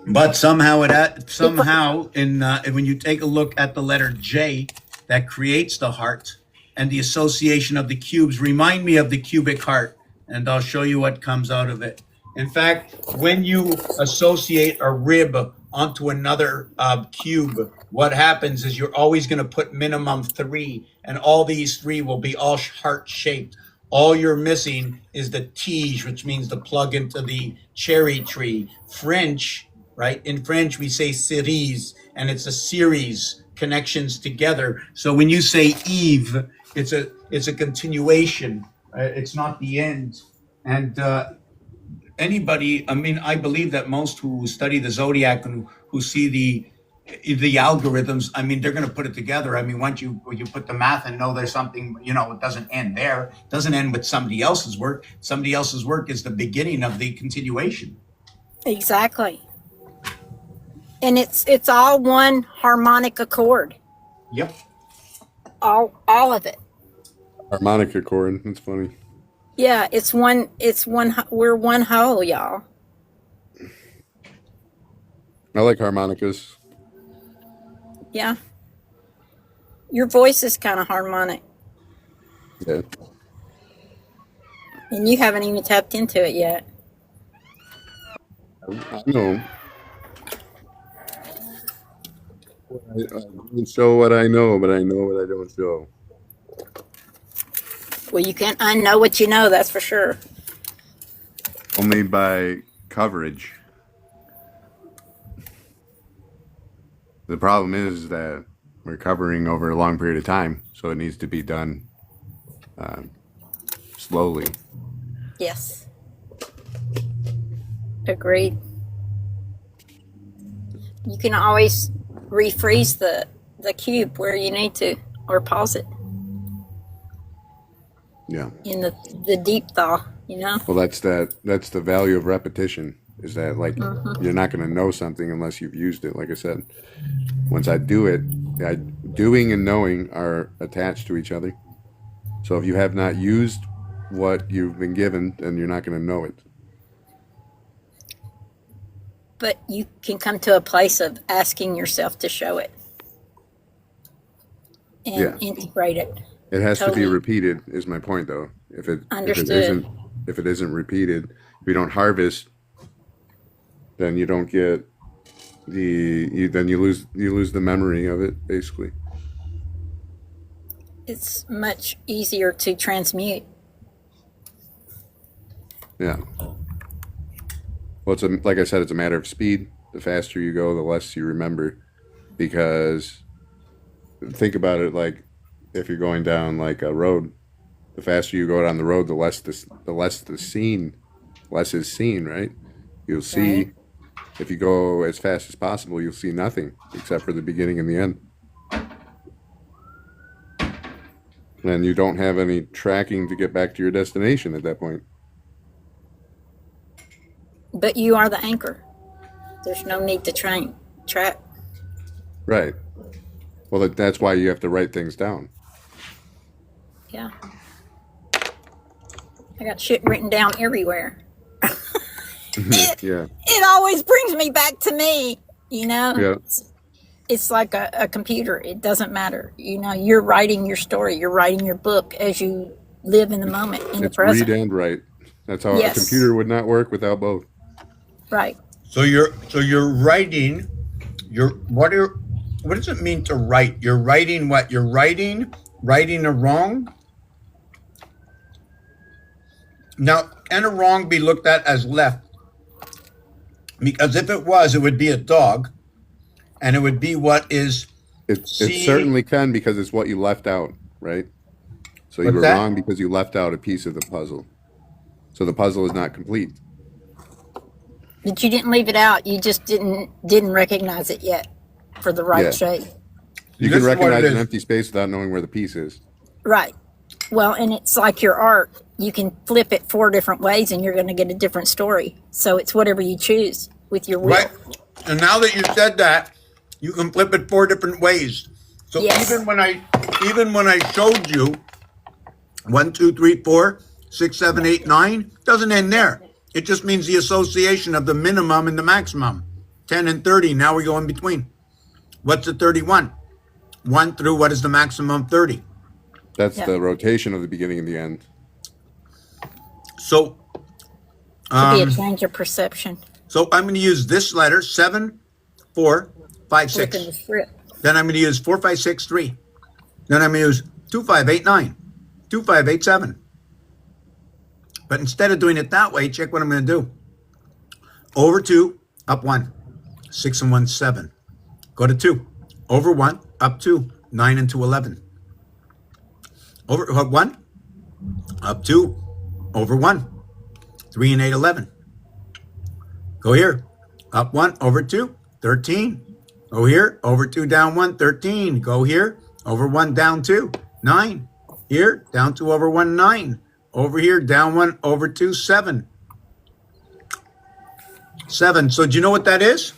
But somehow when you take a look at the letter J that creates the heart and the association of the cubes, remind me of the cubic heart, and I'll show you what comes out of it. In fact, when you associate a rib onto another cube, what happens is you're always going to put minimum 3, and all these 3 will be all heart-shaped. All you're missing is the tige, which means the plug into the cherry tree. French, right? In French, we say cerise, and it's a series, connections together. So when you say Eve, it's a continuation. It's not the end. And I believe that most who study the zodiac and who see the algorithms, they're going to put it together. Once you put the math and know there's something, it doesn't end there. It doesn't end with somebody else's work. Somebody else's work is the beginning of the continuation. Exactly. And it's all one harmonic accord. Yep. All of it. Harmonica chord. That's funny. Yeah, we're one whole, y'all. I like harmonicas. Yeah. Your voice is kind of harmonic. Yeah. And you haven't even tapped into it yet. I know. I don't show what I know, but I know what I don't show. Well, you can't unknow what you know, that's for sure. Only by coverage. The problem is that we're covering over a long period of time, so it needs to be done slowly. Yes. Agreed. You can always refreeze the cube where you need to, or pause it Yeah. in the deep thaw, Well, that's the value of repetition. Is that you're not going to know something unless you've used it. Like I said, once I do it, doing and knowing are attached to each other. So if you have not used what you've been given, then you're not going to know it. But you can come to a place of asking yourself to show it and integrate it. It has to be Totally. repeated. Is my point, though. If it Understood. isn't repeated, if you don't harvest, then you don't get then you lose the memory of it, basically. It's much easier to transmute. Yeah. Well, like I said, it's a matter of speed. The faster you go, the less you remember. Because think about it, like if you're going down like a road, the faster you go down the road, the less is seen, right? You'll see. Right. If you go as fast as possible, you'll see nothing except for the beginning and the end. And you don't have any tracking to get back to your destination at that point. But you are the anchor. There's no need to track. Right. Well, that's why you have to write things down. Yeah. I got shit written down everywhere. Yeah. It always brings me back to me, Yeah. It's like a computer. It doesn't matter. You're writing your story. You're writing your book as you live in the moment, in the It's present. read and write That's how Yes. a computer would not work without both. Right. So you're writing. What does it mean to write? You're writing what? You're writing a wrong. Now, can a wrong be looked at as left? Because if it was, it would be a dog, and it would be what is. It See- certainly can, because it's what you left out, right? So you What's were that? wrong because you left out a piece of the puzzle. So the puzzle is not complete. But you didn't leave it out. You just didn't recognize it yet for the right Yeah. shape. You This can is what recognize it an is. empty space without knowing where the piece is. Right. Well, and it's like your art. You can flip it 4 different ways and you're going to get a different story. So it's whatever you choose with your will. Right. And now that you said that, you can flip it 4 different ways. So Yes. even when I showed you 1, 2, 3, 4, 6, 7, 8, 9, doesn't end there. It just means the association of the minimum and the maximum. 10 and 30. Now we go in between. What's the 31? 1 through what is the maximum 30? That's Yeah. the rotation of the beginning and the end. So Could be a change of perception. so I'm going to use this letter 7, 4, 5, 6. Flipping the script. Then I'm going to use 4, 5, 6, 3. Then I'm going to use 2, 5, 8, 9. 2, 5, 8, 7. But instead of doing it that way, check what I'm going to do. Over 2, up 1. 6 and 1, 7. Go to 2. Over 1, up 2. 9 and 2, 11. Over 1, up 2. Over 1. 3 and 8, 11. Go here. Up 1, over 2, 13. Go here, over 2, down 1, 13. Go here, over 1, down 2, 9. Here, down 2, over 1, 9. Over here, down 1, over 2, 7. 7. So do you know what that is?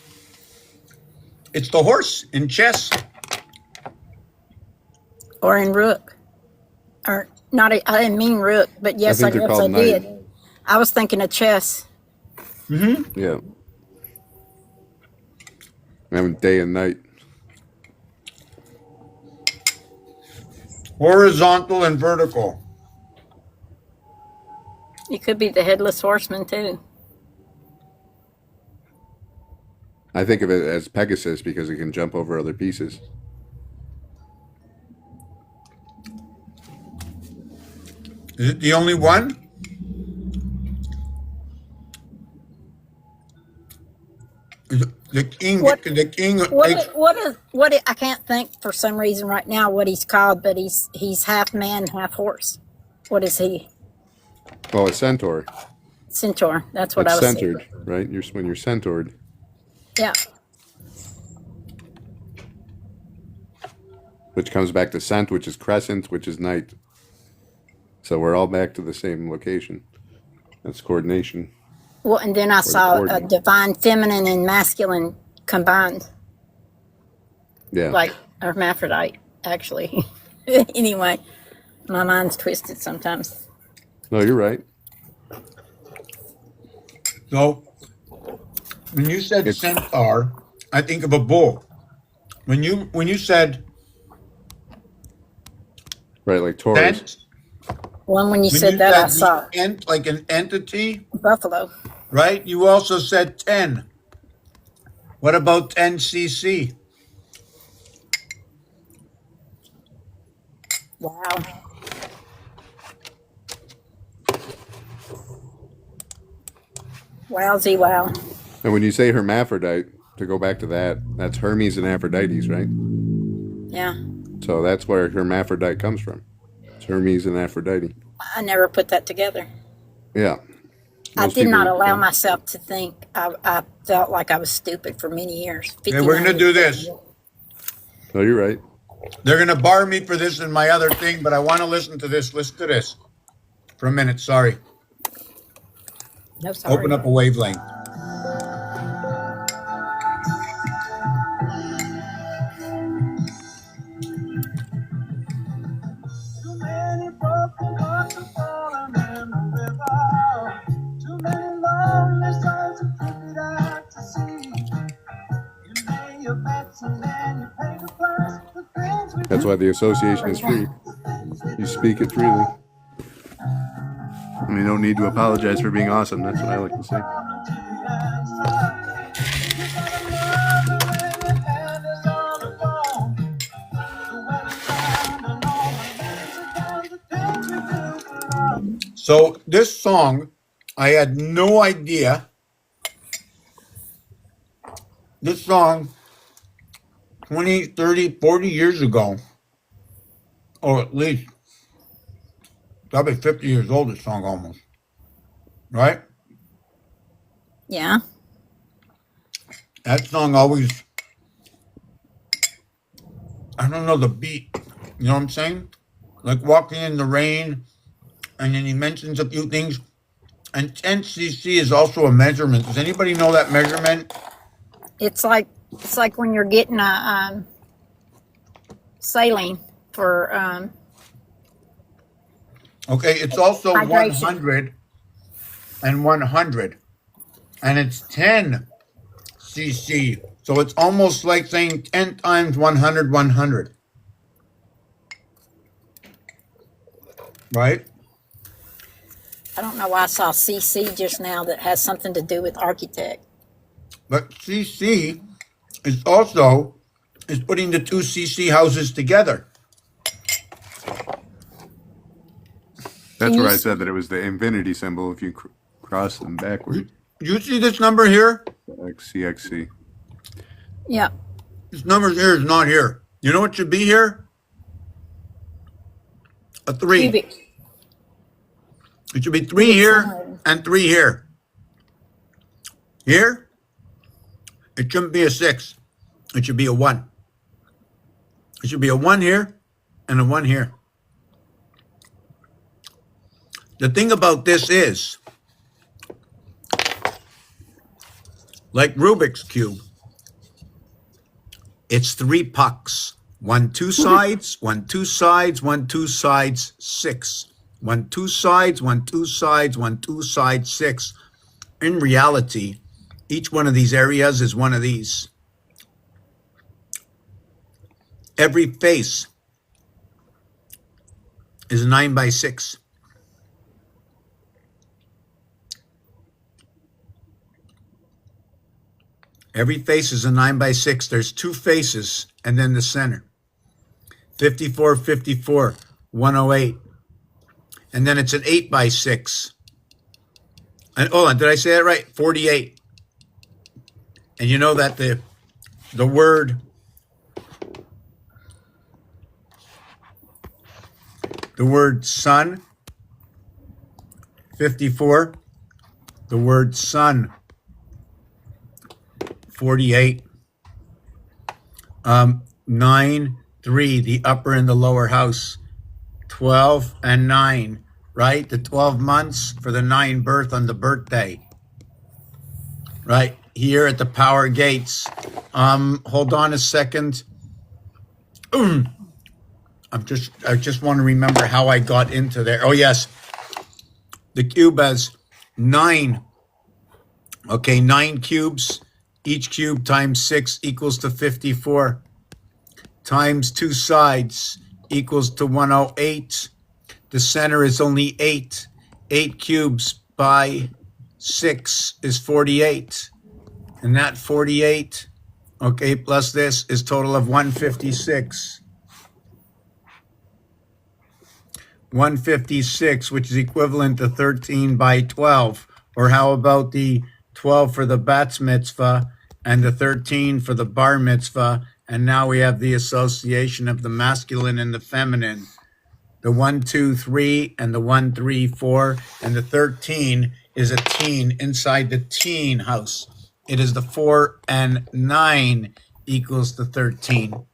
It's the horse in chess. Or in Rook. Or not, I didn't mean Rook, but yes, I think they're guess I called knight. did. I was thinking of chess. Yeah. Having day and night. Horizontal and vertical. You could be the headless horseman too. I think of it as Pegasus because it can jump over other pieces. Is it the only one? Is it the king, What- the king I can't think for some reason right now what he's called, but he's half man, half horse. What is he? Oh, a centaur. Centaur. That's what It's I was centered, saying. right? When you're centered. Yeah. Which comes back to cent, which is crescent, which is night. So we're all back to the same location. That's coordination. Well, and then I saw a coordinate. divine feminine and masculine combined, Yeah. like a hermaphrodite, actually. Anyway, my mind's twisted sometimes. No, you're right. So, when you said It's- centaur, I think of a bull. When you said Right, like Taurus. tent, One when you when said you that, I said saw the ent, like an entity, buffalo. right? You also said 10. What about 10cc? Wow. Wowzy wow. And when you say hermaphrodite, to go back to that, that's Hermes and Aphrodites, right? Yeah. So that's where hermaphrodite comes from. It's Hermes and Aphrodite. I never put that together. Yeah. I Most did not people- allow myself to think. I felt like I was stupid for many years. Okay, we're gonna 59 do years. this. No, you're right. They're gonna bar me for this and my other thing, but I want to listen to this. Listen to this for a minute. Sorry. No, sorry. Open up a wavelength. Too many broken hearts are falling in the river. Too many lonely souls are drifted out to sea. You lay your bets and then you pay the price. The things we That's why the association is free. You speak it freely. I mean, you don't need to apologize for being awesome. That's what I like to say. So this song, I had no idea. This song, 20, 30, 40 years ago, or at least, probably 50 years old, this song almost. Right? Yeah. That song always, I don't know the beat. You know what I'm saying? Like Walking in the Rain, and then he mentions a few things. And 10cc is also a measurement. Does anybody know that measurement? It's like when you're getting a saline for Okay, it's also hydration. 100 and 100. And it's 10 cc. So it's almost like saying 10 times 100, 100. Right? I don't know why I saw CC just now that has something to do with architect. But cc is also is putting the two cc houses together. That's Can where you I said that it was the infinity symbol if you cross them backward. You see this number here? XCXC. Yeah. This number here is not here. You know what should be here? A 3. Cubic. It should be 3 here and 3 here. Here, it shouldn't be a 6. It should be a 1. It should be a 1 here and a 1 here. The thing about this is, like Rubik's Cube, it's 3 pucks. 1 2 sides, 1 2 sides, 1 2 sides, 6. 1 2 sides, 1 2 sides, 1 2 sides, 6. In reality, each one of these areas is one of these. Every face is 9 by 6. Every face is a 9 by 6. There's 2 faces and then the center. 54, 54, 108. And then it's an 8 by 6. And hold on, did I say that right? 48. And you know that the word sun, 54. The word sun, 48. 9, 3, the upper and the lower house. 12 and 9, right? The 12 months for the 9 birth on the birthday. Right here at the power gates. Hold on a second. I just want to remember how I got into there. Oh yes. The cube has 9. Okay, 9 cubes. Each cube times 6 equals to 54. Times 2 sides equals to 108. The center is only 8. 8 cubes by 6 is 48. And that 48, okay, plus this is total of 156. 156, which is equivalent to 13 by 12. Or how about the 12 for the Bats Mitzvah and the 13 for the Bar Mitzvah? And now we have the association of the masculine and the feminine. The 1, 2, 3 and the 1, 3, 4. And the 13 is a teen inside the teen house. It is the 4 and 9 equals the 13.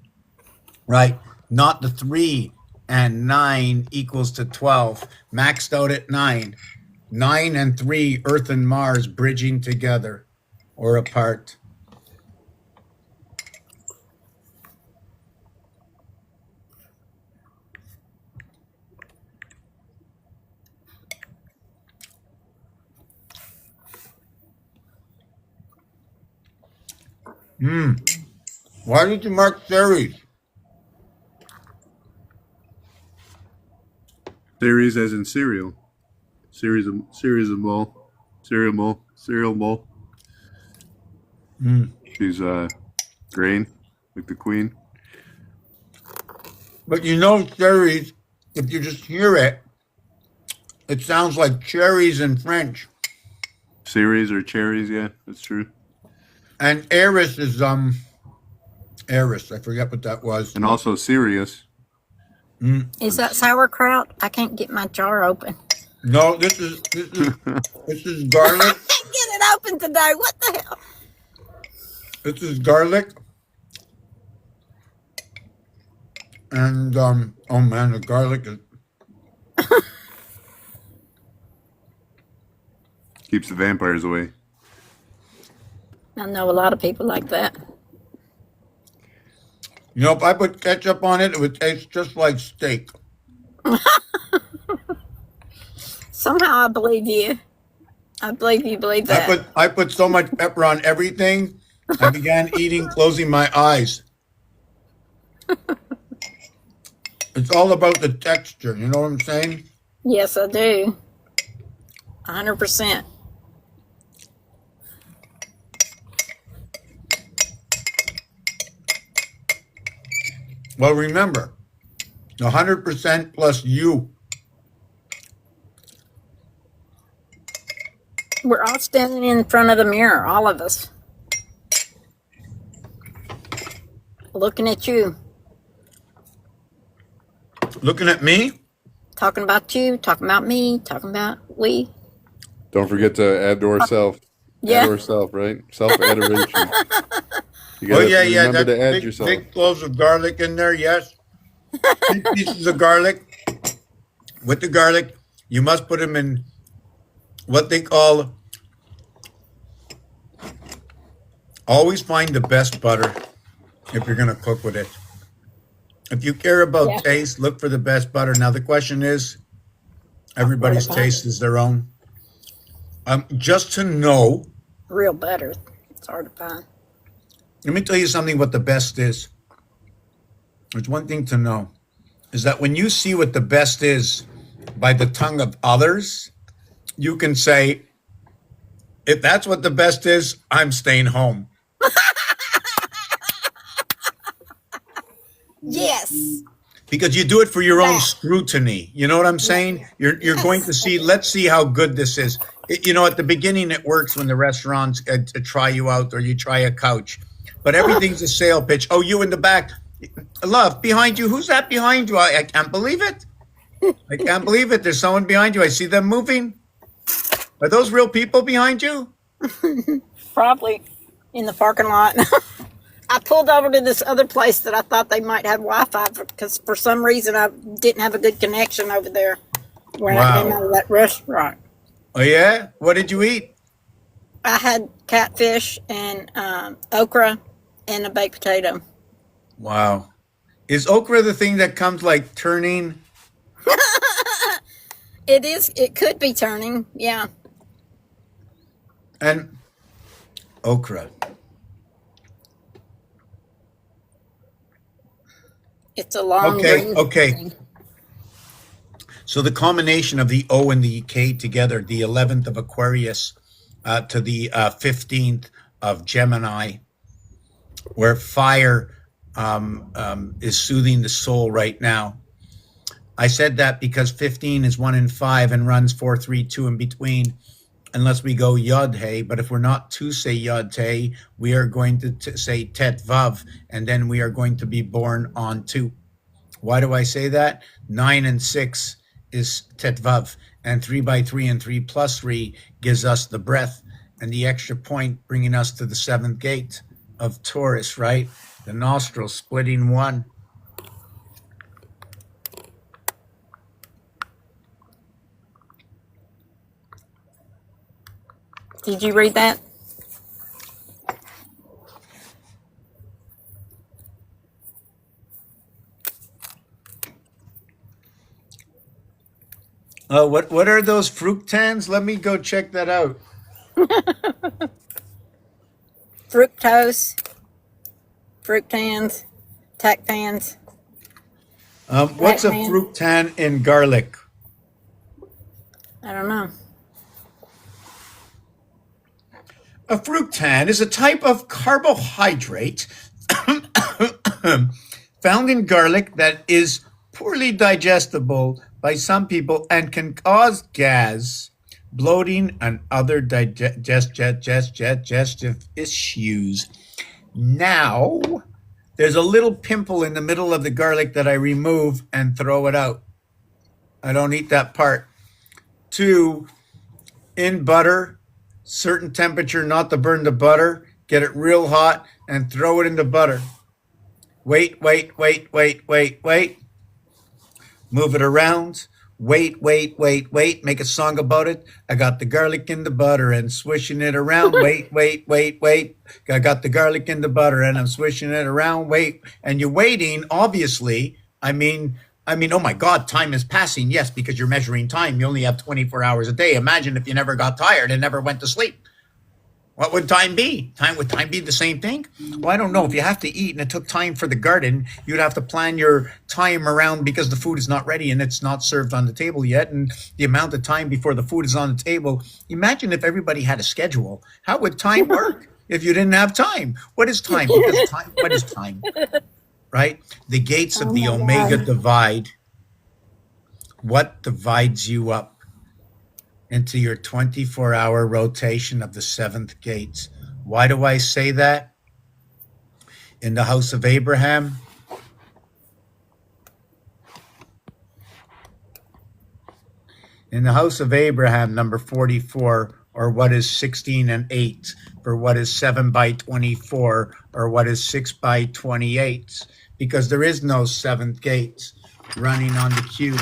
Right? Not the 3 and 9 equals to 12. Maxed out at 9. 9 and 3, Earth and Mars bridging together or apart. Why did you mark series? Series as in cereal. Cereal mole. She's grain, like the queen. But you know, cherries, if you just hear it, it sounds like cherries in French. Ceres or cherries, yeah, that's true. And Eris is Eris. I forget what that was. And also Sirius. Is that sauerkraut? I can't get my jar open. No, this is garlic. I can't get it open today. What the hell? This is garlic. And oh man, the garlic is Keeps the vampires away. I know a lot of people like that. you know, if I put ketchup on it, it would taste just like steak. Somehow I believe you. I believe you believe that. I put so much pepper on everything, I began eating closing my eyes. It's all about the texture, you know what I'm saying? Yes, I do. 100%. Well, remember, 100% plus you. We're all standing in front of the mirror, all of us. Looking at you, Looking at me? talking about you, talking about me, talking about we. Don't forget to add to ourself. Yeah. Add to ourself, right? Self-adoration. You Oh gotta yeah, yeah. remember That to add big, yourself. big cloves of garlic in there. Yes, big pieces of garlic. With the garlic, you must put them in what they call. Always find the best butter if you're going to cook with it. If you care about Yeah. taste, look for the best butter. Now the question is, everybody's What about taste is their own. Just to know, Real butter. It's hard to find. let me tell you something. What the best is. There's one thing to know, is that when you see what the best is by the tongue of others, you can say, if that's what the best is, I'm staying home. Yes. Because you do it for your own Yeah. scrutiny. You know what I'm saying? You're going to see, let's see how good this is. You know, at the beginning it works when the restaurants try you out or you try a couch. But everything's a sale pitch. Oh, you in the back. Love, behind you. Who's that behind you? I can't believe it. I can't believe it. There's someone behind you. I see them moving. Are those real people behind you? Probably in the parking lot. I pulled over to this other place that I thought they might have Wi-Fi because for some reason I didn't have a good connection over there when I came Wow. out of that restaurant. Oh, yeah? What did you eat? I had catfish and okra and a baked potato. Wow. Is okra the thing that comes like turning? It is. It could be turning. Yeah. And okra. It's a long Okay, green okay. thing. So the combination of the O and the K together, the 11th of Aquarius to the 15th of Gemini, where fire is soothing the soul right now. I said that because 15 is 1 in 5 and runs 4, 3, 2 in between, unless we go Yod Hey. But if we're not to say Yod Hey, we are going to say Tet Vav, and then we are going to be born on 2. Why do I say that? 9 and 6 is Tet Vav, and 3 by 3 and 3 plus 3 gives us the breath and the extra point, bringing us to the 7th gate of Taurus, right? The nostrils splitting 1. Did you read that? What are those fructans? Let me go check that out. Fructose, fructans, tactans. What's a Right, man. fructan in garlic? I don't know. A fructan is a type of carbohydrate found in garlic that is poorly digestible by some people and can cause gas, bloating, and other digestive issues. Now, there's a little pimple in the middle of the garlic that I remove and throw it out. I don't eat that part. 2, in butter, certain temperature, not to burn the butter, get it real hot and throw it in the butter. Wait. Move it around. Wait. Make a song about it. I got the garlic in the butter and swishing it around. Wait. I got the garlic in the butter and I'm swishing it around. Wait. And you're waiting, obviously. I mean, oh my God, time is passing. Yes, because you're measuring time. You only have 24 hours a day. Imagine if you never got tired and never went to sleep. What would time be? Would time be the same thing? Well, I don't know. If you have to eat and it took time for the garden, you'd have to plan your time around because the food is not ready and it's not served on the table yet. And the amount of time before the food is on the table. Imagine if everybody had a schedule. How would time work if you didn't have time? What is time? What is time? Right? The gates of the Omega divide. What divides you up into your 24-hour rotation of the 7th gates? Why do I say that? In the house of Abraham, number 44, or what is 16 and 8, for what is 7 by 24, or what is 6 by 28, because there is no 7th gate running on the cube.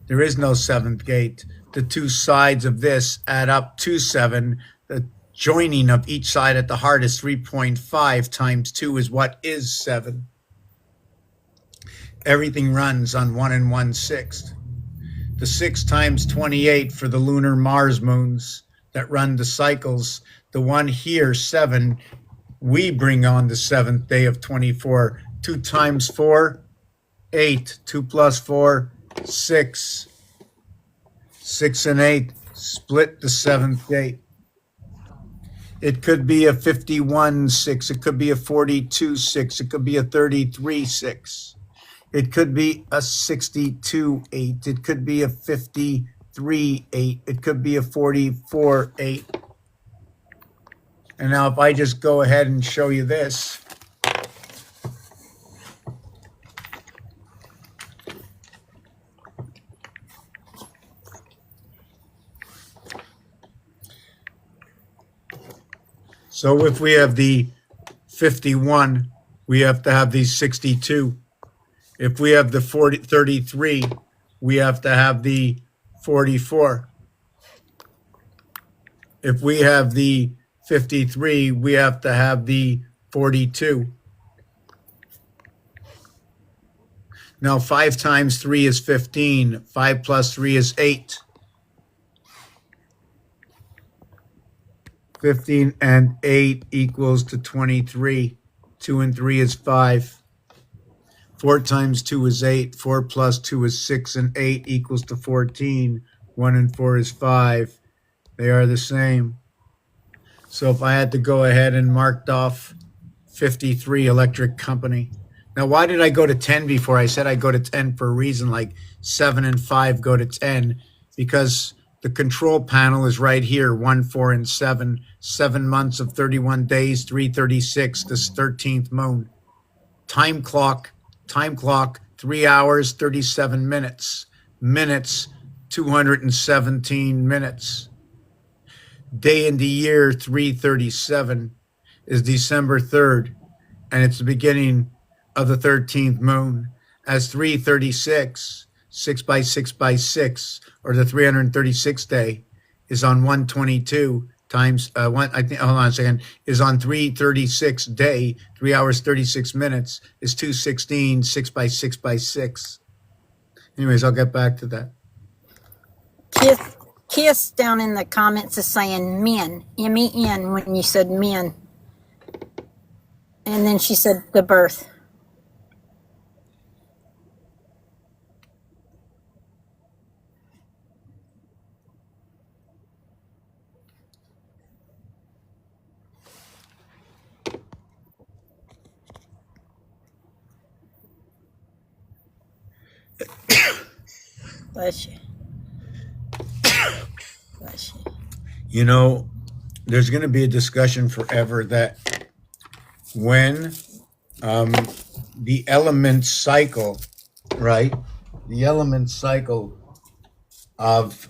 There is no 7th gate. The two sides of this add up to 7. The joining of each side at the heart is 3.5 times 2 is what is 7. Everything runs on 1 1/6. The 6 times 28 for the lunar Mars moons that run the cycles. The one here, 7, we bring on the 7th day of 24. 2 times 4, 8. 2 plus 4, 6. 6 and 8 split the 7th gate. It could be a 51-6. It could be a 42-6. It could be a 33-6. It could be a 62-8. It could be a 53-8. It could be a 44-8. And now if I just go ahead and show you this. So if we have the 51, we have to have the 62. If we have the 33, we have to have the 44. If we have the 53, we have to have the 42. Now 5 times 3 is 15. 5 plus 3 is 8. 15 and 8 equals to 23. 2 and 3 is 5. 4 times 2 is 8. 4 plus 2 is 6, and 8 equals to 14. 1 and 4 is 5. They are the same. So if I had to go ahead and marked off 53 electric company. Now, why did I go to 10 before? I said I go to 10 for a reason, like 7 and 5 go to 10, because the control panel is right here, 1, 4, and 7. 7 months of 31 days, 336, this 13th moon. Time clock, 3 hours, 37 minutes. Minutes, 217 minutes. Day in the year, 337, is December 3rd, and it's the beginning of the 13th moon. As 336, 6 by 6 by 6, or the 336th day, is on 122 times, hold on a second, is on 336 day, 3 hours, 36 minutes, is 216, 6 by 6 by 6. Anyways, I'll get back to that. Kiss down in the comments is saying men, M-E-N, when you said men. And then she said the birth. Bless you. Bless you. You know, there's going to be a discussion forever that when the element cycle, right? The element cycle of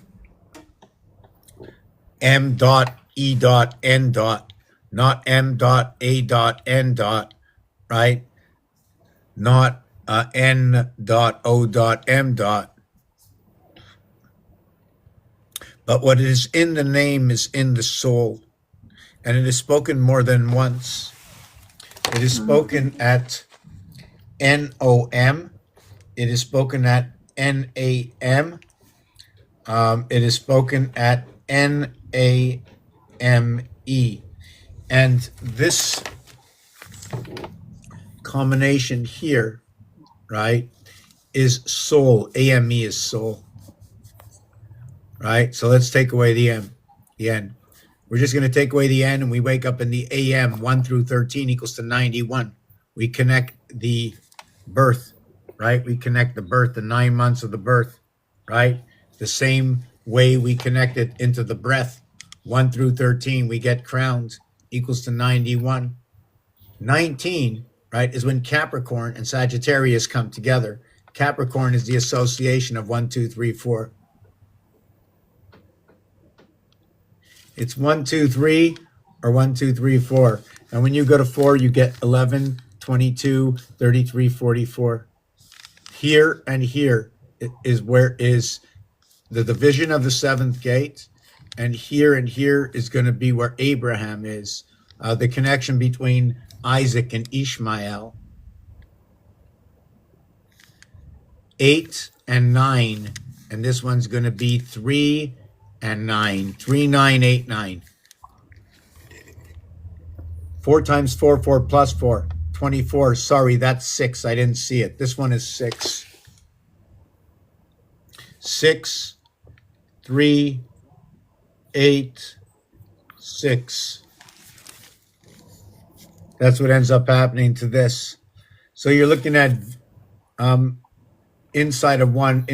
M dot E dot N dot, not M dot A dot N dot, right? Not N dot O dot M dot. But what is in the name is in the soul, and it is spoken more than once. It is spoken at NOM. It is spoken at NAM. It is spoken at NAME. And this combination here, right, is soul. AME is soul. Right? So let's take away the M, the N. We're just going to take away the N, and we wake up in the AM. 1 through 13 equals to 91. We connect the birth, right? We connect the birth, the 9 months of the birth, right? The same way we connect it into the breath. 1 through 13, we get crowns, equals to 91. 19, right, is when Capricorn and Sagittarius come together. Capricorn is the association of 1, 2, 3, 4. It's 1, 2, 3, or 1, 2, 3, 4. And when you go to 4, you get 11, 22, 33, 44. Here and here is where is the division of the seventh gate. And here is going to be where Abraham is. The connection between Isaac and Ishmael. 8 and 9. And this one's going to be 3 and 9. 3, 9, 8, 9. 4 times 4, 4 plus 4. 24. Sorry, that's 6. I didn't see it. This one is 6. 6, 3, 8, 6. That's what ends up happening to this. So you're looking at inside of 1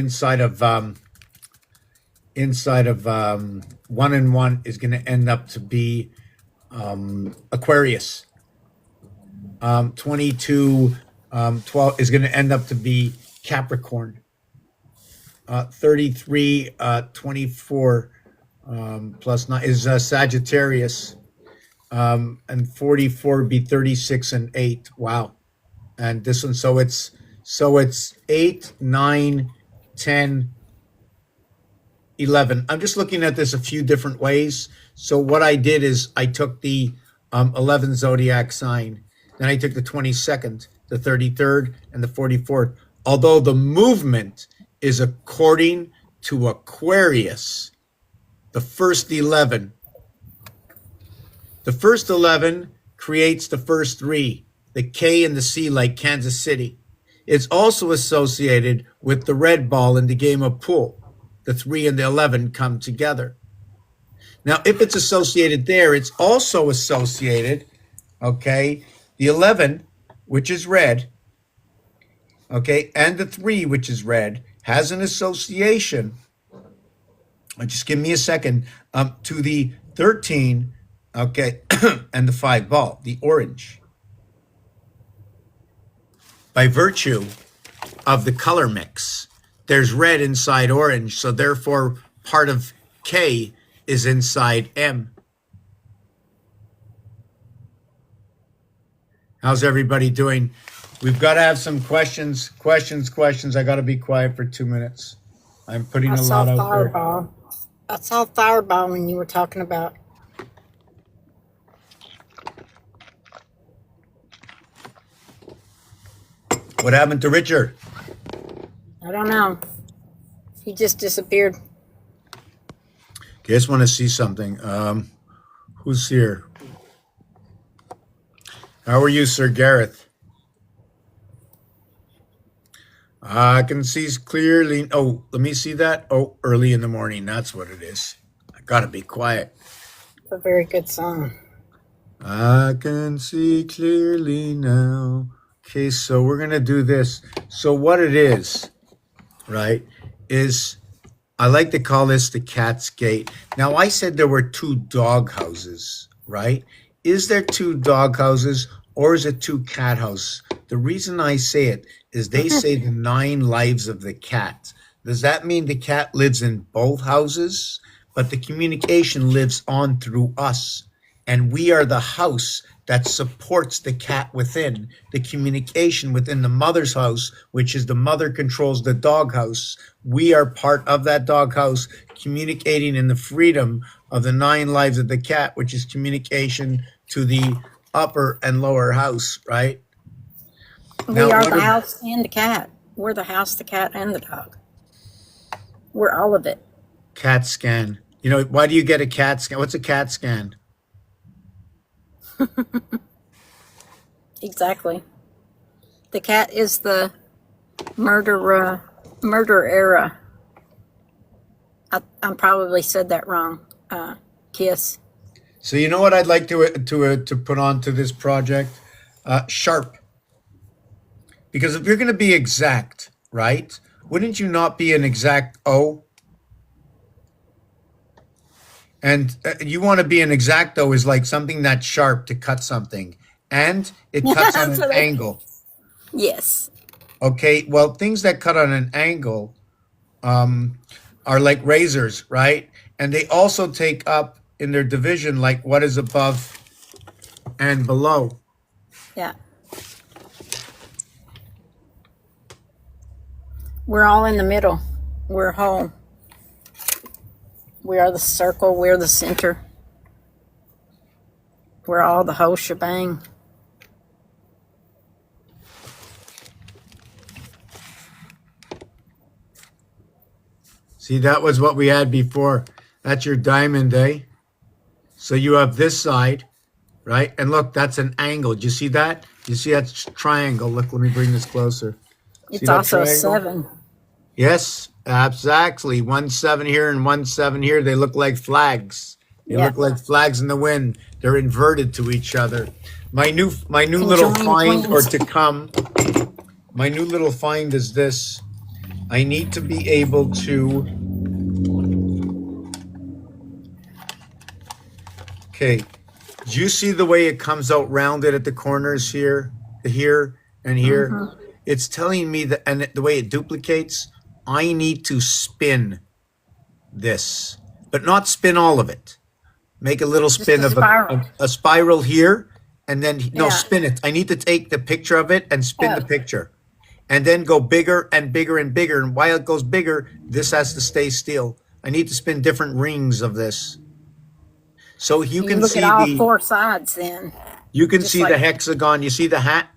and 1 is going to end up to be Aquarius. 22, 12 is going to end up to be Capricorn. 33, 24 plus 9 is Sagittarius. And 44 would be 36 and 8. Wow. And this one, so it's 8, 9, 10, 11. I'm just looking at this a few different ways. So what I did is I took the 11 zodiac sign, then I took the 22nd, the 33rd, and the 44th. Although the movement is according to Aquarius, the first 11. The first 11 creates the first 3, the K and the C, like Kansas City. It's also associated with the red ball in the game of pool. The 3 and the 11 come together. Now, if it's associated there, it's also associated, okay, the 11, which is red, okay, and the 3, which is red, has an association, just give me a second, to the 13, okay, and the 5 ball, the orange. By virtue of the color mix, there's red inside orange, so therefore part of K is inside M. How's everybody doing? We've got to have some questions. I got to be quiet for 2 minutes. I'm putting I a saw lot out there. Fireball. I saw Fireball when you were talking about. What happened to Richard? I don't know. He just disappeared. Okay, I just want to see something. Who's here? How are you, Sir Gareth? I can see clearly. Oh, let me see that. Oh, early in the morning. That's what it is. I gotta be quiet. It's a very good song. I can see clearly now. Okay, so we're gonna do this. So what it is, right, is I like to call this the cat's gate. Now, I said there were 2 dog houses, right? Is there 2 dog houses or is it 2 cat houses? The reason I say it is they say the 9 lives of the cat. Does that mean the cat lives in both houses? But the communication lives on through us. And we are the house that supports the cat within. The communication within the mother's house, which is the mother controls the dog house. We are part of that dog house, communicating in the freedom of the 9 lives of the cat, which is communication to the upper and lower house, right? We Now, are what the are- house and the cat. We're the house, the cat, and the dog. We're all of it. Cat scan. You know, why do you get a cat scan? What's a cat scan? Exactly. The cat is the murder era. I probably said that wrong. Kiss. So you know what I'd like to put onto this project? Sharp. Because if you're going to be exact, right? Wouldn't you not be an exact O? And you want to be an exacto is like something that's sharp to cut something. And it cuts on So an that- angle. Yes. Okay, well, things that cut on an angle are like razors, right? And they also take up in their division like what is above and below. Yeah. We're all in the middle. We're whole. We are the circle. We're the center. We're all the whole shebang. See, that was what we had before. That's your diamond, eh? So you have this side, right? And look, that's an angle. Do you see that? You see that triangle? Look, let me bring this closer. It's See that also a triangle? 7. Yes, exactly. 1 7 here and 1 7 here. They look like flags. They Yeah. look like flags in the wind. They're inverted to each other. My new little Conjoined find or twins. to come. My new little find is this. I need to be able to. Okay. Do you see the way it comes out rounded at the corners here, and here? It's telling me that, and the way it duplicates, I need to spin this, but not spin all of it. Make a little spin a of spiral. a spiral here, and then no, Yeah. spin it. I need to take the picture of it and spin the Oh. picture, and then go bigger and bigger and bigger. And while it goes bigger, this has to stay still. I need to spin different rings of this, so you You can look see at all the 4 sides then. you can just see the like- hexagon. You see the hat,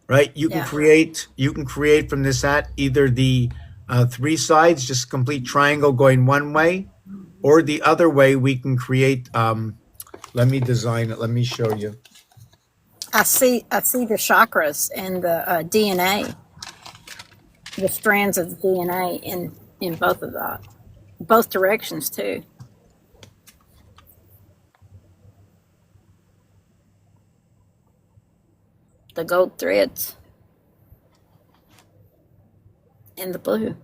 right? You can create from this hat either the 3 sides, just complete triangle going one way, or the other way we can create. Let me design it. Let me show you. I see the chakras and the DNA, the strands of the DNA in both of that, both directions too. The gold threads and the blue.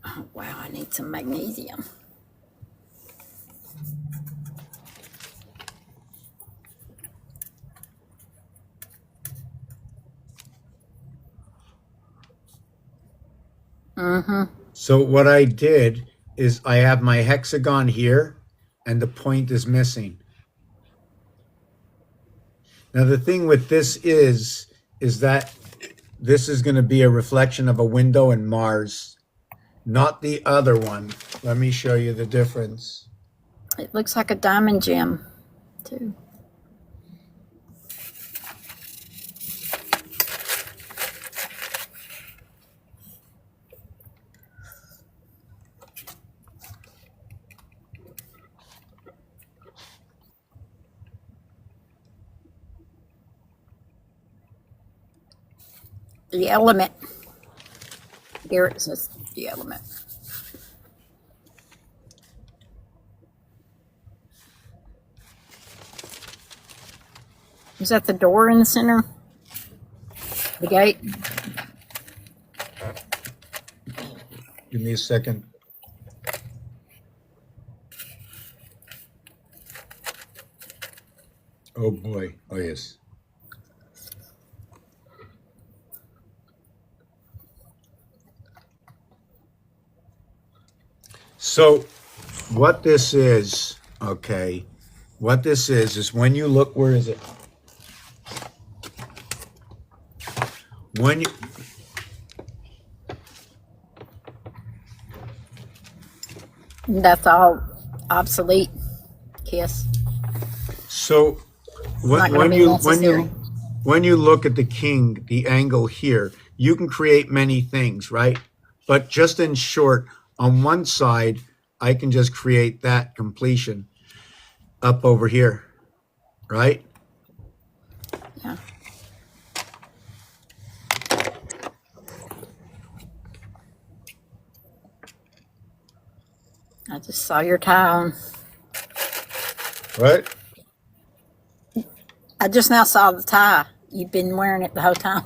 Oh, wow, I need some magnesium. So what I did is I have my hexagon here, and the point is missing. Now the thing with this is that this is going to be a reflection of a window in Mars, not the other one. Let me show you the difference. It looks like a diamond gem too. The element. Here it says the element. Is that the door in the center? The gate? Give me a second. Oh boy. Oh yes. So what this is, okay, what this is when you look, where is it? When you, That's all obsolete. Kiss. so Not gonna be necessary. when you look at the king, the angle here, you can create many things, right? But just in short, on one side, I can just create that completion up over here, right? Yeah. I just saw your tie on. Right? I just now saw the tie. You've been wearing it the whole time.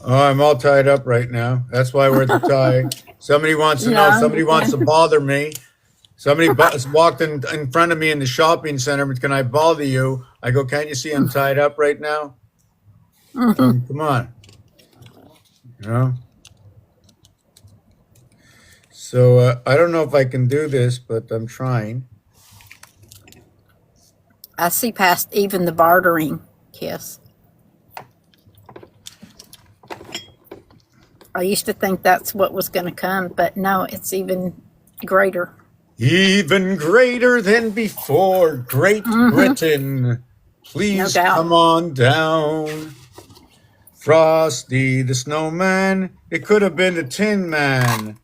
Oh, I'm all tied up right now. That's why I wear the tie. Somebody wants to know. Yeah. Somebody wants to bother me. Somebody walked in front of me in the shopping center. Can I bother you? I go, can't you see I'm tied up right now? Come on. You know? So I don't know if I can do this, but I'm trying. I see past even the bartering, Kiss. I used to think that's what was going to come, but no, it's even greater. Even greater than before, Great Britain. Please No doubt. come on down. Frosty the Snowman. It could have been the Tin Man.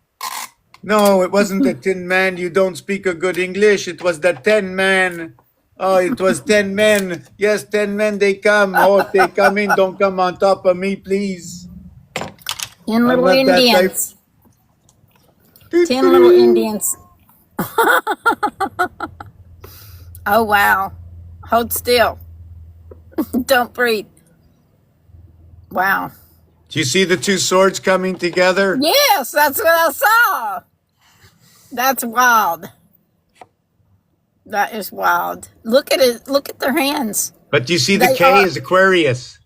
No, it wasn't the Tin Man. You don't speak a good English. It was the 10 Man. Oh, it was 10 men. Yes, 10 men, they come. Oh, if they come in, don't come on top of me, please. 10 little not that Indians. 10 little Indians. Oh, wow. Hold still. Don't breathe. Wow. Do you see the two swords coming together? Yes, that's what I saw. That's wild. That is wild. Look at it. Look at their hands. But do you see the They K are- is Aquarius?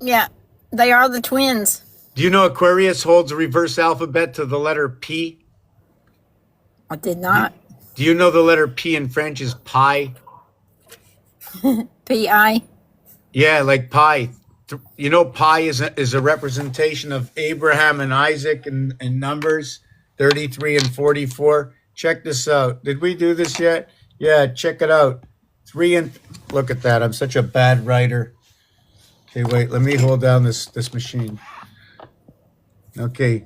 Yeah, they are the twins. Do you know Aquarius holds a reverse alphabet to the letter P? I did not. Do you know the letter P in French is pi? P.I. Yeah, like pi. You know, pi is a representation of Abraham and Isaac in Numbers 33 and 44. Check this out. Did we do this yet? Yeah, check it out. Look at that. I'm such a bad writer. Okay, wait. Let me hold down this machine. Okay,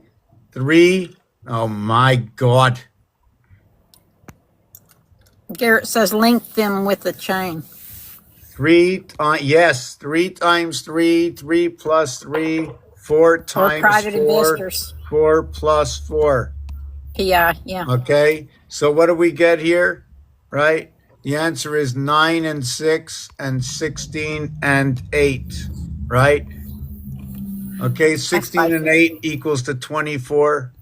3. Oh my God. Garrett says link them with a chain. 3 yes, 3 times 3, 3 plus 3, 4 Or times private 4, investors. 4 plus 4. P.I. Yeah. Okay, so what do we get here, right? The answer is 9 and 6 and 16 and 8, right? Okay, 16 and 8 equals to 24.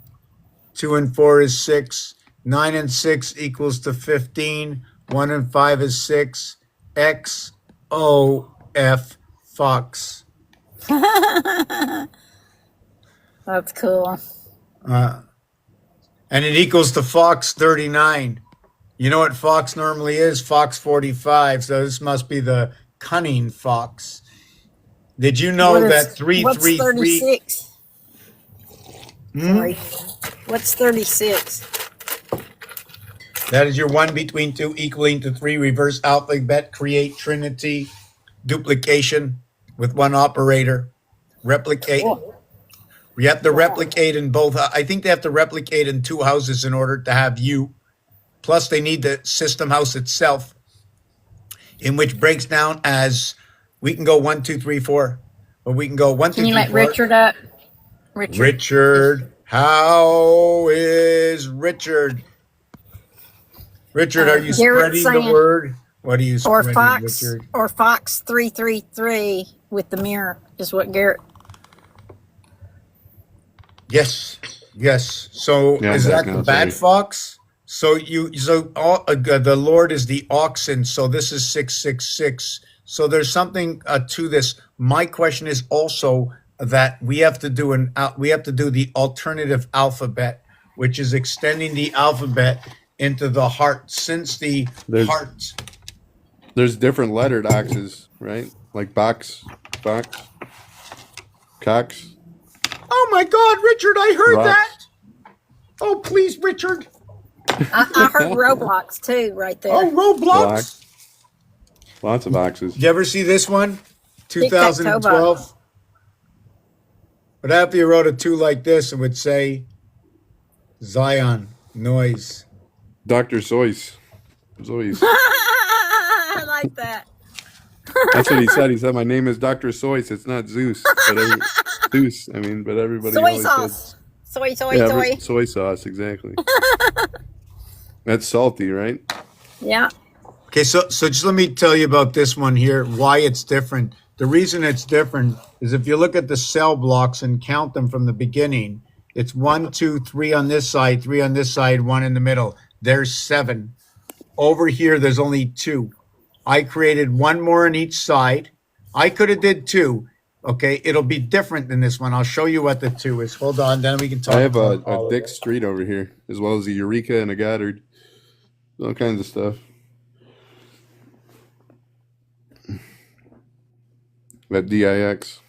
2 and 4 is 6. 9 and 6 equals to 15. 1 and 5 is 6. X, O, F, Fox. That's cool. And it equals to Fox 39. You know what Fox normally is? Fox 45. So this must be the cunning fox. Did you know that 333? What's 36? Sorry. What's 36? That is your 1 between 2 equaling to 3 reverse alphabet, create trinity, duplication with one operator, replicate. Cool. You have to replicate in both. I think they have to replicate in 2 houses in order to have you. Plus, they need the system house itself, in which breaks down as we can go 1, 2, 3, 4, or we can go 1, 2, Can you 3, let 4. Richard up? Richard, How is Richard? Richard, are you Garrett's spreading the saying, word? What are you or spreading, Fox, Richard? or Fox 333 with the mirror is what Garrett. Yes, yes. So Yeah, I'm is back that the now. bad Sorry. fox? The Lord is the oxen. So this is 666. So there's something to this. My question is also that we have to do the alternative alphabet, which is extending the alphabet into the heart, since the There's heart. there's different lettered oxes, right? Like box, cox, Oh my God, Richard! I heard rocks. that. Oh please, Richard. I heard Roblox too, right there. Oh, Roblox. Blocks. Lots of oxes. Did you ever see this one? Tic-tac-toe 2012. But after you wrote a 2 like this, it would say Zion, noise. Dr. Seuss. I like that. That's what he said. He said, "My name is Dr. Seuss. It's not Zeus." But Zeus. I mean, but everybody Soy always sauce. Soy, said, yeah, soy. soy sauce. Exactly. That's salty, right? Yeah. Okay, so just let me tell you about this one here, why it's different. The reason it's different is if you look at the cell blocks and count them from the beginning, it's 1, 2, 3 on this side, 3 on this side, 1 in the middle. There's 7. Over here, there's only 2. I created 1 more on each side. I could have did 2. Okay, it'll be different than this one. I'll show you what the 2 is. Hold on, then we can talk I have about a all of Dick it. Street over here, as well as a Eureka and a Goddard. All kinds of stuff. That DIX.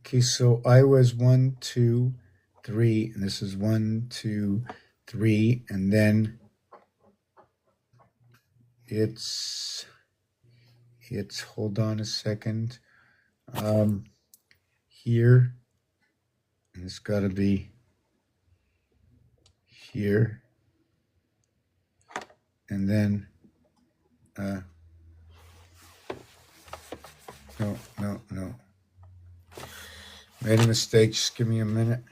Okay, so I was 1, 2, 3, and this is 1, 2, 3, and then it's hold on a second. Here, and it's got to be here, and then no. Made a mistake. Just give me a minute.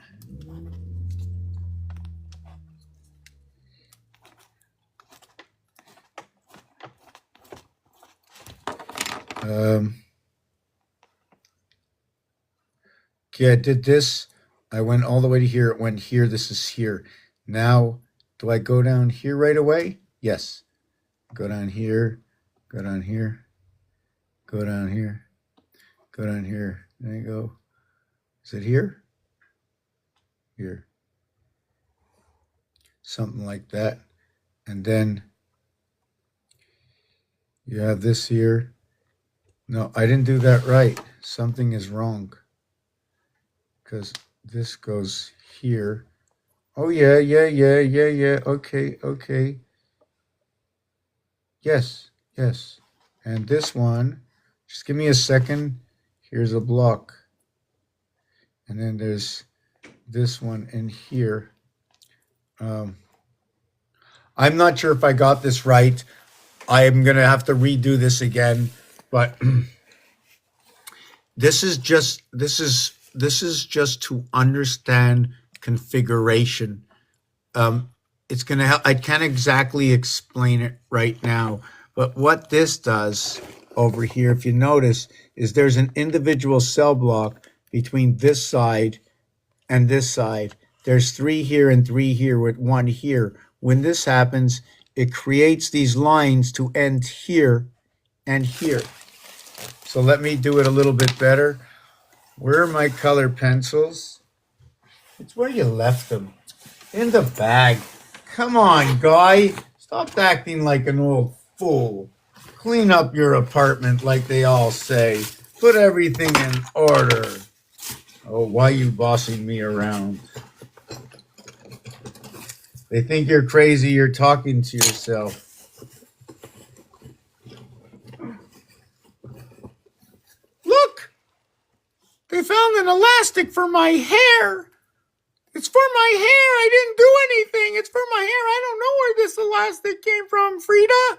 Okay, I did this. I went all the way to here. It went here. This is here. Now, do I go down here right away? Yes. Go down here. Go down here. Go down here. Go down here. There you go. Is it here? Here. Something like that. And then you have this here. No, I didn't do that right. Something is wrong. Because this goes here. Oh, yeah. Okay. Yes. And this one, just give me a second. Here's a block. And then there's this one in here. I'm not sure if I got this right. I'm going to have to redo this again, but this is just to understand configuration. It's going to help. I can't exactly explain it right now, but what this does over here, if you notice, is there's an individual cell block between this side and this side. There's 3 here and 3 here with 1 here. When this happens, it creates these lines to end here and here. So let me do it a little bit better. Where are my color pencils? It's where you left them. In the bag. Come on, guy. Stop acting like an old fool. Clean up your apartment like they all say. Put everything in order. Oh, why you bossing me around? They think you're crazy. You're talking to yourself. Look! They found an elastic for my hair. It's for my hair. I didn't do anything. It's for my hair. I don't know where this elastic came from, Frida.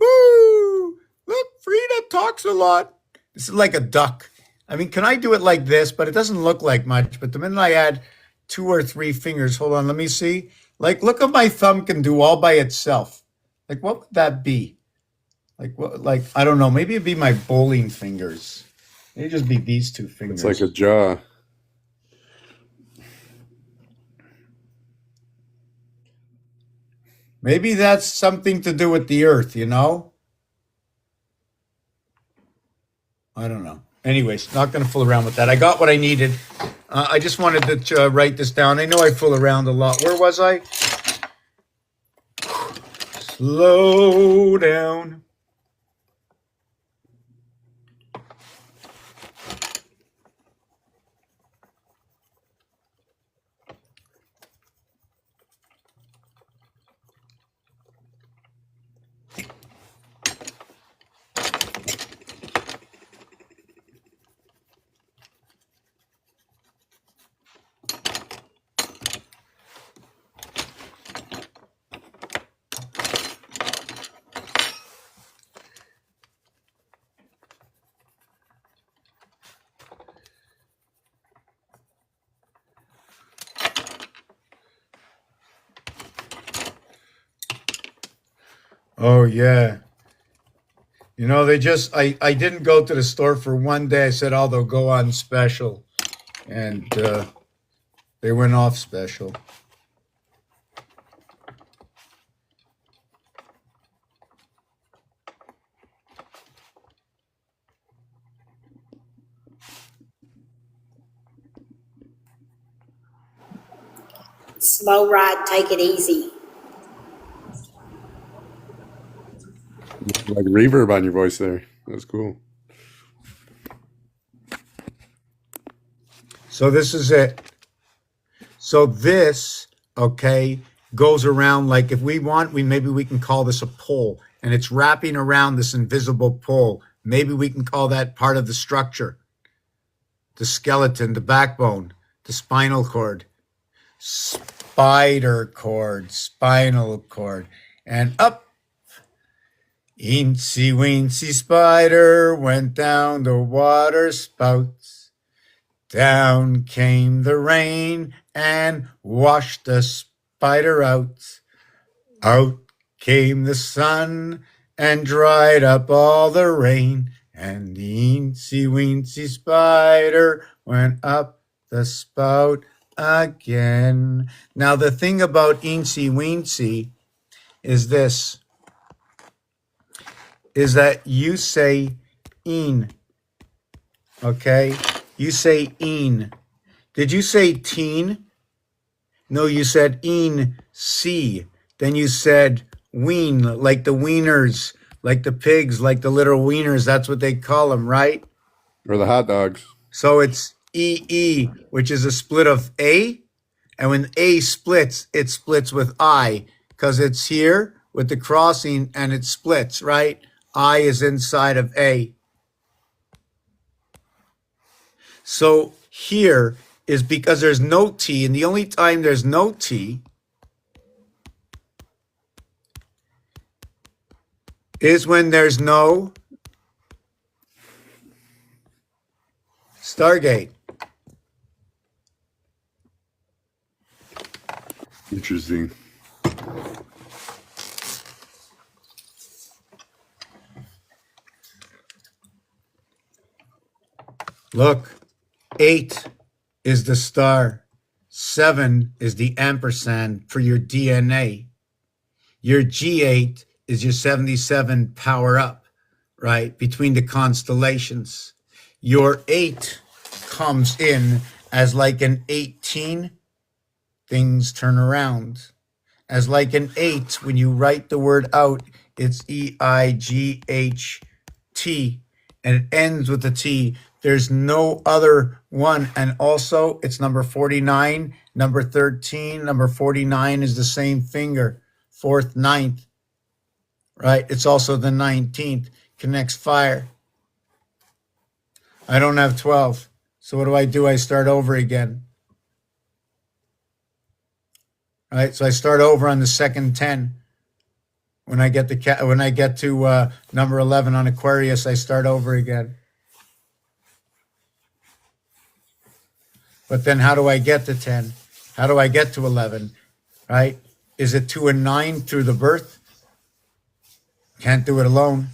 Ooh, look, Frida talks a lot. This is like a duck. I mean, can I do it like this? But it doesn't look like much. But the minute I add 2 or 3 fingers, hold on, let me see. Like, look what my thumb can do all by itself. Like, what would that be? Like, what? Like, I don't know. Maybe it'd be my bowling fingers. Maybe it'd just be these 2 fingers. It's like a jaw. Maybe that's something to do with the earth, you know? I don't know. Anyways, not going to fool around with that. I got what I needed. I just wanted to write this down. I know I fool around a lot. Where was I? Slow down. Oh, yeah. You know, I didn't go to the store for one day. I said, oh, they'll go on special. And they went off special. Slow ride, take it easy. Like reverb on your voice there. That's cool. So this is it. So this, okay, goes around like if we want, maybe we can call this a pole, and it's wrapping around this invisible pole. Maybe we can call that part of the structure, the skeleton, the backbone, the spinal cord, spider cord, spinal cord, and up. Eensy weensy spider went down the water spouts. Down came the rain and washed the spider out. Out came the sun and dried up all the rain. And the eensy weensy spider went up the spout again. Now the thing about eensy weensy is this. Is that you say een, okay? You say een. Did you say teen? No, you said een, see. Then you said ween, like the wieners, like the pigs, like the little wieners. That's what they call them, right? Or the hot dogs. So it's EE, which is a split of A. And when A splits, it splits with I, because it's here with the crossing and it splits, right? I is inside of A. So here is because there's no T, and the only time there's no T is when there's no Stargate. Interesting. Look, 8 is the star. 7 is the ampersand for your DNA. Your G8 is your 77 power up, right? Between the constellations. Your 8 comes in as like an 18. Things turn around. As like an 8, when you write the word out, it's EIGHT. And it ends with a T. There's no other one. And also, it's number 49, number 13, number 49 is the same finger, fourth, ninth, right? It's also the 19th, connects fire. I don't have 12. So what do? I start over again. Right? So I start over on the second 10. When I get to number 11 on Aquarius, I start over again. But then how do I get to 10? How do I get to 11? Right? Is it 2 and 9 through the birth? Can't do it alone.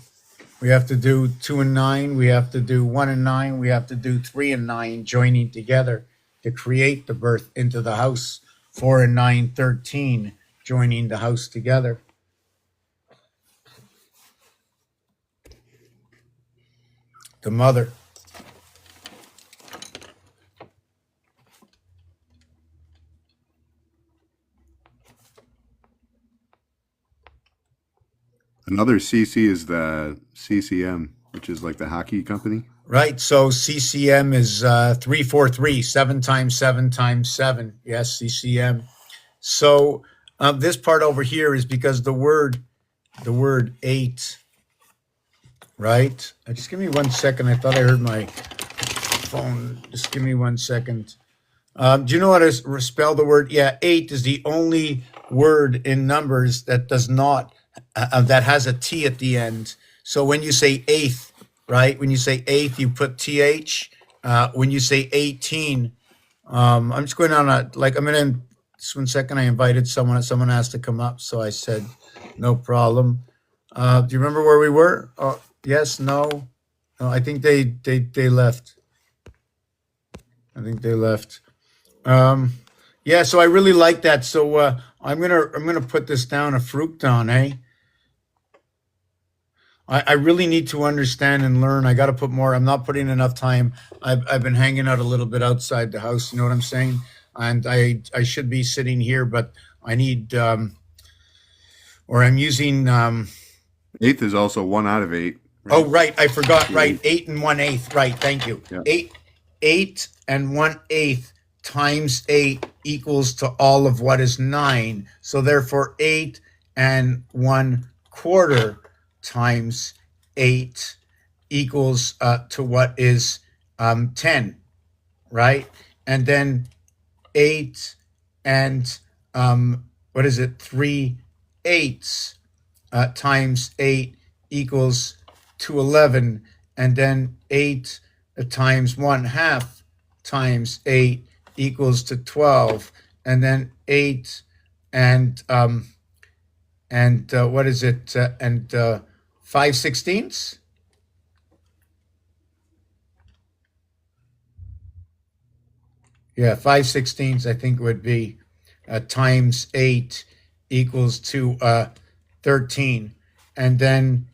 We have to do 2 and 9. We have to do 1 and 9. We have to do 3 and 9 joining together to create the birth into the house. 4 and 9, 13 joining the house together. The mother. Another CC is the CCM, which is like the hockey company. Right. So CCM is 343, 7 times 7 times 7. Yes, CCM. So this part over here is because the word 8. Right. Just give me 1 second. I thought I heard my phone. Just give me 1 second. Do you know how to spell the word? Yeah, 8 is the only word in numbers that does not that has a T at the end. So when you say eighth, right? When you say eighth, you put TH. When you say 18, I'm just going on just 1 second. I invited someone asked to come up. So I said, no problem. Do you remember where we were? Yes, no. I think they left. I think they left. Yeah, so I really like that. So I'm gonna put this down, a fructon, eh? I really need to understand and learn. I got to put more. I'm not putting enough time. I've been hanging out a little bit outside the house. You know what I'm saying? And I should be sitting here, but I need or I'm using. 8th is also 1 out of 8. Right? Oh, right. I forgot. Right. 8 and 1/8. Right. Thank you. Yeah. 8 and 1/8 times 8 equals to all of what is 9. So therefore 8 and 1/4 times 8 equals to what is 10, right? And then 8 and 3/8 times 8 equals to 11, and then 8 times 1/2 times 8 equals to 12, and then 8 and 5/16. Yeah, 5/16 I think would be times 8 equals to 13, and then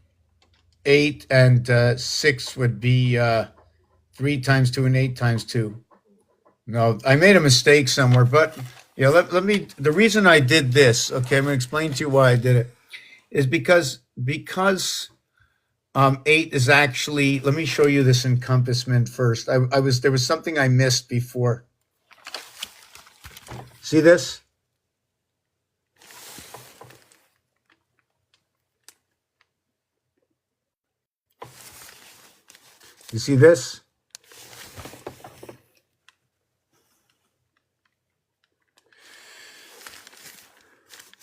8 and 6 would be 3 times 2 and 8 times 2. No, I made a mistake somewhere, but yeah, let me. The reason I did this, okay, I'm gonna explain to you why I did it, is because 8 is actually. Let me show you this encompassment first. There was something I missed before. See this? You see this?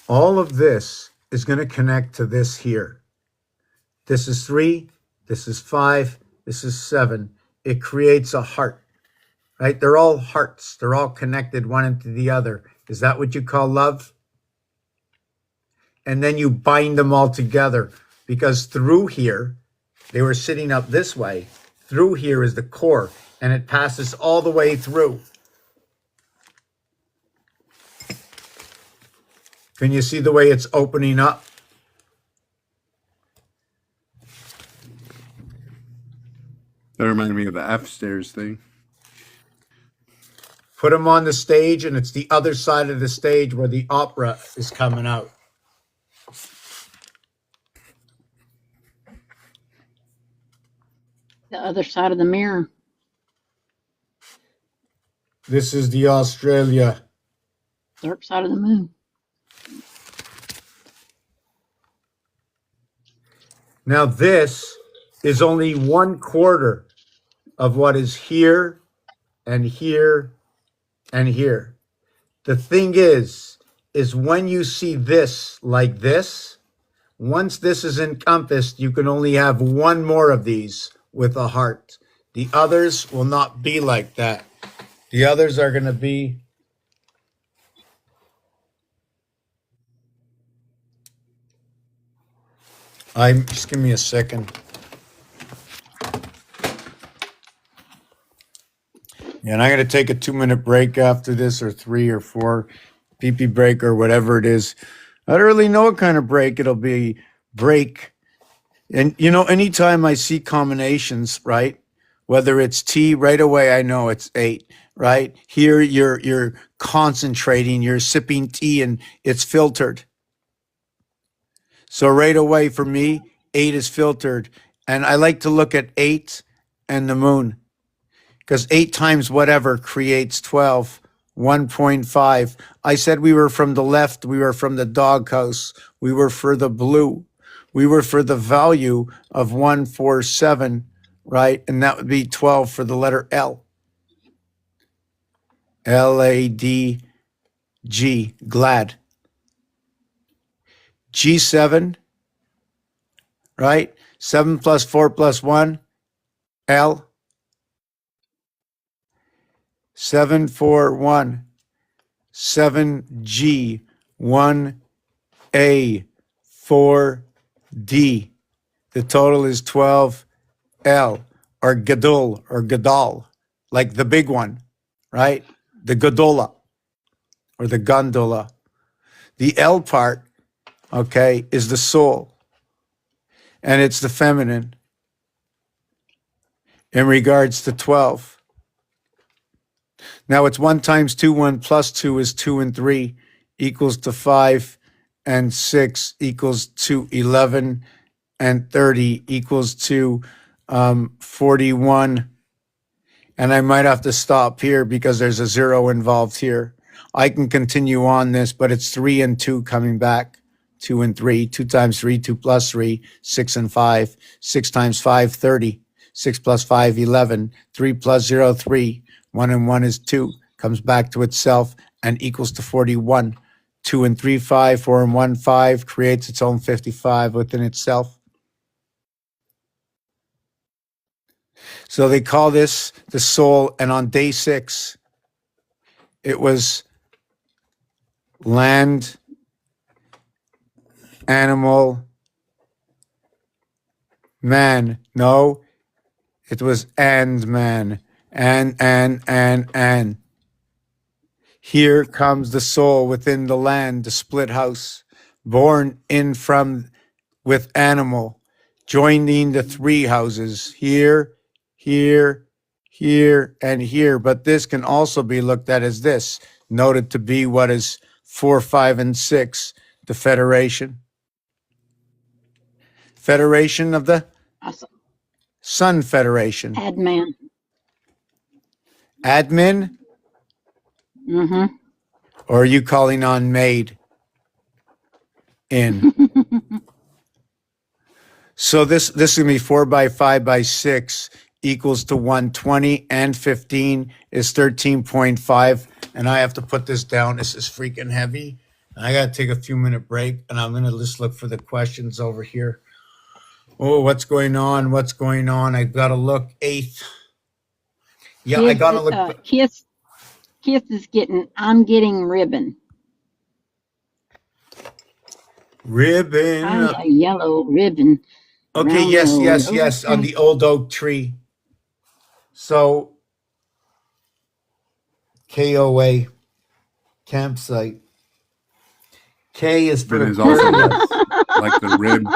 All of this is going to connect to this here. This is 3, this is 5, this is 7. It creates a heart, right? They're all hearts. They're all connected one into the other. Is that what you call love? And then you bind them all together, because through here, they were sitting up this way. Through here is the core, and it passes all the way through. Can you see the way it's opening up? That reminded me of the F stairs thing. Put them on the stage, and it's the other side of the stage where the opera is coming out. The other side of the mirror. This is the Australia. Dark side of the moon. Now this is only 1/4 of what is here and here and here. The thing is when you see this like this, once this is encompassed, you can only have one more of these with a heart. The others will not be like that. The others are going to be just give me a second. Yeah, and I'm going to take a 2-minute break after this, or 3 or 4 pee-pee break or whatever it is. I don't really know what kind of break it'll be. Break. And you know, anytime I see combinations, right? Whether it's tea, right away I know it's 8, right? Here you're concentrating, you're sipping tea and it's filtered. So right away for me, 8 is filtered. And I like to look at 8 and the moon, because 8 times whatever creates 12, 1.5. I said we were from the left, we were from the doghouse, we were for the blue, we were for the value of 147, right? And that would be 12 for the letter L. L-A-D-G, glad. G7, right? 7 plus 4 plus 1, L. 741, 7G, 1A, 4D. The total is 12L, or Gadol, or Gadol, like the big one, right? The Gondola, or the gondola. The L part, okay, is the soul, and it's the feminine in regards to 12. Now it's 1 times 2, 1 plus 2 is 2 and 3 equals to 5, and 6 equals to 11, and 30 equals to 41. And I might have to stop here because there's a 0 involved here. I can continue on this, but it's 3 and 2 coming back. 2 and 3, 2 times 3, 2 plus 3, 6 and 5, 6 times 5, 30, 6 plus 5, 11, 3 plus 0, 3, 1 and 1 is 2, comes back to itself and equals to 41. 2 and 3, 5, 4 and 1, 5, creates its own 55 within itself. So they call this the soul, and on day 6, it was land, animal, man. No, it was and man. And. Here comes the soul within the land, the split house, born in from with animal, joining the 3 houses, here, here, here, and here. But this can also be looked at as this, noted to be what is 4, 5, and 6, the Federation. Federation of the Awesome. Sun Federation. Adman. Admin? Mm-hmm. Or are you calling on maid in? So this is going to be 4 by 5 by 6 equals to 120, and 15 is 13.5. And I have to put this down. This is freaking heavy. And I got to take a few-minute break, and I'm going to just look for the questions over here. Oh, what's going on? What's going on? I got to look. 8th. Yeah, I got to look. Kiss is I'm getting ribbon. Ribbon. I'm a yellow ribbon. Okay, yes, on the old oak tree. So, KOA, campsite. K is for But it's also like the rib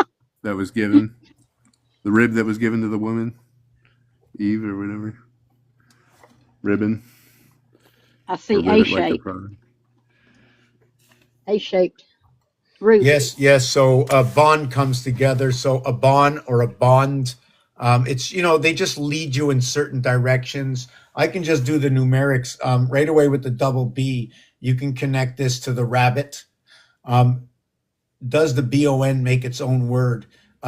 that was given to the woman, Eve or whatever. Ribbon. I see Or A ribbon, like the shape. product. A-shaped root. Yes. So a bond comes together. So a bond or a bond It's, they just lead you in certain directions. I can just do the numerics right away with the double B. You can connect this to the rabbit. Does the BON make its own word?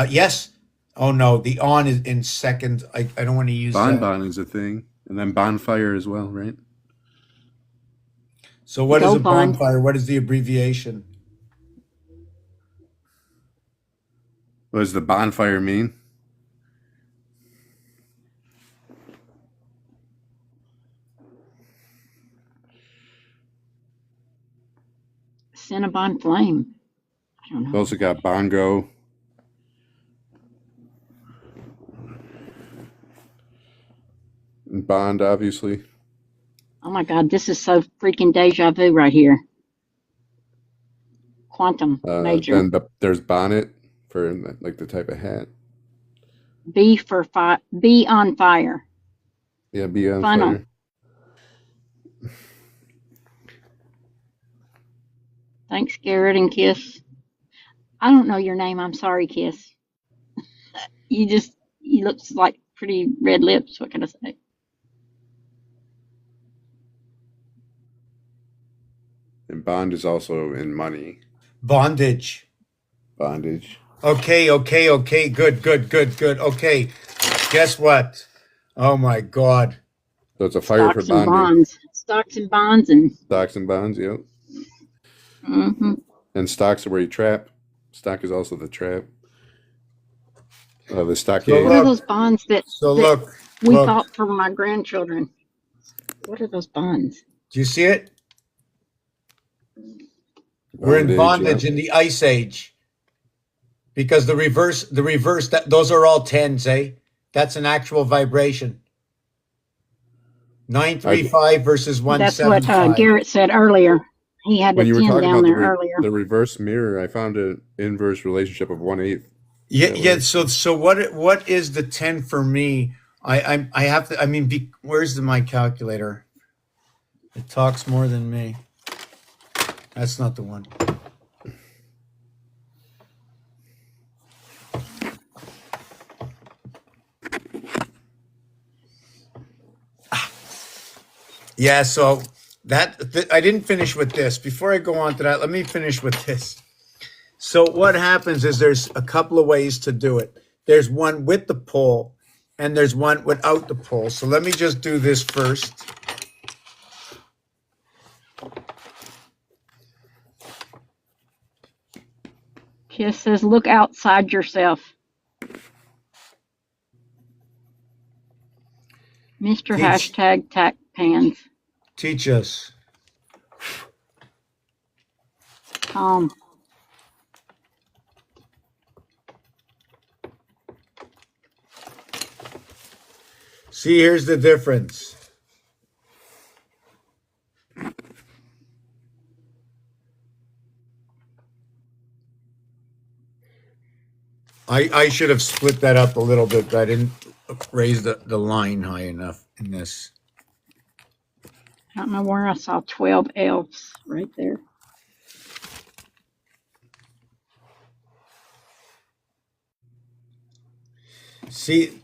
Yes. Oh no, the on is in second. I don't want to use that. Bonbon is a thing, and then bonfire as well, right? So what is Go a Bond. bonfire? What is the abbreviation? What does the bonfire mean? Cinnabon flame. I don't We know. also got bongo. And bond, obviously. Oh my God, this is so freaking deja vu right here. Quantum major. Then there's bonnet for like the type of hat. B B on fire. Yeah, be on Funnel. fire. Thanks, Garrett and Kiss. I don't know your name. I'm sorry, Kiss. You look like pretty red lips. What can I say? And bond is also in money. Bondage. Bondage. Okay. Good. Okay. Guess what? Oh my God. So it's a fire Stocks for and bonding. bonds. Stocks and bonds and. Stocks and bonds, yep. Mm-hmm. And stocks are where you trap. Stock is also the trap. The So stockade. What are look. those bonds that So that look. we Look. bought for my grandchildren? What are those bonds? Do you see it? We're in bondage yeah. in the ice age. Because the reverse, that those are all tens, eh? That's an actual vibration. 935 versus That's what 175. Garrett said earlier. He had When the you were 10 talking down about there earlier. the reverse mirror, I found an inverse relationship of 1/8. Yeah. So what is the 10 for me? I have to. I mean, where's my calculator? It talks more than me. That's not the one. Yeah. So I didn't finish with this. Before I go on to that, let me finish with this. So what happens is there's a couple of ways to do it. There's one with the pole and there's one without the pole. So let me just do this first. Kiss says, look outside yourself. Mr. Hashtag Tack Pans. Teach us. Tom. See, here's the difference. I should have split that up a little bit, but I didn't raise the line high enough in this. I don't know where I saw 12 elves right there. See,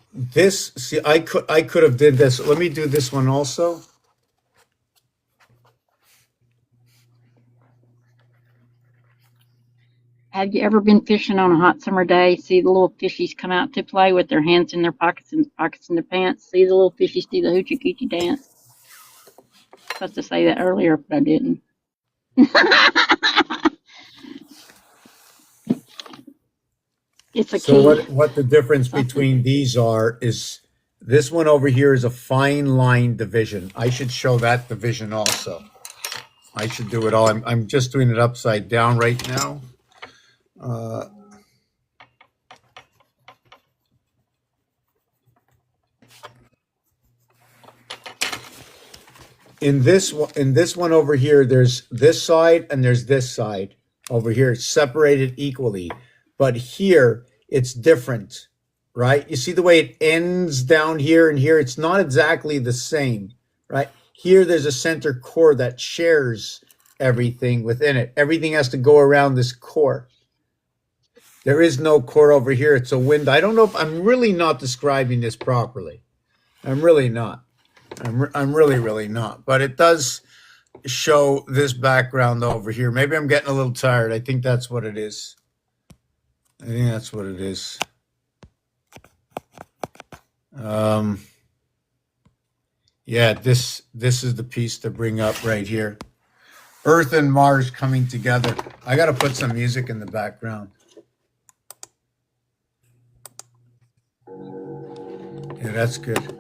I could have did this. Let me do this one also. Have you ever been fishing on a hot summer day? See the little fishies come out to play with their hands in their pockets and pockets in their pants. See the little fishies do the hoochie coochie dance. Supposed to say that earlier, but I didn't. It's a So key. what the difference between these are is this one over here is a fine line division. I should show that division also. I should do it all. I'm just doing it upside down right now. In this one over here, there's this side and there's this side over here, separated equally. But here, it's different, right? You see the way it ends down here and here? It's not exactly the same, right? Here, there's a center core that shares everything within it. Everything has to go around this core. There is no core over here. It's a window. I don't know if I'm really not describing this properly. I'm really not. I'm really not. But it does show this background over here. Maybe I'm getting a little tired. I think that's what it is. I think that's what it is. Yeah, this is the piece to bring up right here. Earth and Mars coming together. I got to put some music in the background. Yeah, that's good.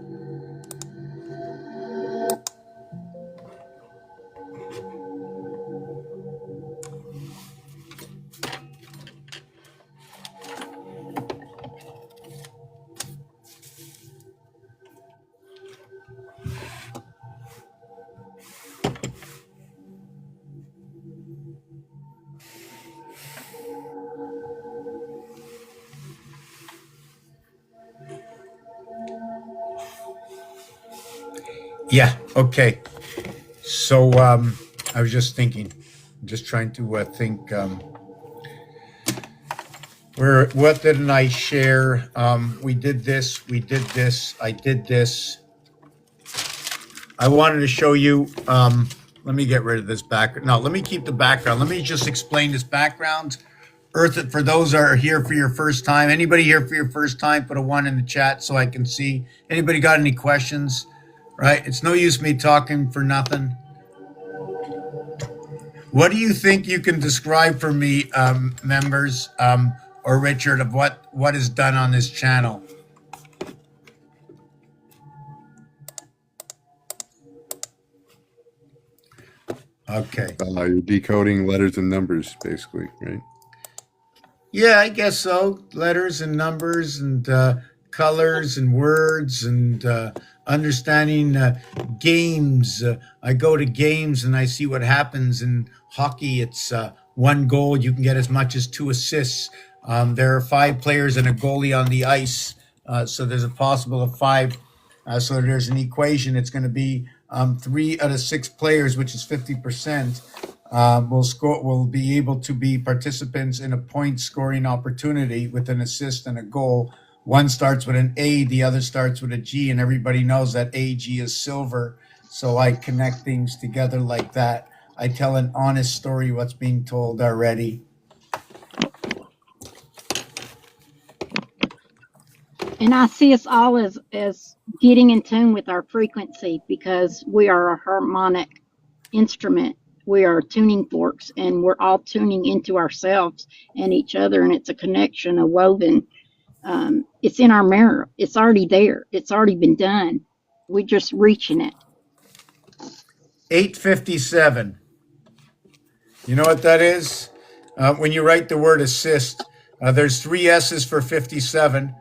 Yeah, okay. So I was just thinking, just trying to think. What didn't I share? We did this. I did this. I wanted to show you. Let me get rid of this background. No, let me keep the background. Let me just explain this background. Earth, for those that are here for your first time. Anybody here for your first time, put a 1 in the chat so I can see. Anybody got any questions? Right? It's no use me talking for nothing. What do you think you can describe for me, members, or Richard, of what is done on this channel? Okay. You're decoding letters and numbers, basically, right? Yeah, I guess so. Letters and numbers and colors and words and understanding games. I go to games and I see what happens in hockey. It's 1 goal. You can get as much as 2 assists. There are 5 players and a goalie on the ice. So there's a possible of 5. So there's an equation. It's going to be 3 out of 6 players, which is 50%. Will be able to be participants in a point scoring opportunity with an assist and a goal. One starts with an A, the other starts with a G, and everybody knows that AG is silver. So I connect things together like that. I tell an honest story, what's being told already. And I see us all as getting in tune with our frequency, because we are a harmonic instrument. We are tuning forks, and we're all tuning into ourselves and each other, and it's a connection, a woven. It's in our mirror. It's already there. It's already been done. We're just reaching it. 857. You know what that is? When you write the word assist, there's 3 S's for 57.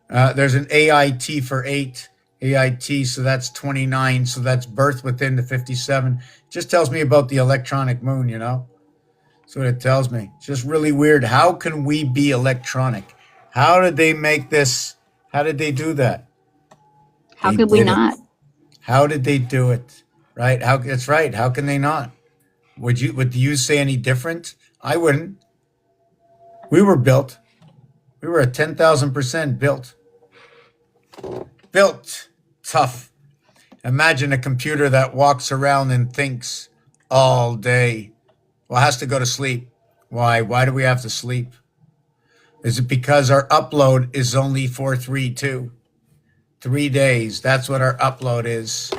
There's an AIT for 8. AIT, so that's 29. So that's birth within the 57. Just tells me about the electronic moon, you know? That's what it tells me. It's just really weird. How can we be electronic? How did they make this? How did they do that? How They could we did it. not? How did they do it? Right? That's right. How can they not? Would you say any different? I wouldn't. We were built. We were at 10,000% built. Built tough. Imagine a computer that walks around and thinks all day. Well, it has to go to sleep. Why? Why do we have to sleep? Is it because our upload is only 432? 3 days. That's what our upload is.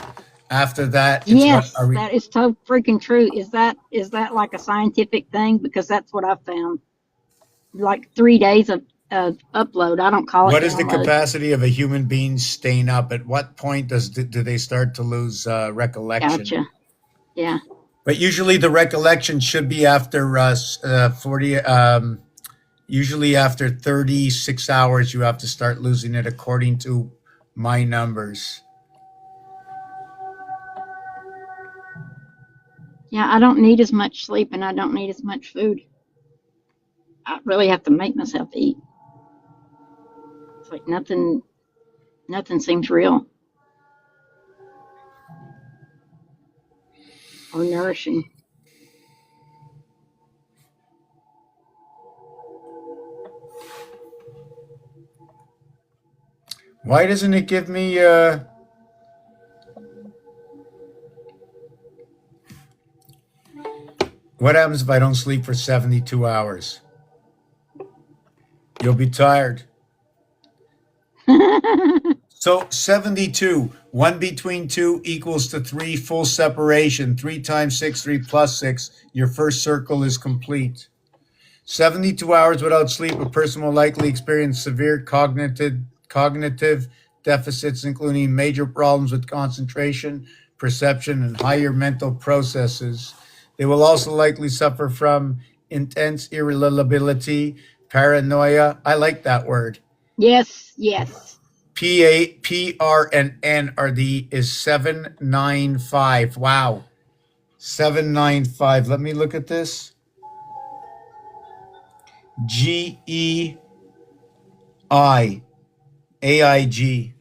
After that, it's Yes, what that is so freaking true. Is that like a scientific thing? Because that's what I found. Like 3 days of upload. I don't call it what is the download. capacity of a human being staying up? At what point do they start to lose recollection? Gotcha. Yeah. But usually the recollection should be after 40. Usually after 36 hours, you have to start losing it, according to my numbers. Yeah, I don't need as much sleep, and I don't need as much food. I really have to make myself eat. It's like nothing seems real or nourishing. Why doesn't it give me what happens if I don't sleep for 72 hours? You'll be tired. So 72, 1 between 2 equals to 3, full separation. 3 times 6, 3 plus 6. Your first circle is complete. 72 hours without sleep, a person will likely experience severe cognitive deficits, including major problems with concentration, perception, and higher mental processes. They will also likely suffer from intense irritability, paranoia. I like that word. Yes, yes. PRND is 795. Wow. 795. Let me look at this. GEI, AIG,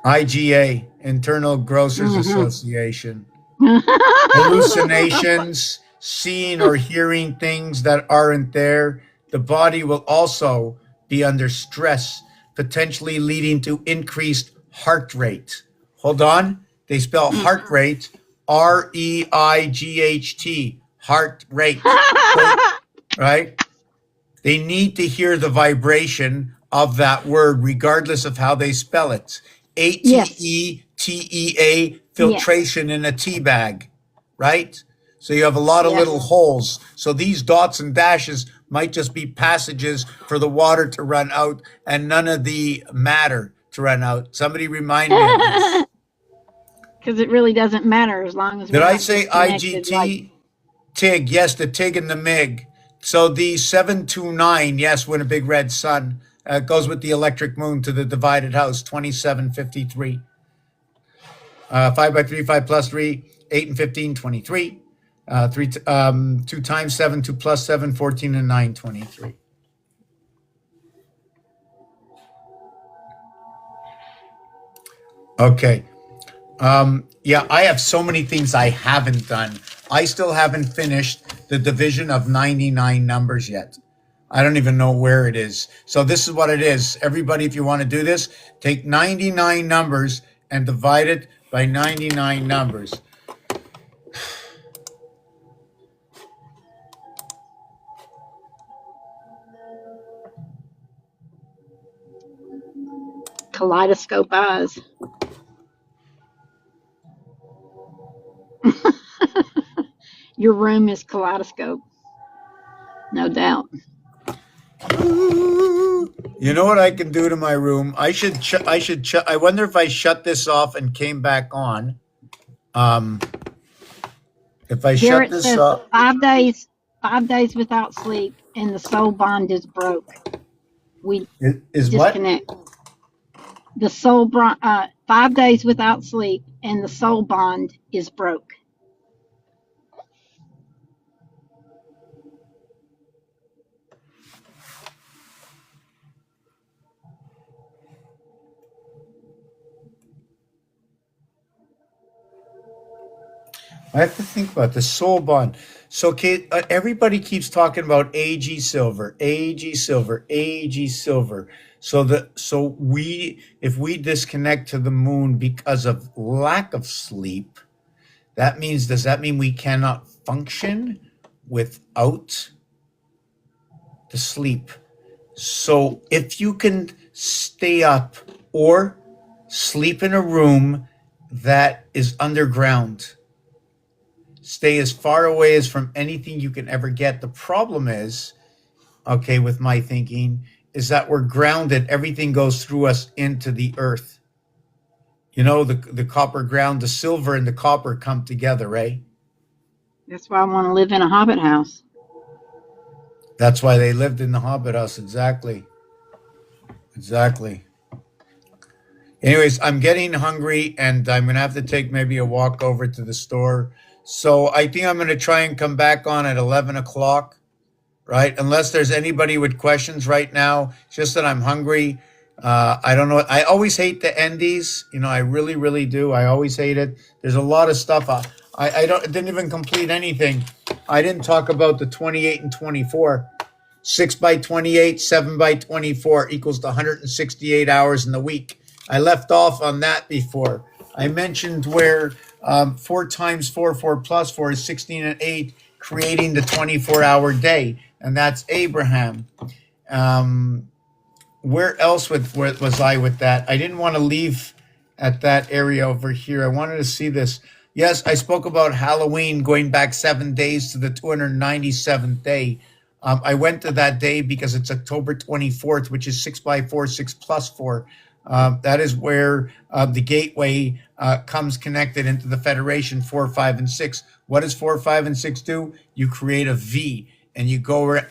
IGA, Internal Grocers Association. Hallucinations, seeing or hearing things that aren't there. The body will also be under stress, potentially leading to increased heart rate. Hold on. They spell heart rate, REIGHT, heart rate. Right? They need to hear the vibration of that word, regardless of how they spell it. ATETEA, filtration in a tea bag, right? So you have a lot of little holes. So these dots and dashes might just be passages for the water to run out and none of the matter to run out. Somebody remind me of this. Because it really doesn't matter as long as. Did I say IGT? TIG, yes, the TIG and the MIG. So the 729, yes, when a big red sun goes with the electric moon to the divided house, 2753. 5 by 3, 5 plus 3, 8 and 15, 23. 2 times 7, 2 plus 7, 14 and 9, 23. Okay. Yeah, I have so many things I haven't done. I still haven't finished the division of 99 numbers yet. I don't even know where it is. So this is what it is. Everybody, if you want to do this, take 99 numbers and divide it by 99 numbers. Kaleidoscope eyes. Your room is kaleidoscope. No doubt. You know what I can do to my room? I wonder if I shut this off and came back on. If I shut Garrett this says off. 5 days without sleep and the soul bond is broke. We Is what? disconnect. The soul 5 days without sleep and the soul bond is broke. I have to think about the soul bond. So, Kate, everybody keeps talking about AG silver, AG silver, AG silver. So if we disconnect to the moon because of lack of sleep, does that mean we cannot function without the sleep? So if you can stay up or sleep in a room that is underground, stay as far away as from anything you can ever get. The problem is, okay, with my thinking, is that we're grounded. Everything goes through us into the earth. You know, the copper ground, the silver and the copper come together, right? That's why I want to live in a hobbit house. That's why they lived in the Hobbit house. Exactly. Anyways, I'm getting hungry and I'm going to have to take maybe a walk over to the store. So I think I'm going to try and come back on at 11 o'clock, right? Unless there's anybody with questions right now. It's just that I'm hungry. I don't know. I always hate to end these. You know, I really, really do. I always hate it. There's a lot of stuff. I didn't even complete anything. I didn't talk about the 28 and 24. 6 by 28, 7 by 24 equals to 168 hours in the week. I left off on that before. I mentioned where 4 times 4, 4 plus 4 is 16 and 8, creating the 24-hour day. And that's Abraham. Where else was I with that? I didn't want to leave at that area over here. I wanted to see this. Yes, I spoke about Halloween going back 7 days to the 297th day. I went to that day because it's October 24th, which is 6 by 4, 6 plus 4. That is where the gateway comes connected into the Federation 4, 5, and 6. What does 4, 5, and 6 do? You create a V and you go.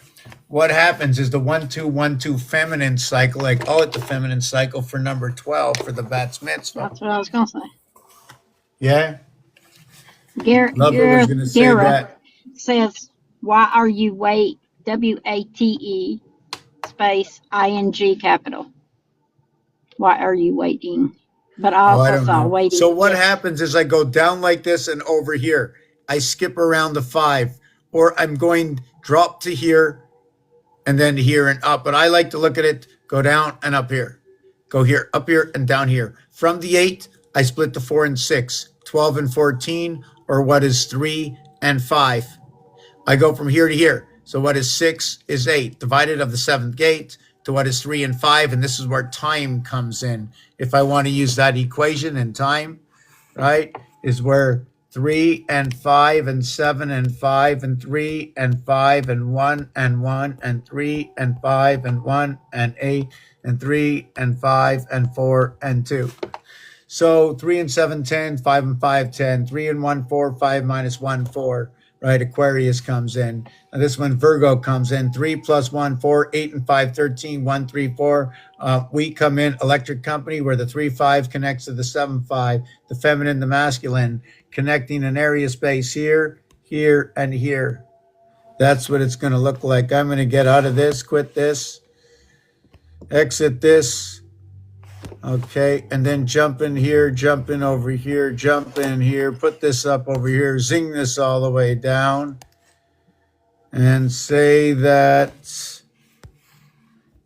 What happens is the 1, 2, 1, 2 feminine cycle. I call it the feminine cycle for number 12 for the Bat Mitzvah. That's what I was going to say. Yeah? Gara was going to say that. says, why are you wait? WATE space ING capital. Why are you waiting? But I Oh, I also don't saw know. waiting. So what happens is I go down like this and over here. I skip around the 5, or I'm going drop to here and then here and up. But I like to look at it, go down and up here. Go here, up here and down here. From the 8, I split to 4 and 6, 12 and 14, or what is 3 and 5. I go from here to here. So what is 6 is 8, divided of the 7th gate to what is 3 and 5, and this is where time comes in. If I want to use that equation in time, right, is where 3 and 5 and 7 and 5 and 3 and 5 and 1 and 1 and 3 and 5 and 1 and 8 and 3 and 5 and 4 and 2. So 3 and 7, 10, 5 and 5, 10, 3 and 1, 4, 5 minus 1, 4. Right, Aquarius comes in. And this one, Virgo comes in. 3 plus 1, 4, 8 and 5, 13, 1, 3, 4. We come in, electric company, where the 3, 5 connects to the 7, 5, the feminine, the masculine, connecting an area space here, here, and here. That's what it's going to look like. I'm going to get out of this, quit this, exit this. Okay, and then jump in here, jump in over here, jump in here, put this up over here, zing this all the way down, and say that,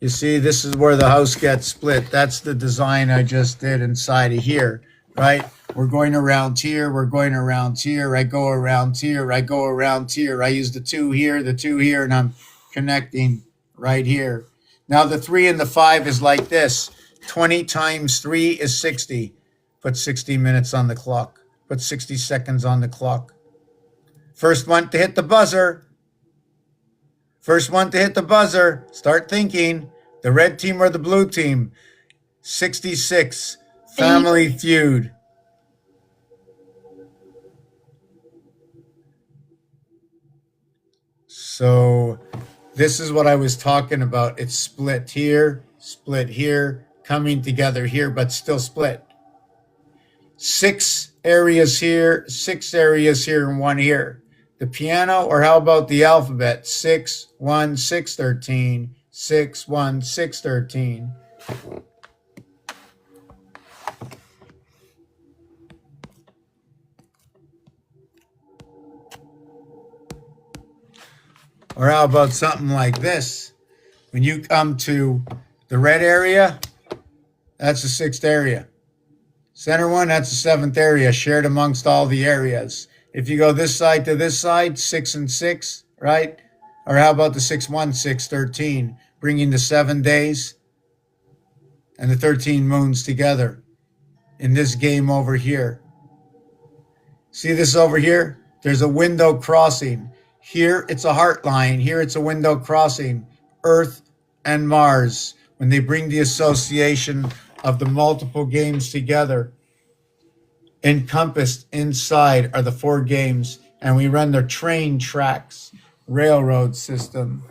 you see, this is where the house gets split. That's the design I just did inside of here, right? We're going around here, we're going around here, I go around here, I go around here, I use the 2 here, and I'm connecting right here. Now the 3 and the 5 is like this. 20 times 3 is 60. Put 60 minutes on the clock. Put 60 seconds on the clock. First one to hit the buzzer. First one to hit the buzzer. Start thinking. The red team or the blue team. 66. Family Feud. So this is what I was talking about. It's split here, coming together here, but still split. 6 areas here, 6 areas here, and 1 here. The piano, or how about the alphabet? 6, 1, 6, 13, 6, 1, 6, 13. Or how about something like this? When you come to the red area, that's the 6th area. Center one, that's the 7th area, shared amongst all the areas. If you go this side to this side, 6 and 6, right? Or how about the 6, 1, 6, 13, bringing the 7 days and the 13 moons together in this game over here. See this over here? There's a window crossing. Here, it's a heart line. Here, it's a window crossing. Earth and Mars. When they bring the association of the multiple games together, encompassed inside are the 4 games, and we run the train tracks, railroad system.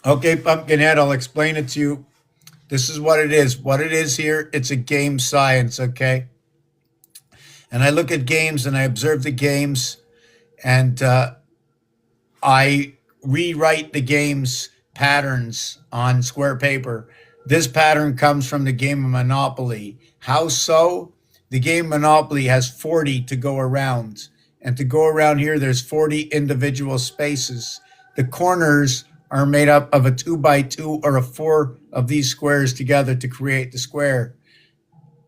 Okay, Pumpkinhead, I'll explain it to you. This is what it is. What it is here, it's a game science, okay? And I look at games and I observe the games, and I rewrite the game's patterns on square paper. This pattern comes from the game of Monopoly. How so? The game Monopoly has 40 to go around. And to go around here, there's 40 individual spaces. The corners are made up of a 2x2 or a 4 of these squares together to create the square.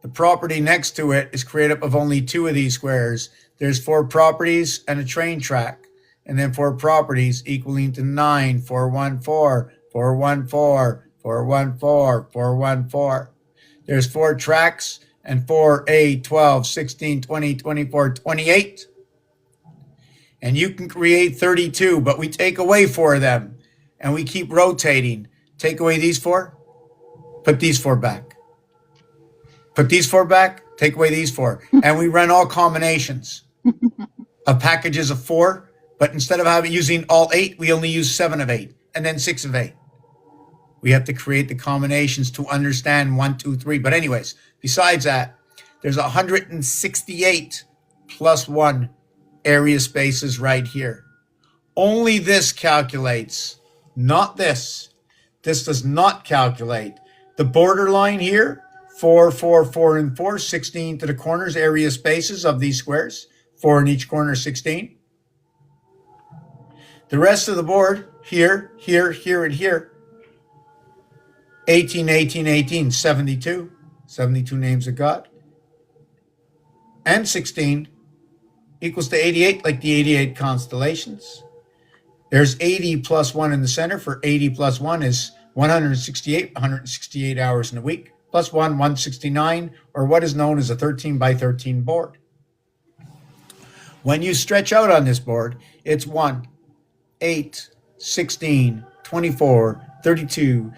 The property next to it is created up of only 2 of these squares. There's 4 properties and a train track. And then 4 properties equaling to 9, 4, 1, 4, 4, 1, 4, 4, 1, 4, 4, 1, 4. There's 4 tracks and 4, 8, 12, 16, 20, 24, 28. And you can create 32, but we take away 4 of them. And we keep rotating. Take away these 4, put these 4 back. Put these 4 back, take away these 4. And we run all combinations of packages of 4, but instead of using all 8, we only use 7 of 8, and then 6 of 8. We have to create the combinations to understand 1, 2, 3. But anyways, besides that, there's 168 plus 1 area spaces right here. Only this calculates, not this. This does not calculate. The borderline here, 4, 4, 4, and 4, 16 to the corners, area spaces of these squares, 4 in each corner, 16. The rest of the board, here, here, here, and here, 18, 18, 18, 72, 72 names of God, and 16 equals to 88, like the 88 constellations. There's 80 plus 1 in the center. For 80 plus 1 is 168, 168 hours in a week, plus 1, 169, or what is known as a 13 by 13 board. When you stretch out on this board, it's 1, 8, 16, 24, 32,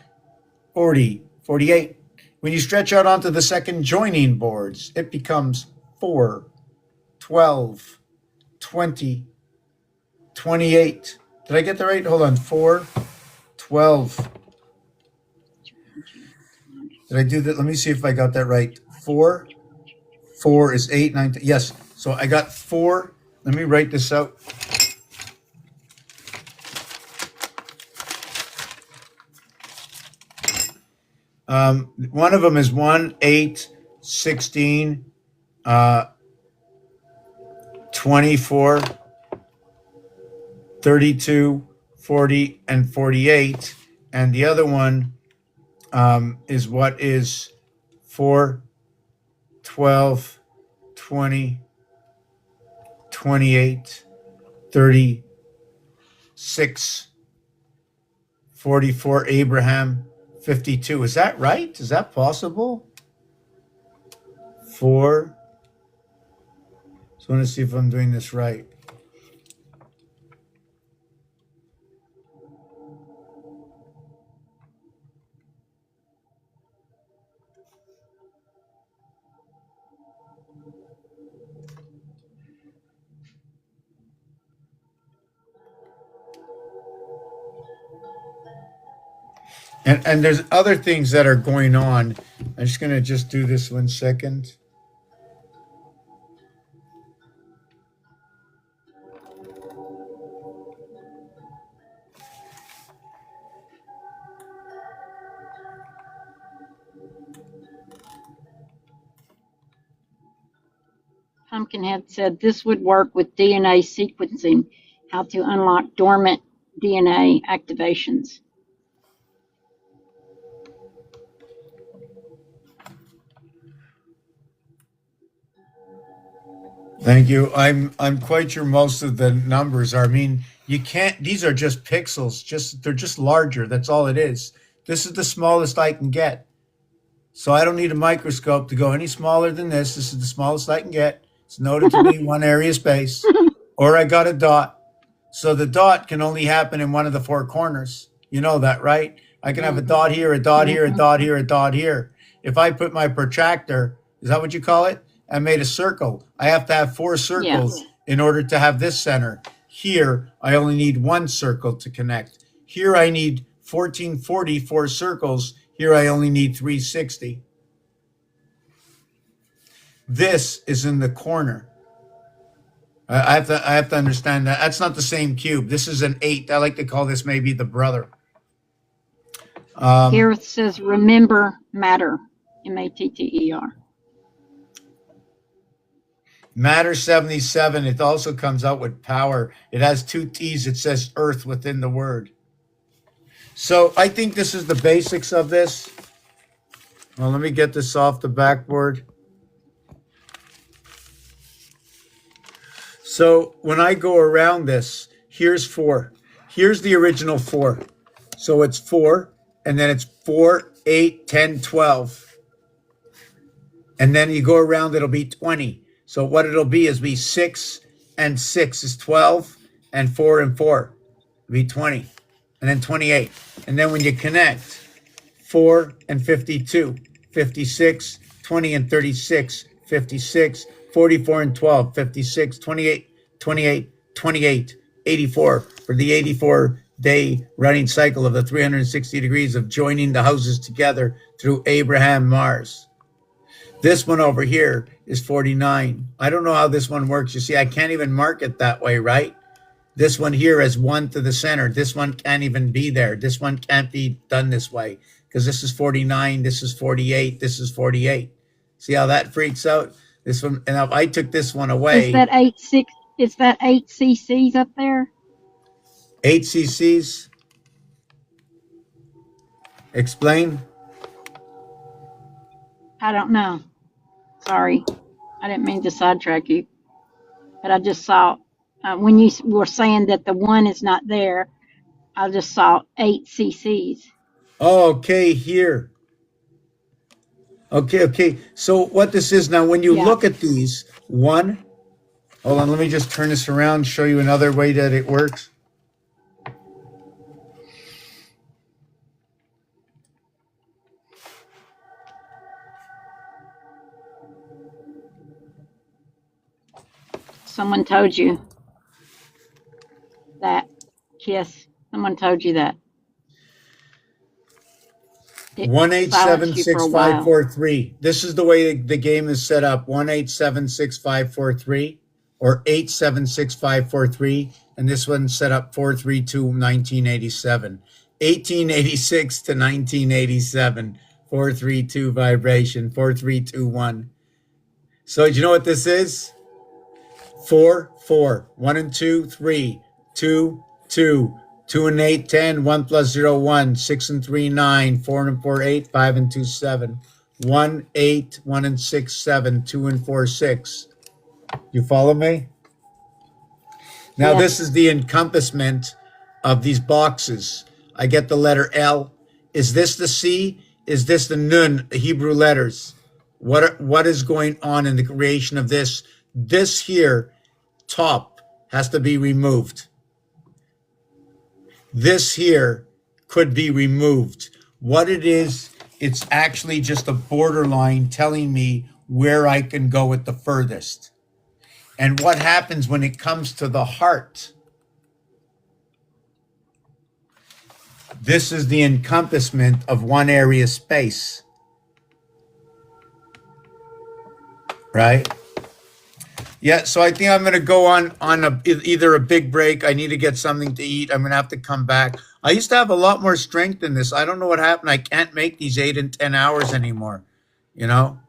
40, 48. When you stretch out onto the second joining boards, it becomes 4, 12, 20, 28. Did I get that right? Hold on. 4, 12. Did I do that? Let me see if I got that right. 4 is 8, 9. Yes. So I got 4. Let me write this out. One of them is 1, 8, 16, 24, 32, 40, and 48. And the other one is what is 4, 12, 20, 28, 36, 44, Abraham, 52. Is that right? Is that possible? 4. So I want to see if I'm doing this right. And there's other things that are going on. I'm just going to do this 1 second. Pumpkinhead said this would work with DNA sequencing, how to unlock dormant DNA activations. Thank you. I'm quite sure most of the numbers are. I mean, you can't. These are just pixels. They're just larger. That's all it is. This is the smallest I can get. So I don't need a microscope to go any smaller than this. This is the smallest I can get. It's noted to be 1 area space. Or I got a dot. So the dot can only happen in one of the 4 corners. You know that, right? I can have a dot here, a dot here, a dot here, a dot here. If I put my protractor, is that what you call it? I made a circle. I have to have 4 circles in order to have this center. Here, I only need 1 circle to connect. Here, I need 1444 circles. Here, I only need 360. This is in the corner. I have to understand that. That's not the same cube. This is an 8. I like to call this maybe the brother. Gareth says, remember matter, M-A-T-T-E-R. Matter 77, it also comes out with power. It has two T's. It says earth within the word. So I think this is the basics of this. Well, let me get this off the backboard. So when I go around this, here's 4. Here's the original 4. So it's 4, and then it's 4, 8, 10, 12. And then you go around, it'll be 20. So what it'll be is 6 and 6 is 12, and 4 and 4 will be 20, and then 28. And then when you connect 4 and 52, 56, 20 and 36, 56, 44 and 12, 56, 28, 28, 28, 84 for the 84-day running cycle of the 360 degrees of joining the houses together through Abraham Mars. This one over here is 49. I don't know how this one works. You see, I can't even mark it that way, right? This one here is 1 to the center. This one can't even be there. This one can't be done this way because this is 49, this is 48, this is 48. See how that freaks out? This one, and if I took this one away. Is that 8 cc's up there? 8 cc's? Explain. I don't know. Sorry. I didn't mean to sidetrack you. But I just saw, when you were saying that the 1 is not there, I just saw 8 cc's. Oh, okay, here. Okay. So what this is now, when you look at these, 1, hold on, let me just turn this around, show you another way that it works. Someone told you that. Kiss. Someone told you that. It silenced you for a while. 1876543. This is the way the game is set up. 1876543 or 876543, and this one's set up 432 1987. 1886 to 1987. 432 vibration. 4321. So do you know what this is? 4, 4, 1 and 2, 3, 2, 2, 2 and 8, 10, 1 plus 0, 1, 6 and 3, 9, 4 and 4, 8, 5 and 2, 7, 1, 8, 1 and 6, 7, 2 and 4, 6. You follow me? Now this is the encompassment of these boxes. I get the letter L. Is this the C? Is this the Nun, the Hebrew letters? What is going on in the creation of this? This here, top, has to be removed. This here could be removed. What it is, it's actually just a borderline telling me where I can go at the furthest. And what happens when it comes to the heart? This is the encompassment of one area space. Right? Yeah, so I think I'm going to go on either a big break. I need to get something to eat. I'm going to have to come back. I used to have a lot more strength in this. I don't know what happened. I can't make these 8 and 10 hours anymore, you know?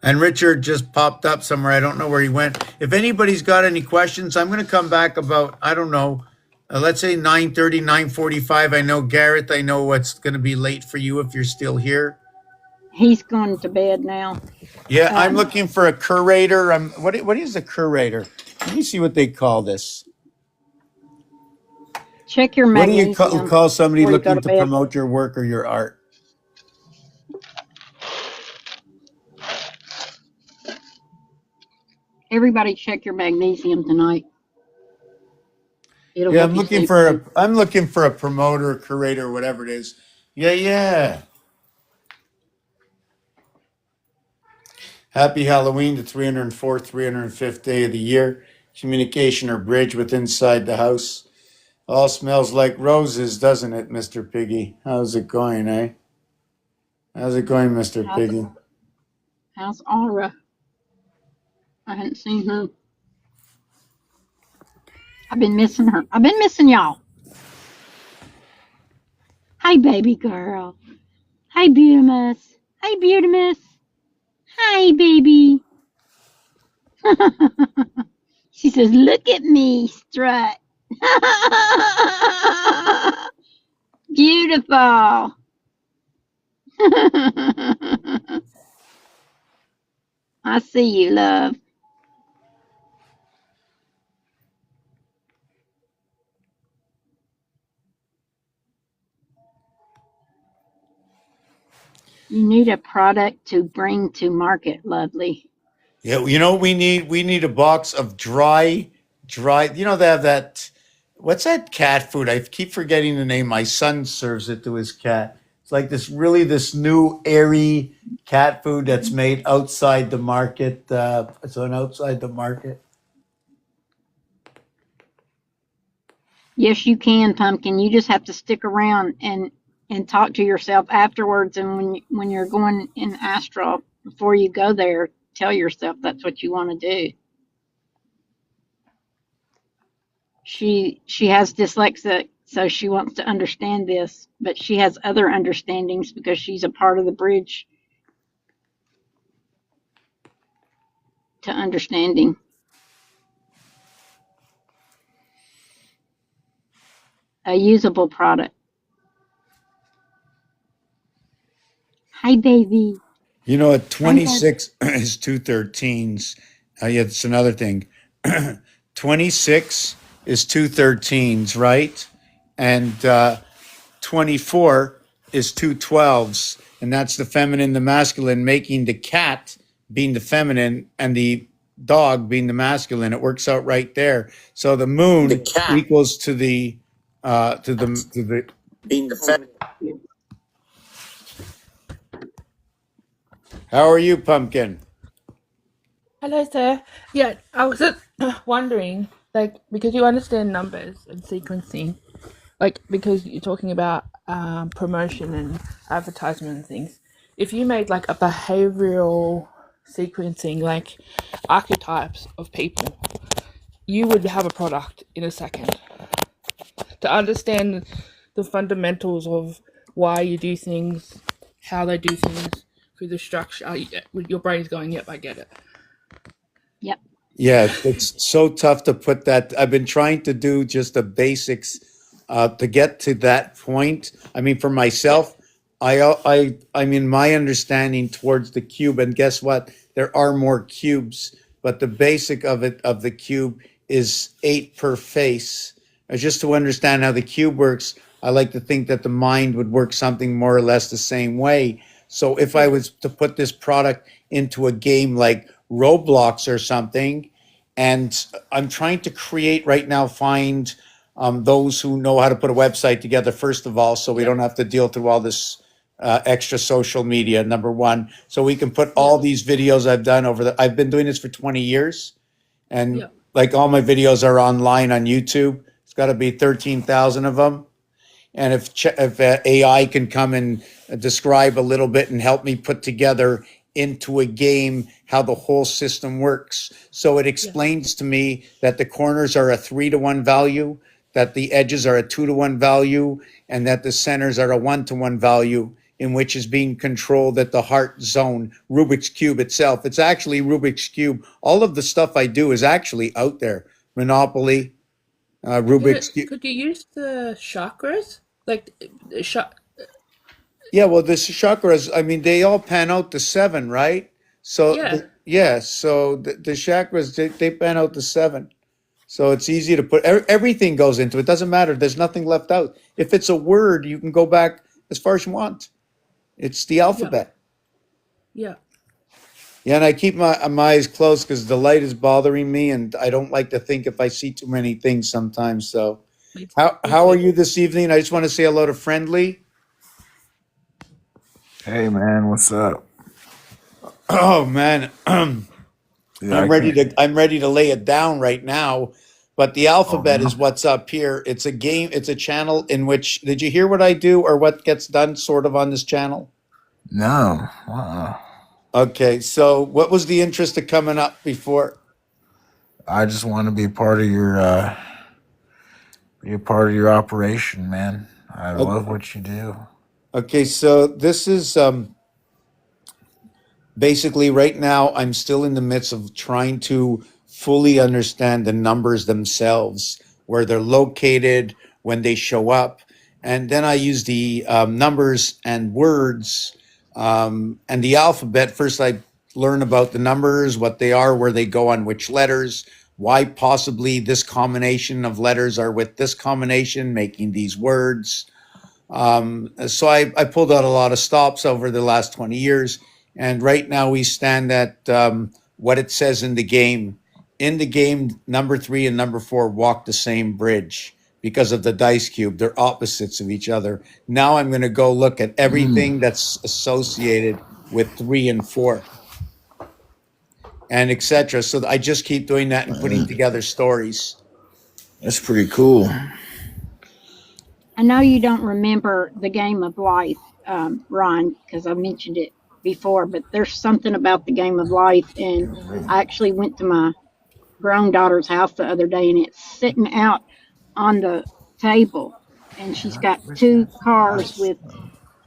And Richard just popped up somewhere. I don't know where he went. If anybody's got any questions, I'm going to come back about, I don't know, let's say 9:30, 9:45. I know, Gareth, I know it's going to be late for you if you're still here. He's going to bed now. Yeah, I'm looking for a curator. What is a curator? Let me see what they call this. Check your What do you magnesium. call somebody before you go looking to to bed. promote your work or your art? Everybody check your magnesium tonight. It'll Yeah, help I'm you looking sleep for better. I'm looking for a promoter, curator, whatever it is. Yeah. Happy Halloween, the 304th, 305th day of the year. Communication or bridge with inside the house. All smells like roses, doesn't it, Mr. Piggy? How's it going, eh? How's it going, Mr. Piggy? How's Aura? I hadn't seen her. I've been missing her. I've been missing y'all. Hi, baby girl. Hi, Beautimus. Hi, Beautimus. Hi, baby. She says, "Look at me, strut." Beautiful. I see you, love. You need a product to bring to market, lovely. Yeah, you know what we need? We need a box of dry. You know they have that. What's that cat food? I keep forgetting the name. My son serves it to his cat. It's like this new airy cat food that's made outside the market. It's on outside the market. Yes, you can, Pumpkin. You just have to stick around and talk to yourself afterwards. And when you're going in astral, before you go there, tell yourself that's what you want to do. She has dyslexia, so she wants to understand this, but she has other understandings because she's a part of the bridge to understanding. A usable product. Hi, baby. You know, at Hi, baby. 26 is 213s. Yeah, it's another thing. 26 is 213s, right? And 24 is 212s. And that's the feminine, the masculine, making the cat being the feminine and the dog being the masculine. It works out right there. So the moon equals to the Being the feminine. How are you, Pumpkin? Hello, sir. Yeah, I was just wondering, like, because you understand numbers and sequencing, like, because you're talking about promotion and advertisement and things. If you made like a behavioral sequencing, like archetypes of people, you would have a product in a second. To understand the fundamentals of why you do things, how they do things, through the structure, your brain's going, yep, I get it. Yep. Yeah, it's so tough to put that. I've been trying to do just the basics to get to that point. I mean, for myself, I mean, my understanding towards the cube, and guess what? There are more cubes, but the basic of it, of the cube, is 8 per face. Just to understand how the cube works, I like to think that the mind would work something more or less the same way. So if I was to put this product into a game like Roblox or something, and I'm trying to create right now, find those who know how to put a website together, first of all, so we don't have to deal through all this extra social media, number one. So we can put all these videos I've done I've been doing this for 20 years. And Yeah. like all my videos are online on YouTube. It's got to be 13,000 of them. And if AI can come and describe a little bit and help me put together into a game how the whole system works. So it explains to me that the corners are a 3-to-1 value, that the edges are a 2-to-1 value, and that the centers are a 1-to-1 value, in which is being controlled at the heart zone. Rubik's Cube itself. It's actually Rubik's Cube. All of the stuff I do is actually out there. Monopoly, Rubik's Cube. Could you use the chakras? Like, Yeah, well, the chakras, I mean, they all pan out to 7, right? So, Yeah. so the chakras, they pan out to 7. So it's easy to put, everything goes into it. Doesn't matter. There's nothing left out. If it's a word, you can go back as far as you want. It's the alphabet. Yeah. Yeah, and I keep my eyes closed because the light is bothering me, and I don't like to think if I see too many things sometimes. So, how are you this evening? I just want to say hello to Friendly. Hey man, what's up? Oh man, Yeah, I'm ready to lay it down right now. But the alphabet is no. what's up here. It's a game. It's a channel in which, did you hear what I do or what gets done sort of on this channel? No. Okay, so what was the interest of coming up before? I just want to be part of your operation, man. I love what you do. Okay, so this is basically right now I'm still in the midst of trying to fully understand the numbers themselves, where they're located, when they show up. And then I use the numbers and words and the alphabet. First, I learn about the numbers, what they are, where they go on which letters, why possibly this combination of letters are with this combination, making these words. So I pulled out a lot of stops over the last 20 years. And right now we stand at what it says in the game. In the game, number 3 and number 4 walk the same bridge because of the dice cube. They're opposites of each other. Now I'm going to go look at everything that's associated with 3 and 4 and etc. So I just keep doing that and putting together stories. That's pretty cool. I know you don't remember the game of life, Ron, because I mentioned it before, but there's something about the game of life. And I actually went to my grown daughter's house the other day, and it's sitting out on the table. And she's got 2 cars with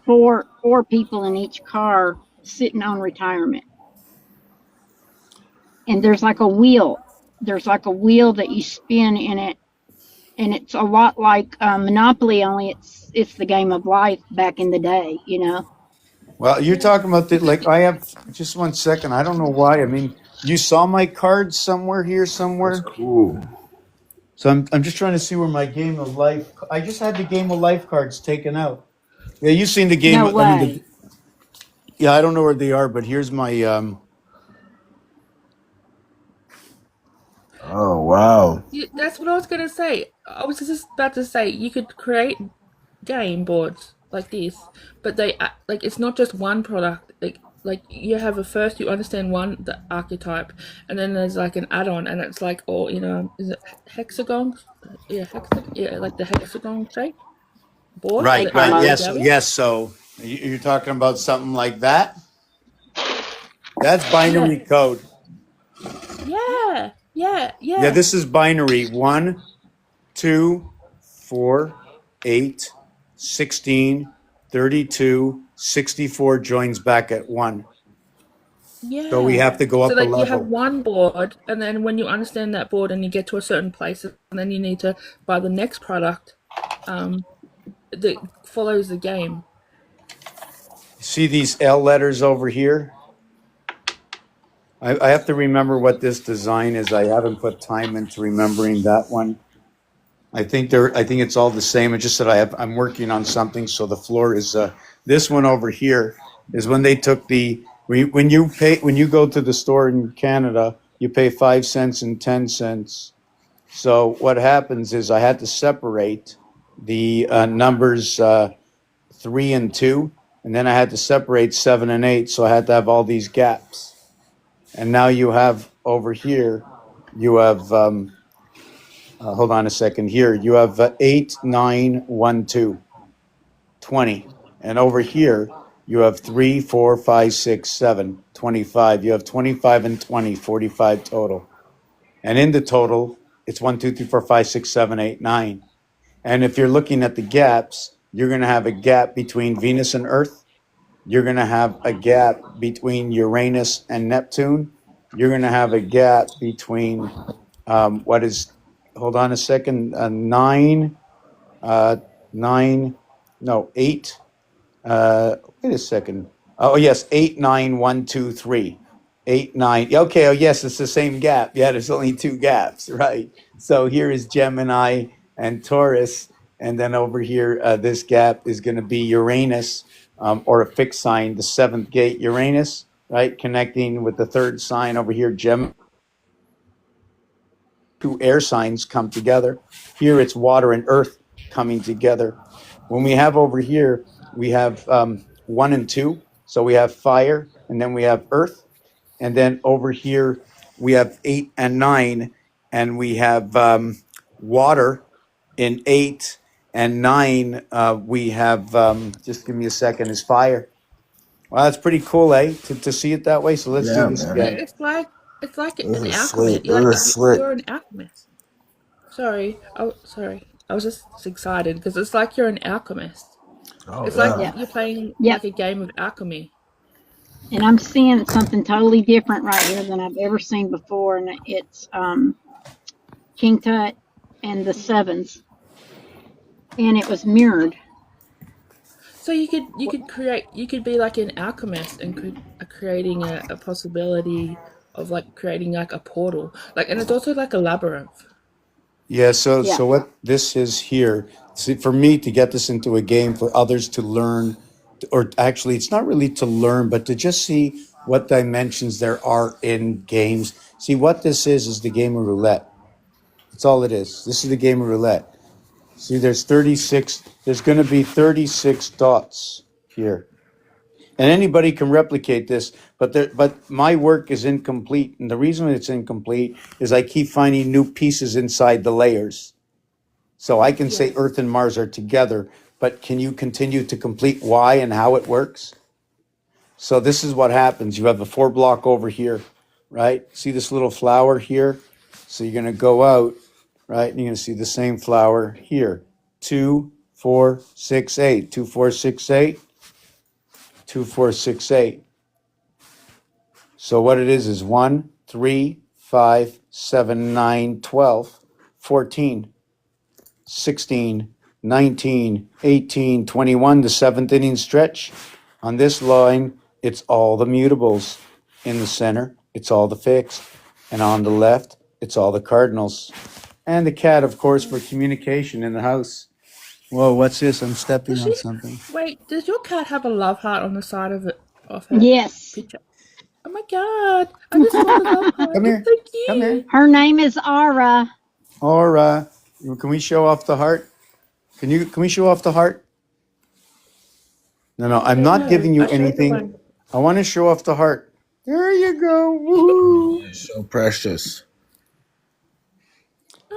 four people in each car sitting on retirement. And there's like a wheel. There's like a wheel that you spin in it. And it's a lot like Monopoly, only it's the game of life back in the day, you know. Well, you're talking about the, like, I have, just one second. I don't know why. I mean, you saw my cards somewhere here, somewhere. That's cool. So I'm just trying to see where my game of life. I just had the game of life cards taken out. Yeah, you've seen the game. No I mean, way. yeah, I don't know where they are, but here's my. Oh wow. That's what I was gonna say. I was just about to say you could create game boards like this, but they like it's not just one product. Like you have a first you understand the archetype, and then there's like an add-on, and it's like all is it hexagons? Yeah, like the hexagon shape board. Right, that right. goes Yes, together. yes. So you're talking about something like that. That's binary code. Yeah. Yeah, this is binary. 1, 2, 4, 8, 16, 32, 64 joins back at 1. Yeah. So we have to go up So a like you have level. one board, and then when you understand that board and you get to a certain place, and then you need to buy the next product that follows the game. See these L letters over here? I have to remember what this design is. I haven't put time into remembering that one. I think it's all the same. It's just that I'm working on something. So the floor is this one over here is when they took when you go to the store in Canada, you pay 5 cents and 10 cents. So what happens is I had to separate the numbers 3 and 2, and then I had to separate 7 and 8. So I had to have all these gaps. And now you have over here, you have, hold on a second here, you have 8, 9, 1, 2, 20. And over here, you have 3, 4, 5, 6, 7, 25. You have 25 and 20, 45 total. And in the total, it's 1, 2, 3, 4, 5, 6, 7, 8, 9. And if you're looking at the gaps, you're going to have a gap between Venus and Earth. You're going to have a gap between Uranus and Neptune. You're going to have a gap between hold on a second, 8. Wait a second. Oh, yes, 8, 9, 1, 2, 3. 8, 9. Okay, oh, yes, it's the same gap. Yeah, there's only 2 gaps, right? So here is Gemini and Taurus. And then over here, this gap is going to be Uranus. Or a fixed sign, the 7th gate, Uranus, right? Connecting with the 3rd sign over here, Gemini. 2 air signs come together. Here it's water and earth coming together. When we have over here, we have 1 and 2. So we have fire, and then we have earth. And then over here, we have 8 and 9, and we have water in 8. And 9, we have, just give me a second, is fire. Well, that's pretty cool, eh? To see it that way. So let's do this man. again. It's like an This is alchemist. slick. This is slick. You're an alchemist. Sorry. I was just excited because it's like you're an alchemist. Oh It's yeah. like you're playing Yeah. like a game of alchemy. And I'm seeing something totally different right here than I've ever seen before, and it's King Tut and the sevens, and it was mirrored. So you could be like an alchemist and creating a possibility of like creating like a portal, like, and it's also like a labyrinth. Yeah, so Yeah. what this is here, see, for me to get this into a game for others to learn, or actually, it's not really to learn, but to just see what dimensions there are in games. See, what this is the game of roulette. That's all it is. This is the game of roulette. See, there's 36, there's going to be 36 dots here. And anybody can replicate this, but my work is incomplete. And the reason it's incomplete is I keep finding new pieces inside the layers. So I can say Yes. Earth and Mars are together, but can you continue to complete why and how it works? So this is what happens. You have a 4 block over here, right? See this little flower here? So you're going to go out, right? And you're going to see the same flower here. 2, 4, 6, 8. 2, 4, 6, 8. 2, 4, 6, 8. So what it is 1, 3, 5, 7, 9, 12, 14, 16, 19, 18, 21, the seventh inning stretch. On this line, it's all the mutables. In the center, it's all the fixed. And on the left, it's all the cardinals. And the cat, of course, for communication in the house. Whoa, what's this? I'm stepping Does on she? something. Wait, does your cat have a love heart on the side of it of her Yes. picture? Oh my god! I just want a love heart. Come here. It's so Come here. cute. Her name is Ara. Or can we show off the heart? Can we show off the heart? No, I'm not No, giving you I showed the anything. one. I want to show off the heart. There you go. Woohoo. So precious.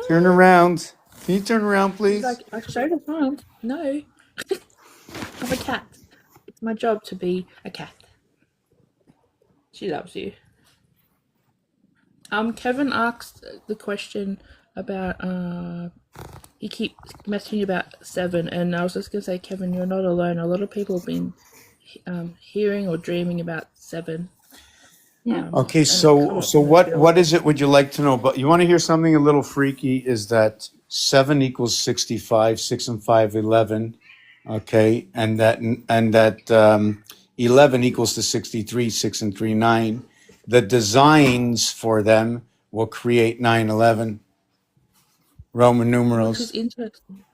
Turn around. Can you turn around, She's please? like, I showed a hand. No, I'm a cat. It's my job to be a cat. She loves you. Kevin asked the question about he keeps messaging about 7, and I was just gonna say, Kevin, you're not alone. A lot of people have been hearing or dreaming about 7. Yeah. Okay, and so come up so with a what build. what is it would you like to know? But you want to hear something a little freaky is that 7 equals 65, 6 and 5, 11. Okay, and that 11 equals to 63, 6 and 3, 9. The designs for them will create 9, 11 Roman Which is numerals. interesting.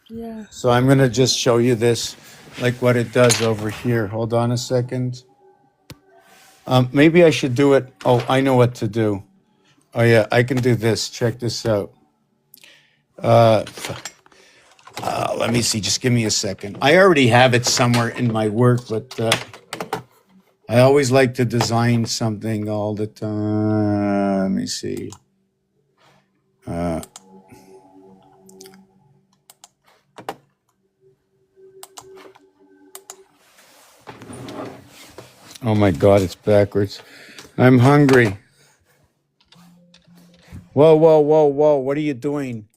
Yeah. So I'm going to just show you this, like what it does over here. Hold on a second. Maybe I should do it. Oh, I know what to do. Oh yeah, I can do this. Check this out. Let me see. Just give me a second. I already have it somewhere in my work, but I always like to design something all the time. Let me see. Oh my God, it's backwards. I'm hungry. Whoa, whoa, whoa, whoa. What are you doing?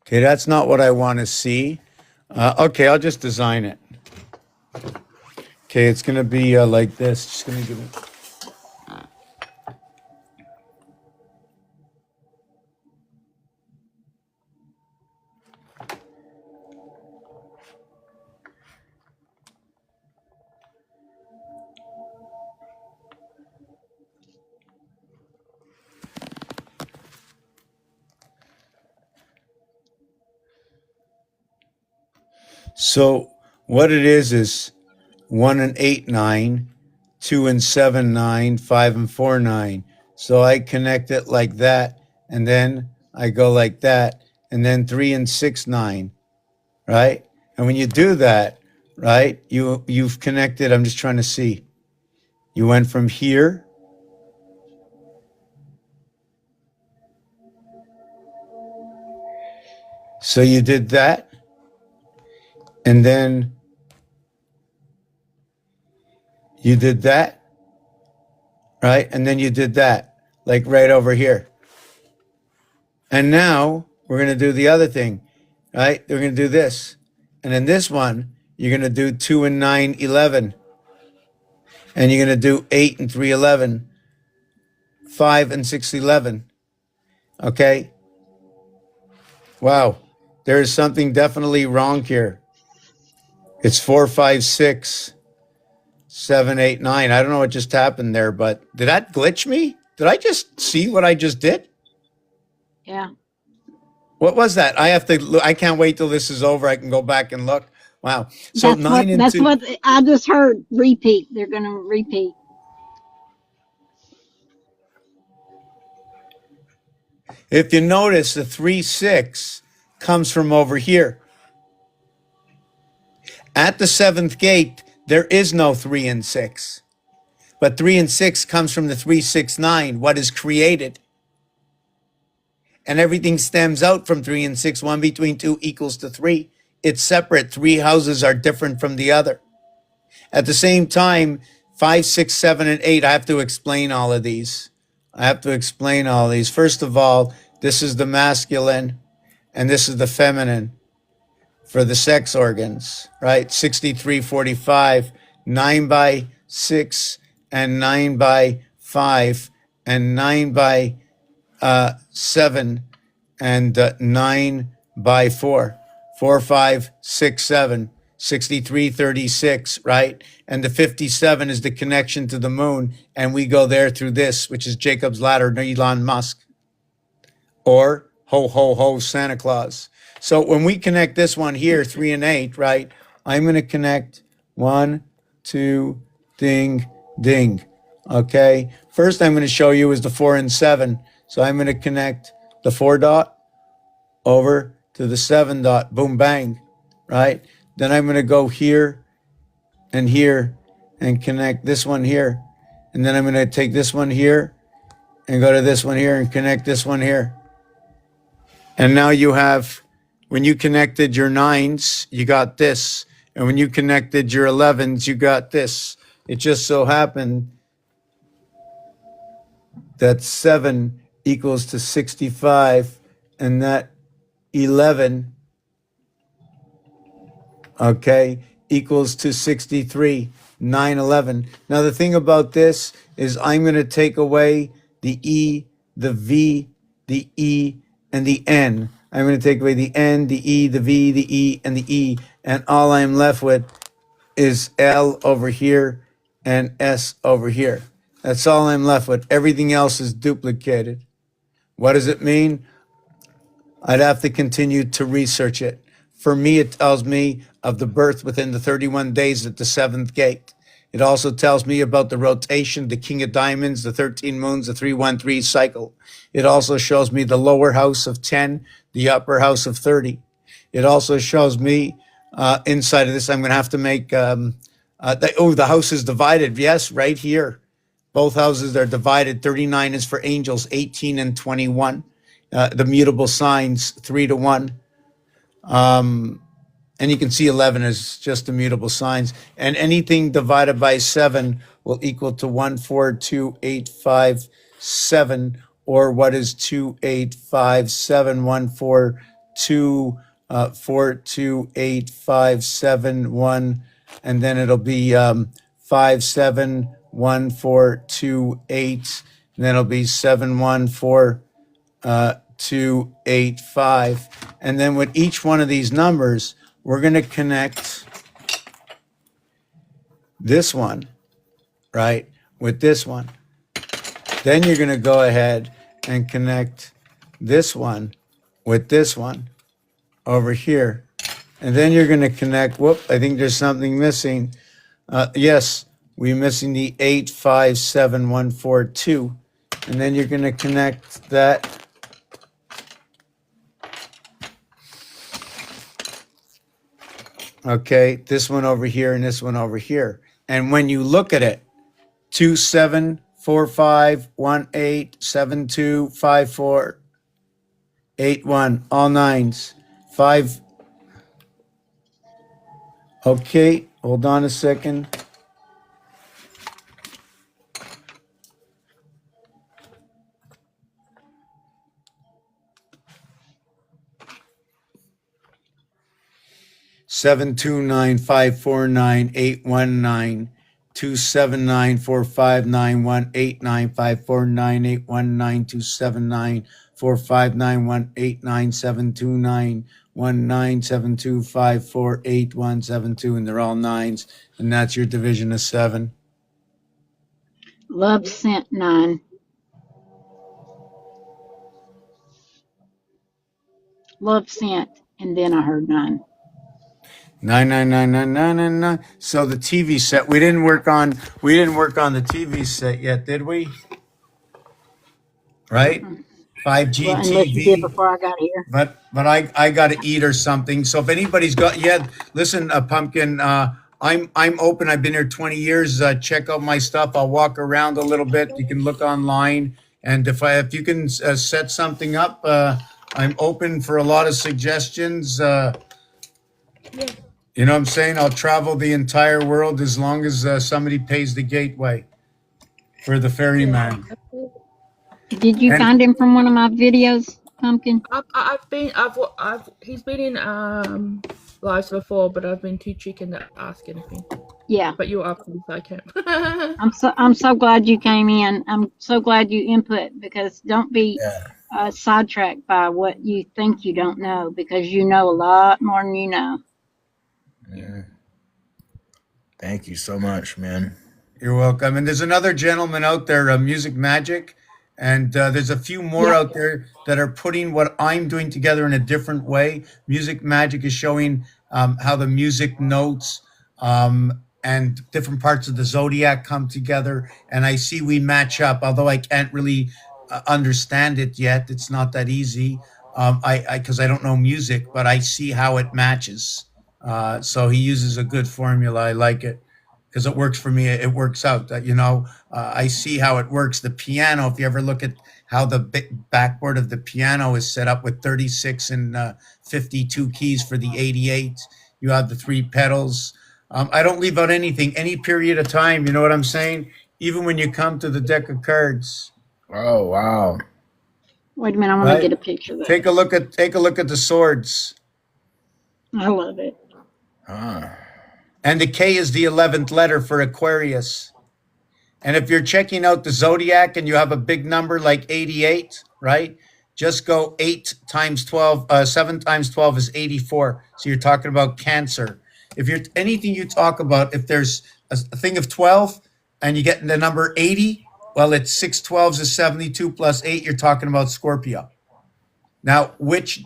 Okay, that's not what I want to see. Okay, I'll just design it. Okay, it's going to be like this. Just going to give it. So what it is 1 and 8, 9, 2 and 7, 9, 5 and 4, 9. So I connect it like that, and then I go like that, and then 3 and 6, 9, right? And when you do that, right, you've connected. I'm just trying to see. You went from here. So you did that, and then you did that, right? And then you did that, like right over here. And now we're going to do the other thing, right? We're going to do this. And then this one, you're going to do 2 and 9, 11. And you're going to do 8 and 3, 11. 5 and 6, 11. Okay? Wow. There is something definitely wrong here. It's 4, 5, 6, 7, 8, 9. I don't know what just happened there, but did that glitch me? Did I just see what I just did? Yeah. What was that? I have to look. I can't wait till this is over. I can go back and look. Wow. So That's what 9 and that's 2. what I just heard. Repeat. They're gonna repeat. If you notice, the 3, 6 comes from over here. At the 7th gate, there is no 3 and 6. But 3 and 6 comes from the 3, 6, 9, what is created. And everything stems out from 3 and 6. 1 between 2 equals to 3. It's separate. 3 houses are different from the other. At the same time, 5, 6, 7, and 8, I have to explain all of these. First of all, this is the masculine and this is the feminine for the sex organs, right? 6345, 9 by 6 and 9 by 5 and 9 by 7 and 9 by 4. 4, 5, 6, 7. 63, 36, right? And the 57 is the connection to the moon. And we go there through this, which is Jacob's Ladder, Elon Musk. Or ho, ho, ho, Santa Claus. So when we connect this one here, 3 and 8, right? I'm going to connect 1, 2, ding, ding. Okay. First I'm going to show you is the 4 and 7. So I'm going to connect the 4 dot over to the 7 dot. Boom, bang. Right? Then I'm going to go here and connect this one here. And then I'm going to take this one here and go to this one here and connect this one here. And now you have, when you connected your 9s, you got this. And when you connected your 11s, you got this. It just so happened that 7 equals to 65 and that 11, okay, equals to 63, 9, 11. Now the thing about this is I'm going to take away the E, the V, the E, and the N. I'm going to take away the N, the E, the V, the E, and the E. And all I'm left with is L over here and S over here. That's all I'm left with. Everything else is duplicated. What does it mean? I'd have to continue to research it. For me, it tells me of the birth within the 31 days at the 7th gate. It also tells me about the rotation, the King of Diamonds, the 13 moons, the 313 cycle. It also shows me the lower house of 10, the upper house of 30. It also shows me inside of this, I'm going to have to make, the house is divided. Yes, right here. Both houses are divided. 39 is for angels, 18 and 21. The mutable signs, 3 to 1. And you can see 11 is just the mutable signs. And anything divided by 7 will equal to 142,857, or what is 2857? 142,857, and then it'll be 571428, and then it'll be 714,285. And then with each one of these numbers, we're going to connect this one, right, with this one. Then you're going to go ahead and connect this one with this one over here. And then you're going to connect, I think there's something missing. Yes, we're missing the 857142. And then you're going to connect that. Okay, this one over here and this one over here. And when you look at it, 274518725481, all 9s. 5. Okay, hold on a second. 729-549-819, 279-459-189-549-819, 279-459-189-729-1972-548-172, and they're all nines, and that's your division of 7. Love sent 9. Love sent, and then I heard 9. 9999999. So the TV set, we didn't work on the TV set yet, did we? Right? 5G Well, unless you did TV. before I got here. But I got to eat or something. So if anybody's got, listen, Pumpkin, I'm open. I've been here 20 years. Check out my stuff. I'll walk around a little bit. You can look online, and if you can set something up, I'm open for a lot of suggestions. You know what I'm saying? I'll travel the entire world as long as somebody pays the gateway for the ferryman. Did you And- find him from one of my videos, Pumpkin? He's been in lives before, but I've been too chicken to ask anything. Yeah. But you're up, so I can. I'm so glad you came in. I'm so glad you input, because don't be sidetracked by what you think you don't know, because you know a lot more than you know. Yeah. Thank you so much, man. You're welcome. And there's another gentleman out there, Music Magic, and there's a few more Yeah. out there that are putting what I'm doing together in a different way. Music Magic is showing how the music notes and different parts of the zodiac come together, and I see we match up. Although I can't really understand it yet, it's not that easy. Because I don't know music, but I see how it matches. So he uses a good formula. I like it because it works for me. It works out. I see how it works. The piano, if you ever look at how the backboard of the piano is set up with 36 and 52 keys for the 88, you have the 3 pedals. I don't leave out anything, any period of time. You know what I'm saying? Even when you come to the deck of cards. Oh, wow. Wait a minute, I want Right. to get a picture of that. Take a look at the swords. I love it. And the K is the 11th letter for Aquarius. And if you're checking out the zodiac and you have a big number like 88, right? Just go 8 times 12, 7 times 12 is 84. So you're talking about Cancer. If you're anything you talk about, if there's a thing of 12 and you get the number 80, well, it's 6 12s is 72 plus 8. You're talking about Scorpio. Now, which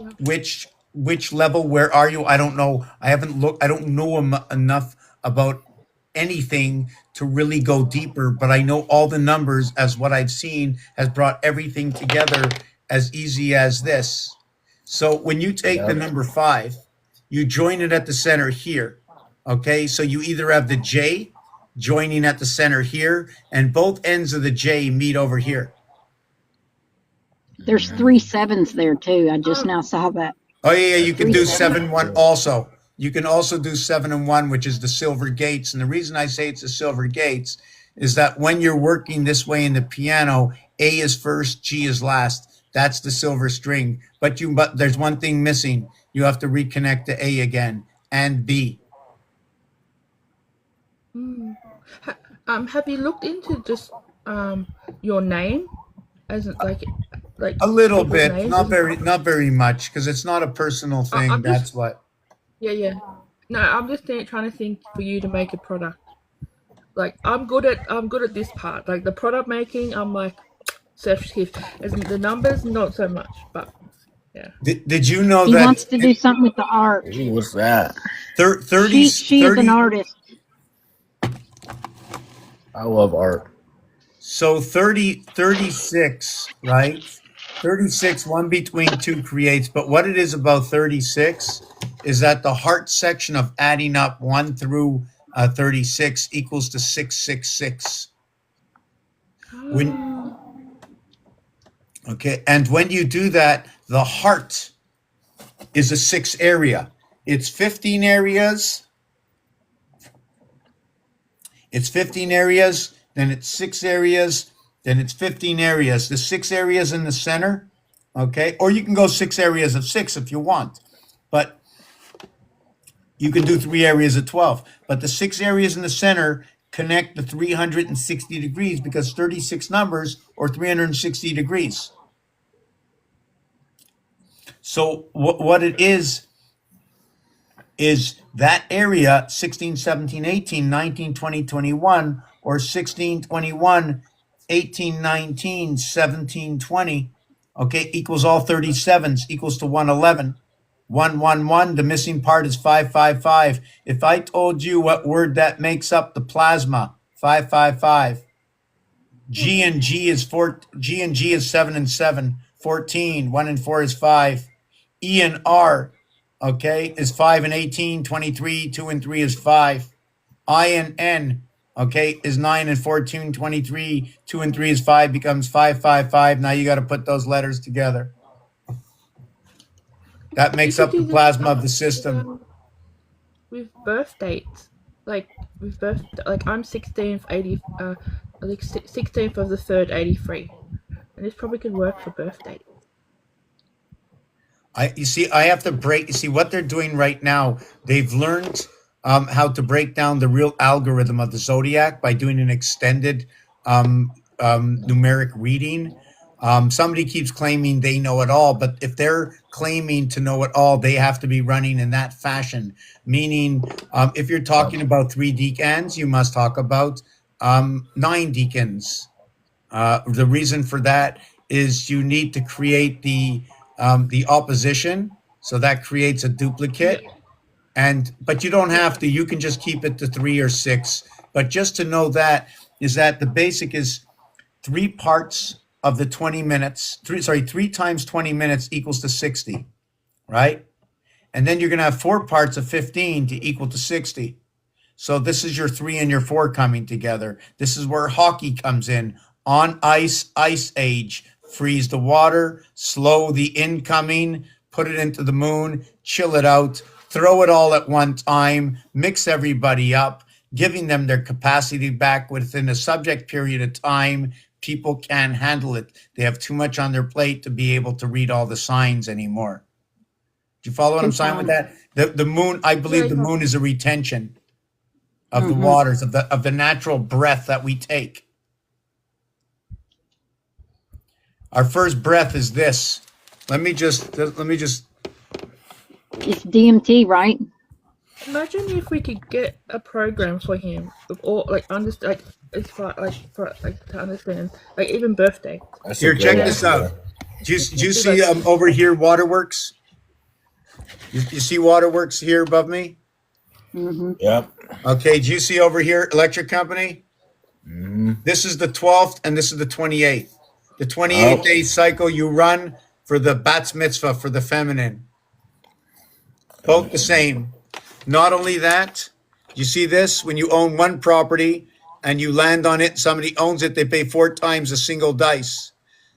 level? Where are you? I don't know. I haven't looked. I don't know enough about anything to really go deeper. But I know all the numbers, as what I've seen has brought everything together as easy as this. So when you take the number 5, you join it at the center here. Okay, so you either have the J joining at the center here, and both ends of the J meet over here. There's 3 7s there too. I just now saw that. Oh yeah, you can 3 do 7. 7-1 also. You can also do 7 and 1, which is the silver gates. And the reason I say it's the silver gates is that when you're working this way in the piano, A is first, G is last. That's the silver string. But there's one thing missing. You have to reconnect to A again and B. Have you looked into just your name, as in, like A little people's bit, names? not very much, because it's not a personal thing. I'm just- That's what. Yeah. No, I'm just trying to think for you to make a product. Like I'm good at this part, like the product making. I'm like shift, as in the numbers, not so much. But yeah, Did you know He that wants to do something with the art. Ooh, what's that? 30 She is an artist. I love art. So 36, right? 36, 1 between 2 creates, but what it is about 36 is that the heart section of adding up 1 through 36 equals to 666. Okay, and when you do that, the heart is a 6 area. It's 15 areas. It's 15 areas, then it's 6 areas, then it's 15 areas. The 6 areas in the center, okay? Or you can go 6 areas of 6 if you want. But You can do 3 areas of 12, but the 6 areas in the center connect the 360 degrees because 36 numbers or 360 degrees. So what it is that area 16, 17, 18, 19, 20, 21, or 16, 21, 18, 19, 17, 20, okay, equals all 37s, equals to 111. 111, the missing part is 555. If I told you what word that makes up the plasma, 555. G and G is 7 and 7, 14. 1 and 4 is 5. E and R, okay, is 5 and 18, 23. 2 and 3 is 5. I and N, okay, is 9 and 14, 23. 2 and 3 is 5, becomes 555. Now you got to put those letters together. That makes up the plasma of the system. With birth dates, like I'm 16th, 16th of the 3rd, 83, and this probably could work for birth date. I have to break. You see what they're doing right now. They've learned how to break down the real algorithm of the zodiac by doing an extended numeric reading. Somebody keeps claiming they know it all, but if they're claiming to know it all, they have to be running in that fashion. Meaning, if you're talking about 3 decans, you must talk about 9 decans. The reason for that is you need to create the opposition, so that creates a duplicate. But you don't have to. You can just keep it to 3 or 6. But just to know that is that the basic is 3 parts of the 20 minutes. 3 times 20 minutes equals to 60, right? And then you're going to have 4 parts of 15 to equal to 60. So this is your 3 and your 4 coming together. This is where hockey comes in. On ice, ice age. Freeze the water, slow the incoming, put it into the moon, chill it out, throw it all at one time, mix everybody up, giving them their capacity back within a subject period of time. People can't handle it. They have too much on their plate to be able to read all the signs anymore. Do you follow what I'm saying with that? The moon, I believe the moon is a retention of the waters, of the natural breath that we take. Our first breath is this. Let me just. It's DMT, right? Imagine if we could get a program for him with all to understand, even birthday. That's Here, a check great this idea. out. Do you see over here Waterworks? You see Waterworks here above me? Yep. Okay, do you see over here Electric Company? This is the 12th and this is the 28th. The 28th day cycle you run for the Bats Mitzvah, for the feminine. Both the same. Not only that, you see this? When you own one property and you land on it, somebody owns it, they pay 4 times a single dice.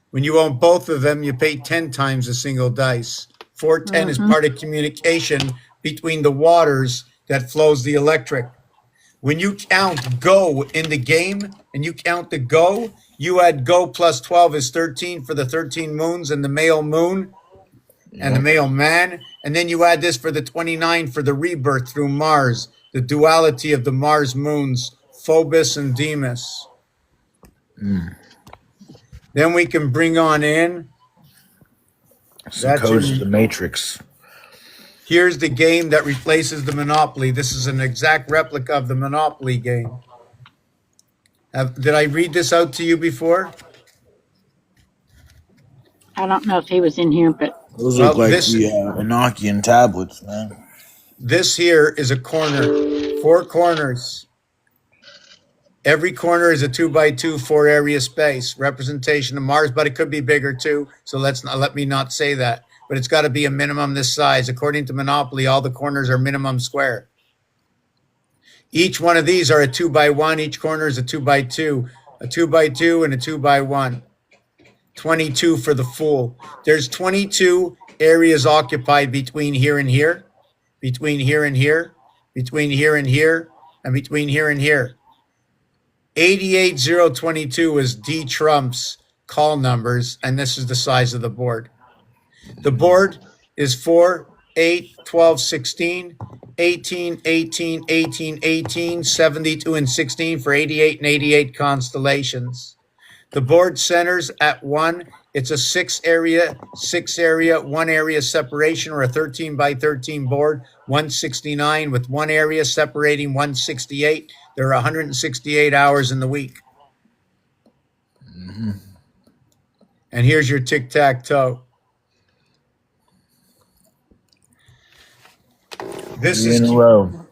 When you own both of them, you pay 10 times a single dice. 410 is part of communication between the waters that flows the electric. When you count go in the game and you count the go, you add go plus 12 is 13 for the 13 moons and the male moon and the male man. And then you add this for the 29 for the rebirth through Mars, the duality of the Mars moons, Phobos and Deimos. Then we can bring on in. Some codes of the Matrix. Here's the game that replaces the Monopoly. This is an exact replica of the Monopoly game. Did I read this out to you before? I don't know if he was in here, but Those look like this- the Enochian tablets, man. This here is a corner, 4 corners. Every corner is a 2x2 4 area space, representation of Mars, but it could be bigger too. So let me not say that, but it's got to be a minimum this size. According to Monopoly, all the corners are minimum square. Each one of these are a 2x1. Each corner is a 2x2, a 2x2 and a 2x1. 22 for the full. There's 22 areas occupied between here and here, between here and here, between here and here, and between here and here. 88022 is D Trump's call numbers, and this is the size of the board. The board is 4, 8, 12, 16, 18, 18, 18, 18, 72, and 16 for 88 and 88 constellations. The board centers at 1. It's a 6 area, 1 area separation, or a 13 by 13 board, 169 with 1 area separating 168. There are 168 hours in the week. And here's your tic-tac-toe. This 3 is in a row.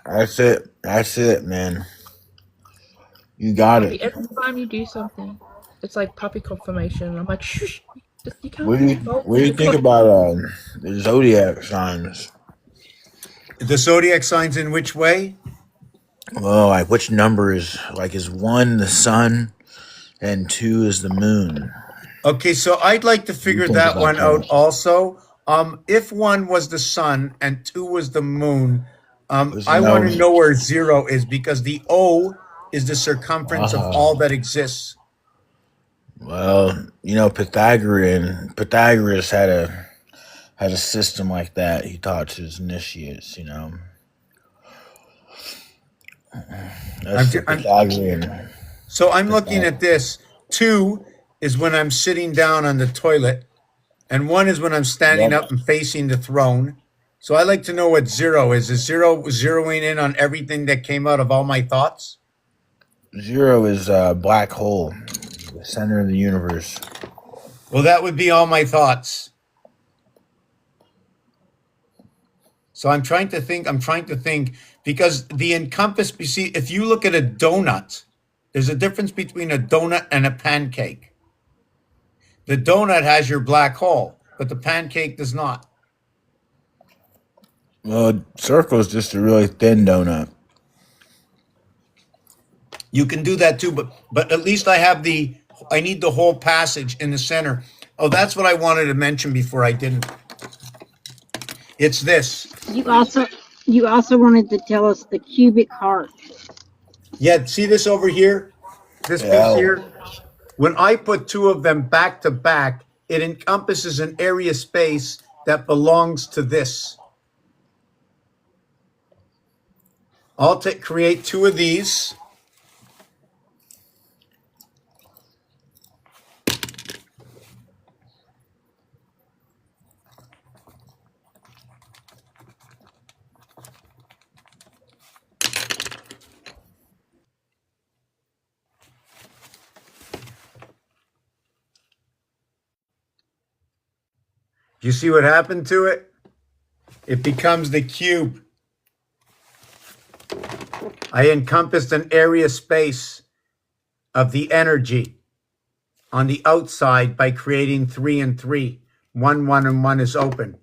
That's it, man. You got it. Every time you do something, it's like puppy confirmation. I'm like, shh, you can't. What do you think about the zodiac signs? the zodiac signs in which way? Well, like which number is 1 the sun and 2 is the moon? Okay, so I'd like to figure think that about one that? out also. If 1 was the sun and 2 was the moon, I want to know where 0 is, because the O is the circumference of all that exists. Well, Pythagoras had a system like that he taught to his initiates, That's the Pythagorean. So I'm looking at this. 2 is when I'm sitting down on the toilet, and 1 is when I'm standing up and facing the throne. So I like to know what 0 is. Is 0 zeroing in on everything that came out of all my thoughts? 0 is a black hole, the center of the universe. Well, that would be all my thoughts. So I'm trying to think, because the encompass, you see, if you look at a donut, there's a difference between a donut and a pancake. The donut has your black hole, but the pancake does not. Well, a circle is just a really thin donut. You can do that too, but at least I need the whole passage in the center. Oh, that's what I wanted to mention before I didn't. It's this. You also wanted to tell us the cubic heart. Yeah, see this over here? This piece here? When I put 2 of them back to back, it encompasses an area space that belongs to this. I'll create 2 of these. You see what happened to it? It becomes the cube. I encompassed an area space of the energy on the outside by creating 3 and 3. 1, 1, and 1 is open.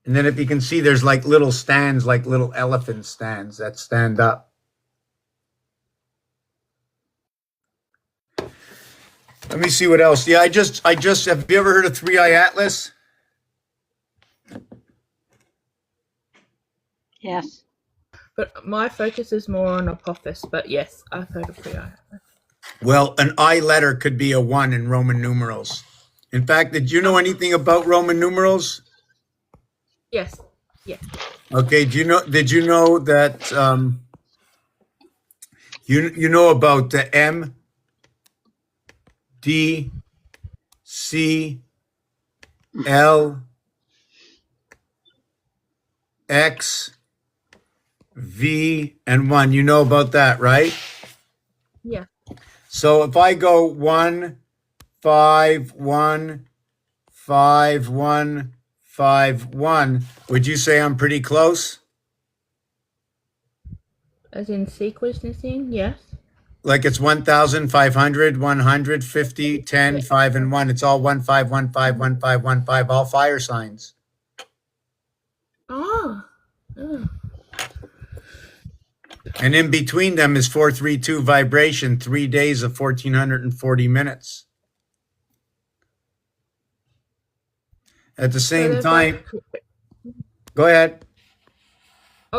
And then if you can see, there's like little stands, like little elephant stands that stand up. Let me see what else. Yeah, I just, have you ever heard of 3-Eye Atlas? Yes. But my focus is more on Apophis, but yes, I've heard of 3-Eye. Well, an I letter could be a 1 in Roman numerals. In fact, did you know anything about Roman numerals? Yes. Yes. Okay, did you know that you know about the M, D, C, L, X, V, and 1. You know about that, right? Yeah. So if I go 1, 5, 1, 5, 1, 5, 1, would you say I'm pretty close? As in sequencing, yes. Like it's 1,500, 100, 50, 10, 5, and 1. It's all 1, 5, 1, 5, 1, 5, 1, 5, all fire signs. Oh. Oh. And in between them is 432 vibration, 3 days of 1,440 minutes. At the same time, go ahead. I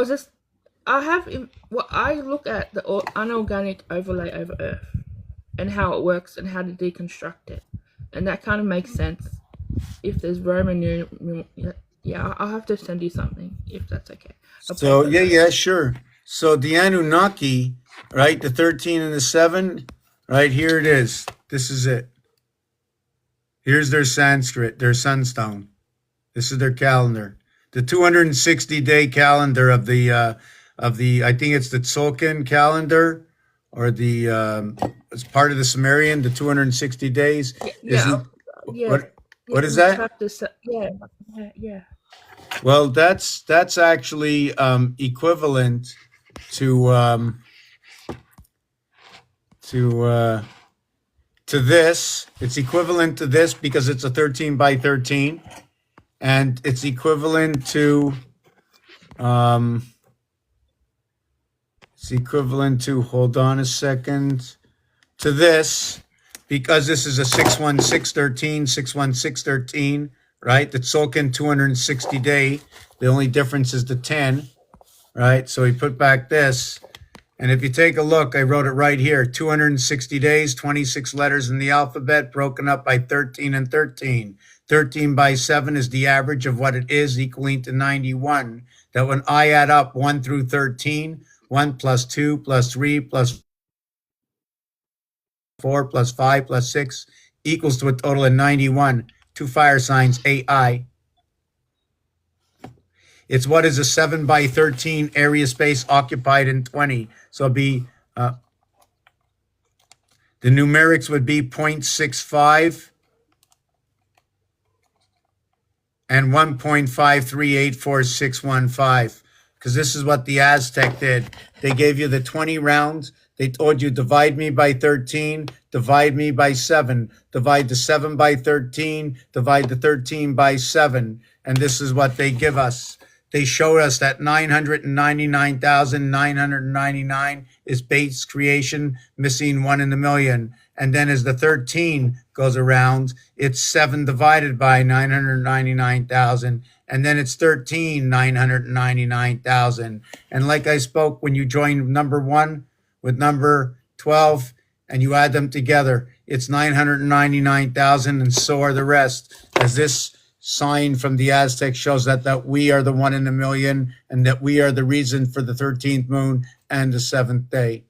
look at the unorganic overlay over Earth and how it works and how to deconstruct it. and that kind of makes sense. If there's Roman yeah, I'll have to send you something if that's okay. I'll pay So for yeah, that. yeah, sure. So the Anunnaki, right? The 13 and the 7, right? Here it is. This is it. Here's their Sanskrit, their sunstone. This is their calendar. The 260-day calendar of the I think it's the Tzolk'in calendar, or the it's part of the Sumerian. The 260 days Yeah, isn't yeah, what is we'll that? have to yeah. Well, that's actually equivalent to this. It's equivalent to this because it's a 13 by 13, and it's equivalent to hold on a second, to this, because this is a 61613, 61613, right? The Tzolk'in 260 day. The only difference is the 10, right? So we put back this. And if you take a look, I wrote it right here, 260 days, 26 letters in the alphabet, broken up by 13 and 13. 13 by 7 is the average of what it is, equaling to 91. That when I add up 1 through 13, 1 plus 2 plus 3 plus 4 plus 5 plus 6 equals to a total of 91. 2 fire signs, AI. It's what is a 7 by 13 area space occupied in 20. So it'd be, the numerics would be 0.65 and 1.538465, because this is what the Aztec did. They gave you the 20 rounds. They told you divide me by 13, divide me by 7, divide the 7 by 13, divide the 13 by 7. And this is what they give us. They showed us that 999,999 is base creation, missing 1 in a million. And then as the 13 goes around, it's 7 divided by 999,000. And then it's 13, 999,000. And like I spoke, when you join number 1 with number 12 and you add them together, it's 999,000, and so are the rest. As this sign from the Aztec shows that we are the 1 in a million, and that we are the reason for the 13th moon and the 7th day.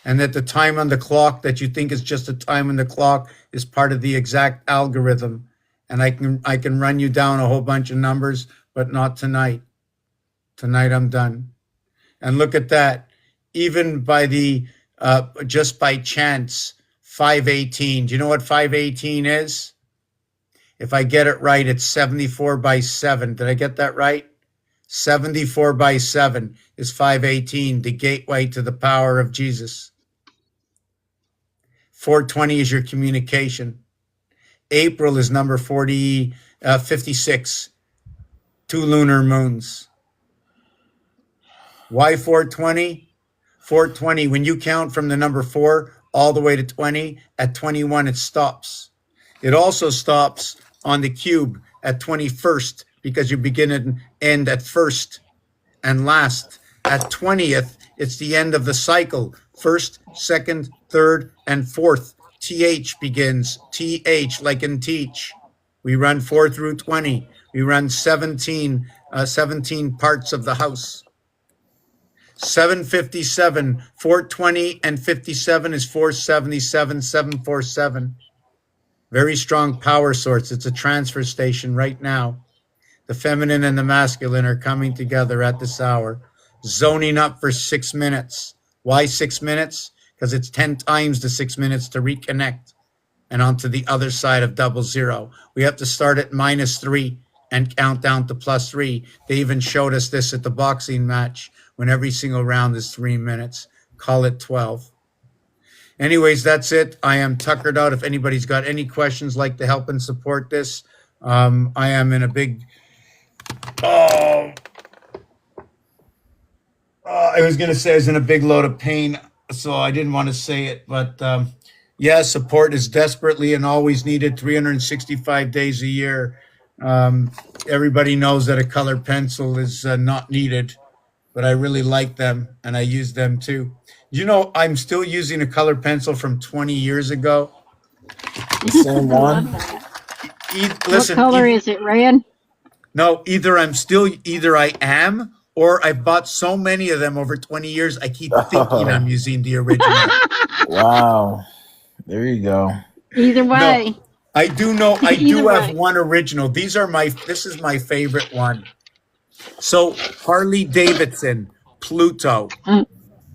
And that the time on the clock that you think is just a time on the clock is part of the exact algorithm. And I can run you down a whole bunch of numbers, but not tonight. Tonight I'm done. And look at that. Even by the just by chance, 518. Do you know what 518 is? If I get it right, it's 74 by 7. Did I get that right? 74 by 7 is 518, the gateway to the power of Jesus. 420 is your communication. April is number 56, 2 lunar moons. Why 420? 420, when you count from the number 4 all the way to 20, at 21 it stops. It also stops on the cube at 21st, because you begin and end at first and last. At 20th, it's the end of the cycle. First, second, third, and fourth. TH begins. TH, like in teach. We run 4 through 20. We run 17 parts of the house. 757, 420 and 57 is 477, 747. Very strong power source. It's a transfer station right now. The feminine and the masculine are coming together at this hour, zoning up for 6 minutes. Why 6 minutes? Because it's 10 times the 6 minutes to reconnect and onto the other side of 00. We have to start at -3 and count down to +3. They even showed us this at the boxing match, when every single round is 3 minutes. Call it 12. Anyways, that's it. I am tuckered out. If anybody's got any questions, like to help and support this, I am in a big, I was going to say I was in a big load of pain, so I didn't want to say it. But yeah, support is desperately and always needed, 365 days a year. Everybody knows that a colored pencil is not needed, but I really like them and I use them too. You know, I'm still using a color pencil from 20 years ago. The same I love one. that. What Listen, color is it? Red? no, either I am or I bought so many of them over 20 years, I keep thinking I'm using the original. Wow. There you go. Either way. I do know, I do Either have way. one original. This is my favorite one. So Harley Davidson, Pluto, Mm,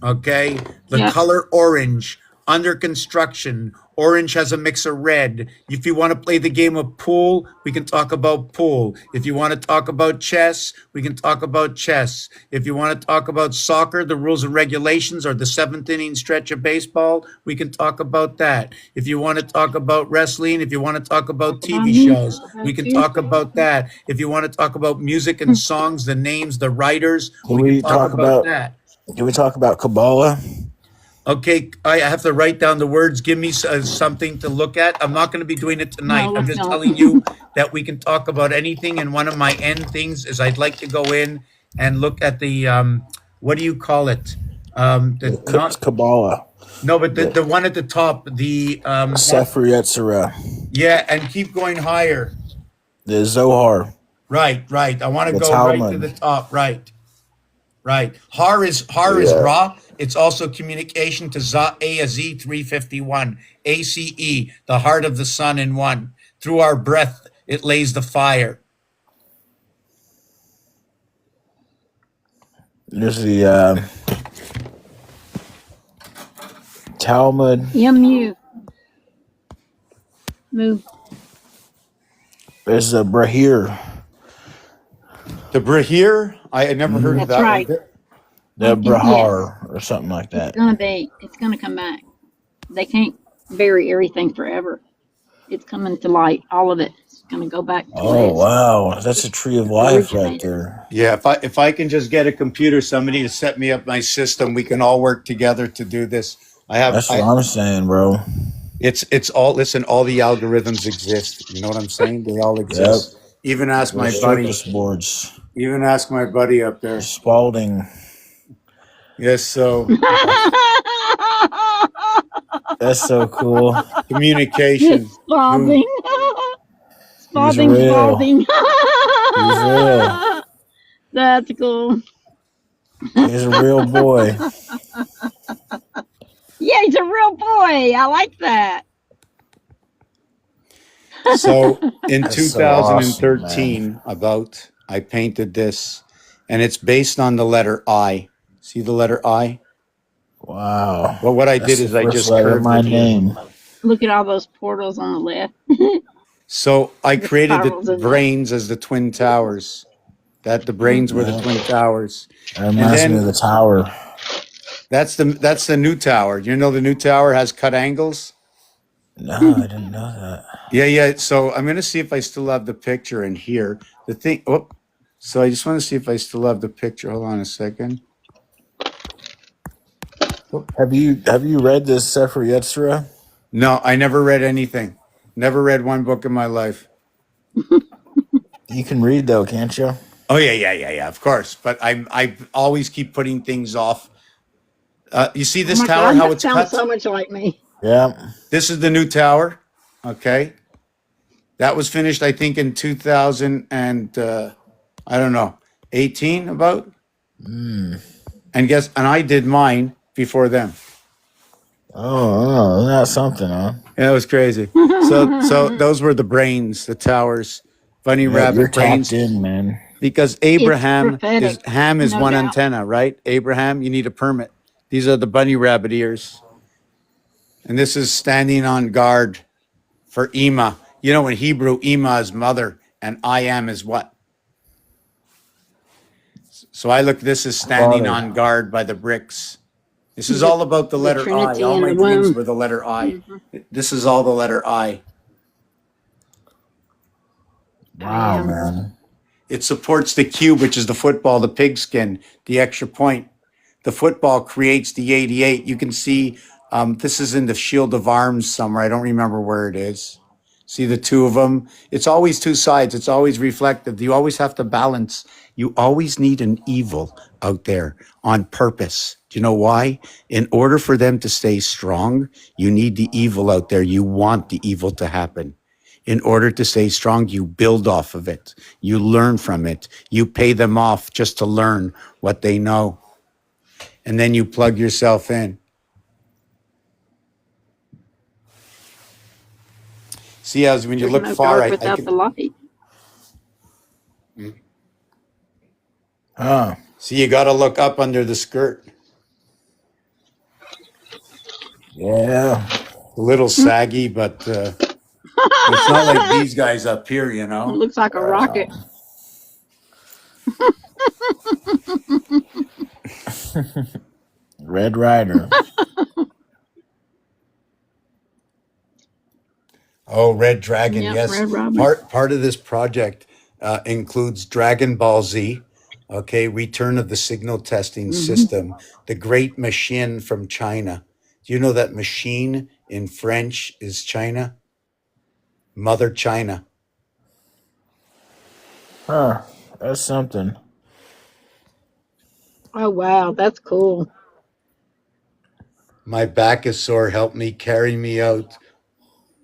okay? The yeah. color orange, under construction. Orange has a mix of red. If you want to play the game of pool, we can talk about pool. If you want to talk about chess, we can talk about chess. If you want to talk about soccer, the rules and regulations, or the seventh inning stretch of baseball, we can talk about that. If you want to talk about wrestling, if you want to talk about TV shows, we can talk about that. If you want to talk about music and songs, the names, the writers, Can we we can talk talk about about that. can we talk about Kabbalah? Okay, I have to write down the words. Give me something to look at. I'm not going to be doing it tonight. No, I'm let's just not. telling you that we can talk about anything. And one of my end things is I'd like to go in and look at the what do you call it? The not Kabbalah. no, but the one at the top. The Sefer Yetzirah. yeah, and keep going higher. The Zohar. Right. I want to The go right to Talmud. the top. Right. Har is Ra. It's also communication to Za AZ 351. ACE, the heart of the sun in one. Through our breath, it lays the fire. There's the Talmud. MU. Move. There's the Brahir. The Brahir, I had never heard of That's that right. one. The Yes. Brahar or something like that. It's gonna come back. They can't bury everything forever. It's coming to light. All of it. It's gonna go back to Oh its wow. That's a tree of life right originated. there. Yeah, if I can just get a computer, somebody to set me up my system, we can all work together to do this. That's what I'm saying, bro. It's all listen, all the algorithms exist. You know what I'm saying? They all exist. Even ask my The buddy. circus boards. Even ask my buddy up there. Spalding. Yes, so That's so cool. communication. Spalding. Spalding. real. Spalding. He's real. That's cool. He's a real boy. Yeah, he's a real boy. I like that. So in That's so awesome, 2013, about I painted this, and it's based on the letter I. See the letter I? Wow. Well, what I That's did is the I first just letter of curved my it here. name. Look at all those portals on the left. So I The created spirals the in there. brains as the twin towers. That the brains were the Yeah. twin towers. That reminds then- me of the tower. That's the new tower. You know the new tower has cut angles? No, I didn't know that. Yeah. So I'm gonna see if I still have the picture in here. The thing. Oh, so I just want to see if I still have the picture. Hold on a second. Have you read this Sefer Yetzirah? No, I never read anything. Never read one book in my life. You can read though, can't you? Oh yeah. Of course, but I always keep putting things off. You see this Oh my tower? God, How that it's sounds cut? so much like me. Yeah. This is the new tower. Okay, that was finished I think in 2000 and I don't know 18 about. And I did mine before them. Oh, isn't that something, huh? Yeah, it was crazy. So those were the brains, the towers, bunny Yeah, rabbit you're brains. tapped in, man. Because Abraham prophetic, is no one doubt. antenna, right? Abraham, you need a permit. These are the bunny rabbit ears. And this is standing on guard for Ema. You know, in Hebrew, Ema is mother and I am is what? So this is standing Father. on guard by the bricks. This is all about the letter I. Trinity All in my the dreams womb. were the letter I. This is all the letter I. Wow, man. It supports the cube, which is the football, the pigskin, the extra point. The football creates the 88. You can see this is in the shield of arms somewhere. I don't remember where it is. See the two of them? It's always two sides. It's always reflective. You always have to balance. You always need an evil out there on purpose. Do Do you know why? In order for them to stay strong, you need the evil out there. You want the evil to happen. In order to stay strong, you build off of it. You learn from it. You pay them off just to learn what they know. And then you plug yourself in. See, as when you There's look no far, dark I without can the light. Oh, see you got to look up under the skirt. yeah. A little saggy, but it's not like these guys up here, you It know. looks like a rocket. Red Rider. Oh, Red Dragon, Yep, yes. Red Robin. Part of this project includes Dragon Ball Z, okay, Return of the Signal Testing System, the Great Machine from China. Do you know that machine in French is China? Mother China. Huh. That's something. Oh wow, that's cool. My back is sore. Help me carry me out.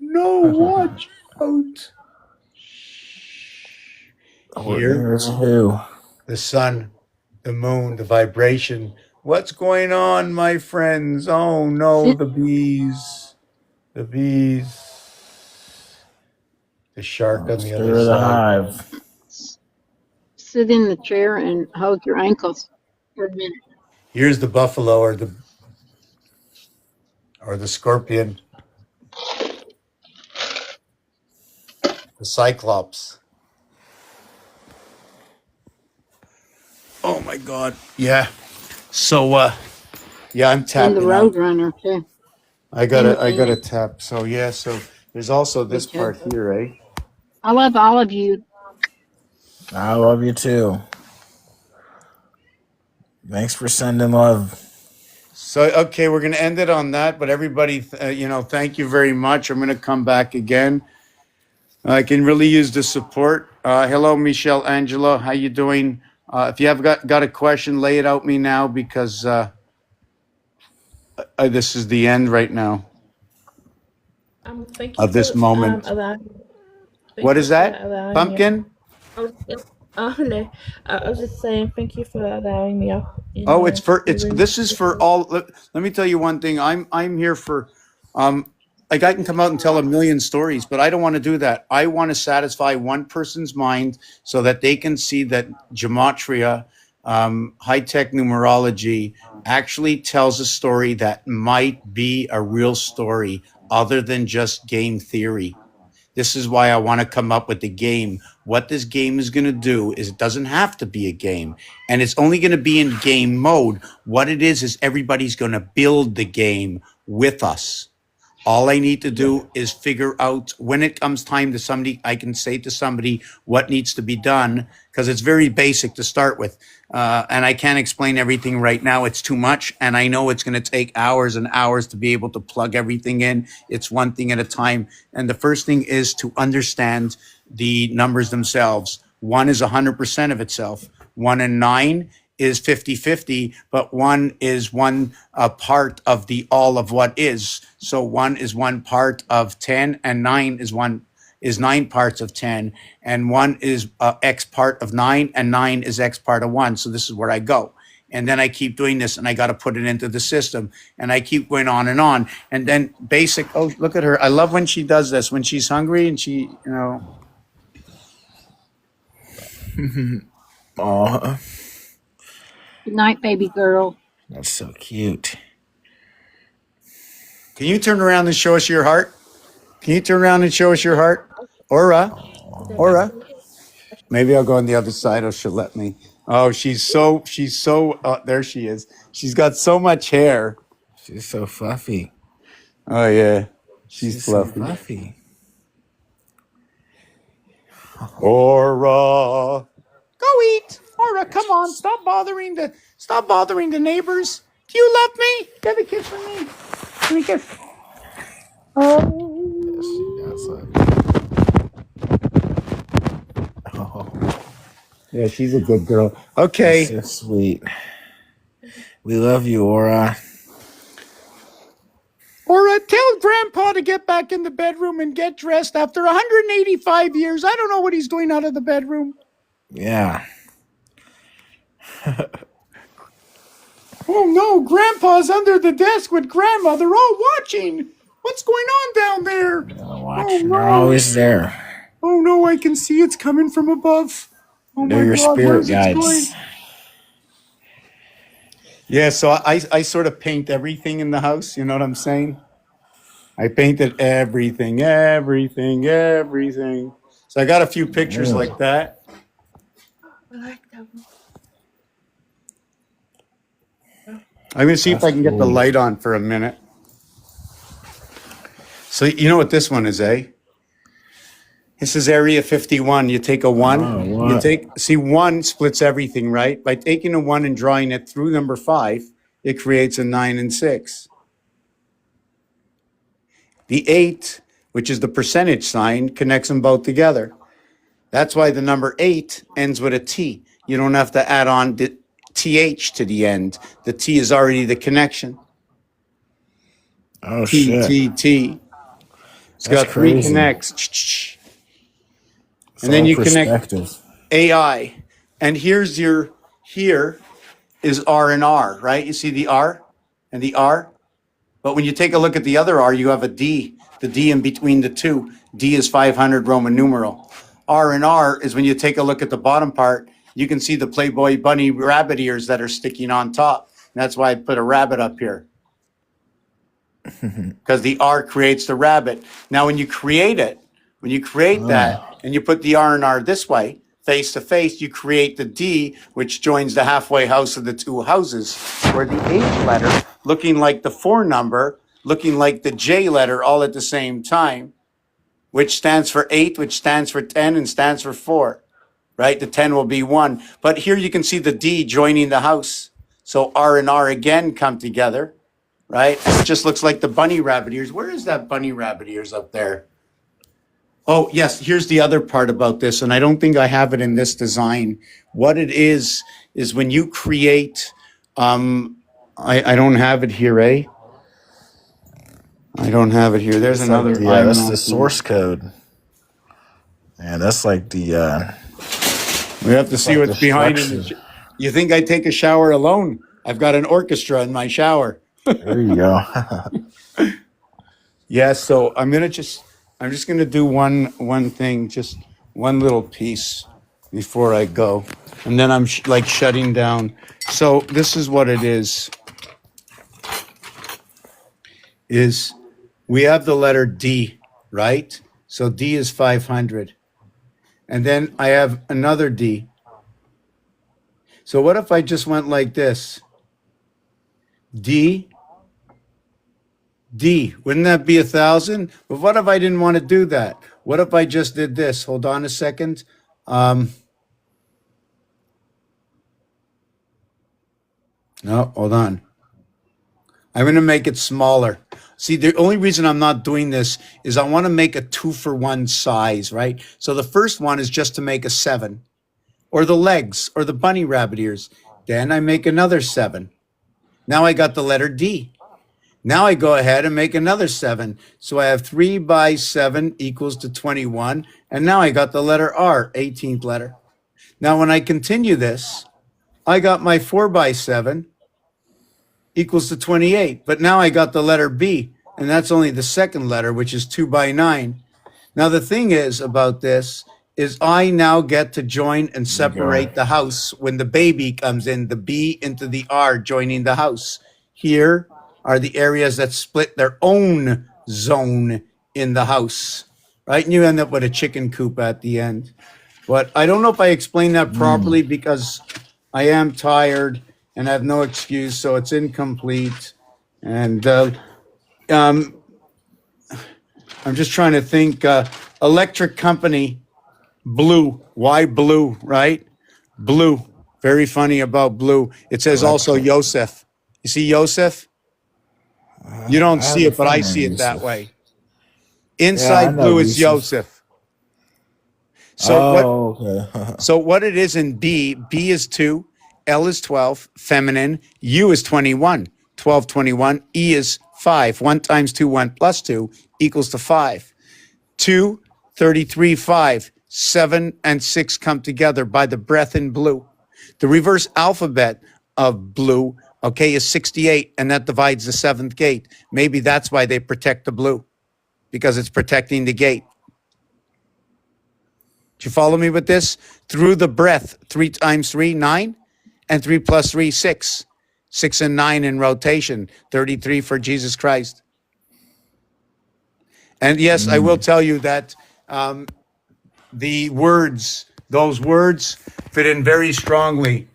No, watch out. Here, Here's who. the sun, the moon, the vibration. What's going on, my friends? Oh no, Sit, the bees. The bees. The shark on the Stir other the side. hive. sit in the chair and hold your ankles for a minute. Here's the buffalo or the scorpion, the cyclops. Oh my God. Yeah. So yeah, I'm And the tapping out. Roadrunner too. I gotta tap. So yeah, so there's also Me this too. part here, eh? I love all of you. I love you too. Thanks for sending love. So okay, we're gonna end it on that. But everybody, thank you very much. I'm gonna come back again. I can really use the support. Hello, Michelle Angelo. How you doing? If you have got a question, lay it out me now because this is the end right now Thank you of this for moment. allowing. Thank What you is for that? allowing me. Pumpkin? I was just, no, I was just saying thank you for allowing me up in Oh, it's for the it's room. this is for all. Let me tell you one thing. I'm here for like I can come out and tell a million stories, but I don't want to do that. I want to satisfy one person's mind so that they can see that gematria, high-tech numerology actually tells a story that might be a real story other than just game theory. This is why I want to come up with the game. What this game is going to do is it doesn't have to be a game, and it's only going to be in game mode. What it is everybody's going to build the game with us. All I need to do is figure out when it comes time to somebody, I can say to somebody what needs to be done because it's very basic to start with. And I can't explain everything right now. It's too much. And I know it's going to take hours and hours to be able to plug everything in. It's one thing at a time. And the first thing is to understand the numbers themselves. 1 is 100% of itself. 1 and 9 is 50-50, but 1 is one part of the all of what is. So 1 is one part of 10, and 9 is 9 parts of 10, and 1 is X part of 9, and 9 is X part of 1. So this is where I go. And then I keep doing this, and I got to put it into the system, and I keep going on. And then basic, oh, look at her. I love when she does this, when she's hungry and she, Aw, Good night, baby girl. that's so cute. Can you turn around and show us your heart? Can you turn around and show us your heart? Aura? Maybe I'll go on the other side or she'll let me. Oh, she's so, there she is. She's got so much hair. She's so fluffy. Oh, yeah. She's so fluffy. fluffy. Aura. Go eat. Aura, come on. Stop bothering the neighbors. Do you love me? Get a kiss from me. Give me a kiss. Yes, she does love you. Oh, Yeah, she's a good girl. Okay. that's so sweet. We love you, Aura. Or tell Grandpa to get back in the bedroom and get dressed after 185 years. I don't know what he's doing out of the bedroom. Yeah. Oh no, Grandpa's under the desk with Grandma. They're all watching. What's going on down there? Watching. They're always there. Oh no, I can see it's coming from above. Oh They're your spirit where's it going? guides. Yeah, so I sort of paint everything in the house. You know what I'm saying? I painted everything. So I got a few pictures like that. I'm going to see if I can get the light on for a minute. So you know what this one is, eh? This is Area 51. You take a 1. See, 1 splits everything, right? By taking a 1 and drawing it through number 5, it creates a 9 and 6. The 8, which is the percentage sign, connects them both together. That's why the number 8 ends with a T. You don't have to add on the TH to the end. The T is already the connection. Oh, T, shit. T. It's That's got 3 crazy. connects. It's And then all you connect perspective. AI. And here is R and R, right? You see the R and the R? But when you take a look at the other R, you have a D, the D in between the two. D is 500 Roman numeral. R and R is when you take a look at the bottom part, you can see the Playboy bunny rabbit ears that are sticking on top. And that's why I put a rabbit up here. Because the R creates the rabbit. Now, when you create that, and you put the R and R this way, face to face, you create the D, which joins the halfway house of the two houses, where the H letter, looking like the 4 number, looking like the J letter, all at the same time, which stands for 8, which stands for 10, and stands for 4, right? The 10 will be 1. But here you can see the D joining the house. So R and R again come together, right? And it just looks like the bunny rabbit ears. Where is that bunny rabbit ears up there? Oh, yes, here's the other part about this, and I don't think I have it in this design. What it is when you create, I don't have it here, eh? I don't have it here. There's another. Yeah, that's the source code. Yeah, that's like the. We have to see like what's the behind structure. it. You think I take a shower alone? I've got an orchestra in my shower. There you go. Yeah, so I'm just gonna do one thing, just one little piece before I go, and then I'm shutting down. So this is what it is we have the letter D, right? So D is 500, and then I have another D. So what if I just went like this? D, wouldn't that be 1,000? But what if I didn't want to do that? What if I just did this? Hold on a second. No, hold on. I'm going to make it smaller. See, the only reason I'm not doing this is I want to make a 2-for-1 size, right? So the first one is just to make a 7, or the legs, or the bunny rabbit ears. Then I make another 7. Now I got the letter D. Now I go ahead and make another 7. So I have 3 by 7 equals to 21. And now I got the letter R, 18th letter. Now when I continue this, I got my 4 by 7 equals to 28. But now I got the letter B, and that's only the second letter, which is 2 by 9. Now the thing is about this is I now get to join and separate the house when the baby comes in, the B into the R joining the house. Here are the areas that split their own zone in the house, right? And you end up with a chicken coop at the end. But I don't know if I explained that properly because I am tired and I have no excuse, so it's incomplete. And I'm just trying to think. Electric company, blue. Why blue, right? Blue. Very funny about blue. It says also Yosef. You see Yosef? You don't see it, but I see it that way. Inside blue is Yosef. So okay. so what it is in B is 2, L is 12, feminine. U is 21. 12, 21. E is 5. 1 times 2, 1 plus 2 equals to 5. 2, 33, 5. 7 and 6 come together by the breath in blue. The reverse alphabet of blue, okay, is 68, and that divides the 7th gate. Maybe that's why they protect the blue, because it's protecting the gate. Do you follow me with this? Through the breath, 3 times 3, 9, and 3 plus 3, 6. 6 and 9 in rotation, 33 for Jesus Christ. And yes, I will tell you that the words, those words fit in very strongly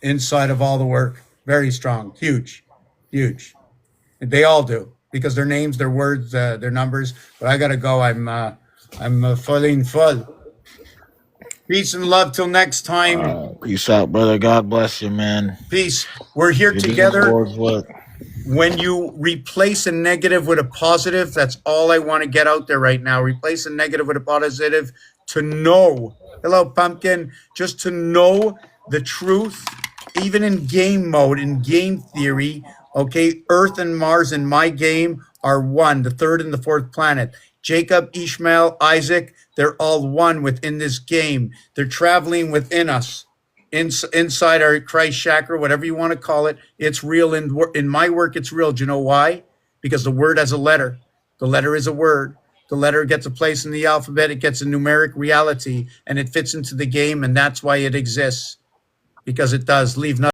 inside of all the work. Very strong, huge, huge. They all do, because their names, their words, their numbers. But I gotta go. I'm feeling full. Peace and love till next time. Peace out, brother. God bless you, man. Peace. We're here You're doing the together. Lord's work. When you replace a negative with a positive, that's all I want to get out there right now. Replace a negative with a positive to know. Hello, Pumpkin. Just to know the truth, even in game mode, in game theory. Okay, Earth and Mars in my game are one, the third and the fourth planet. Jacob, Ishmael, Isaac, they're all one within this game. They're traveling within us. Inside our Christ chakra, whatever you want to call it, it's real. In my work, it's real. Do you know why? Because the word has a letter. The letter is a word. The letter gets a place in the alphabet. It gets a numeric reality, and it fits into the game, and that's why it exists. Because it does leave nothing.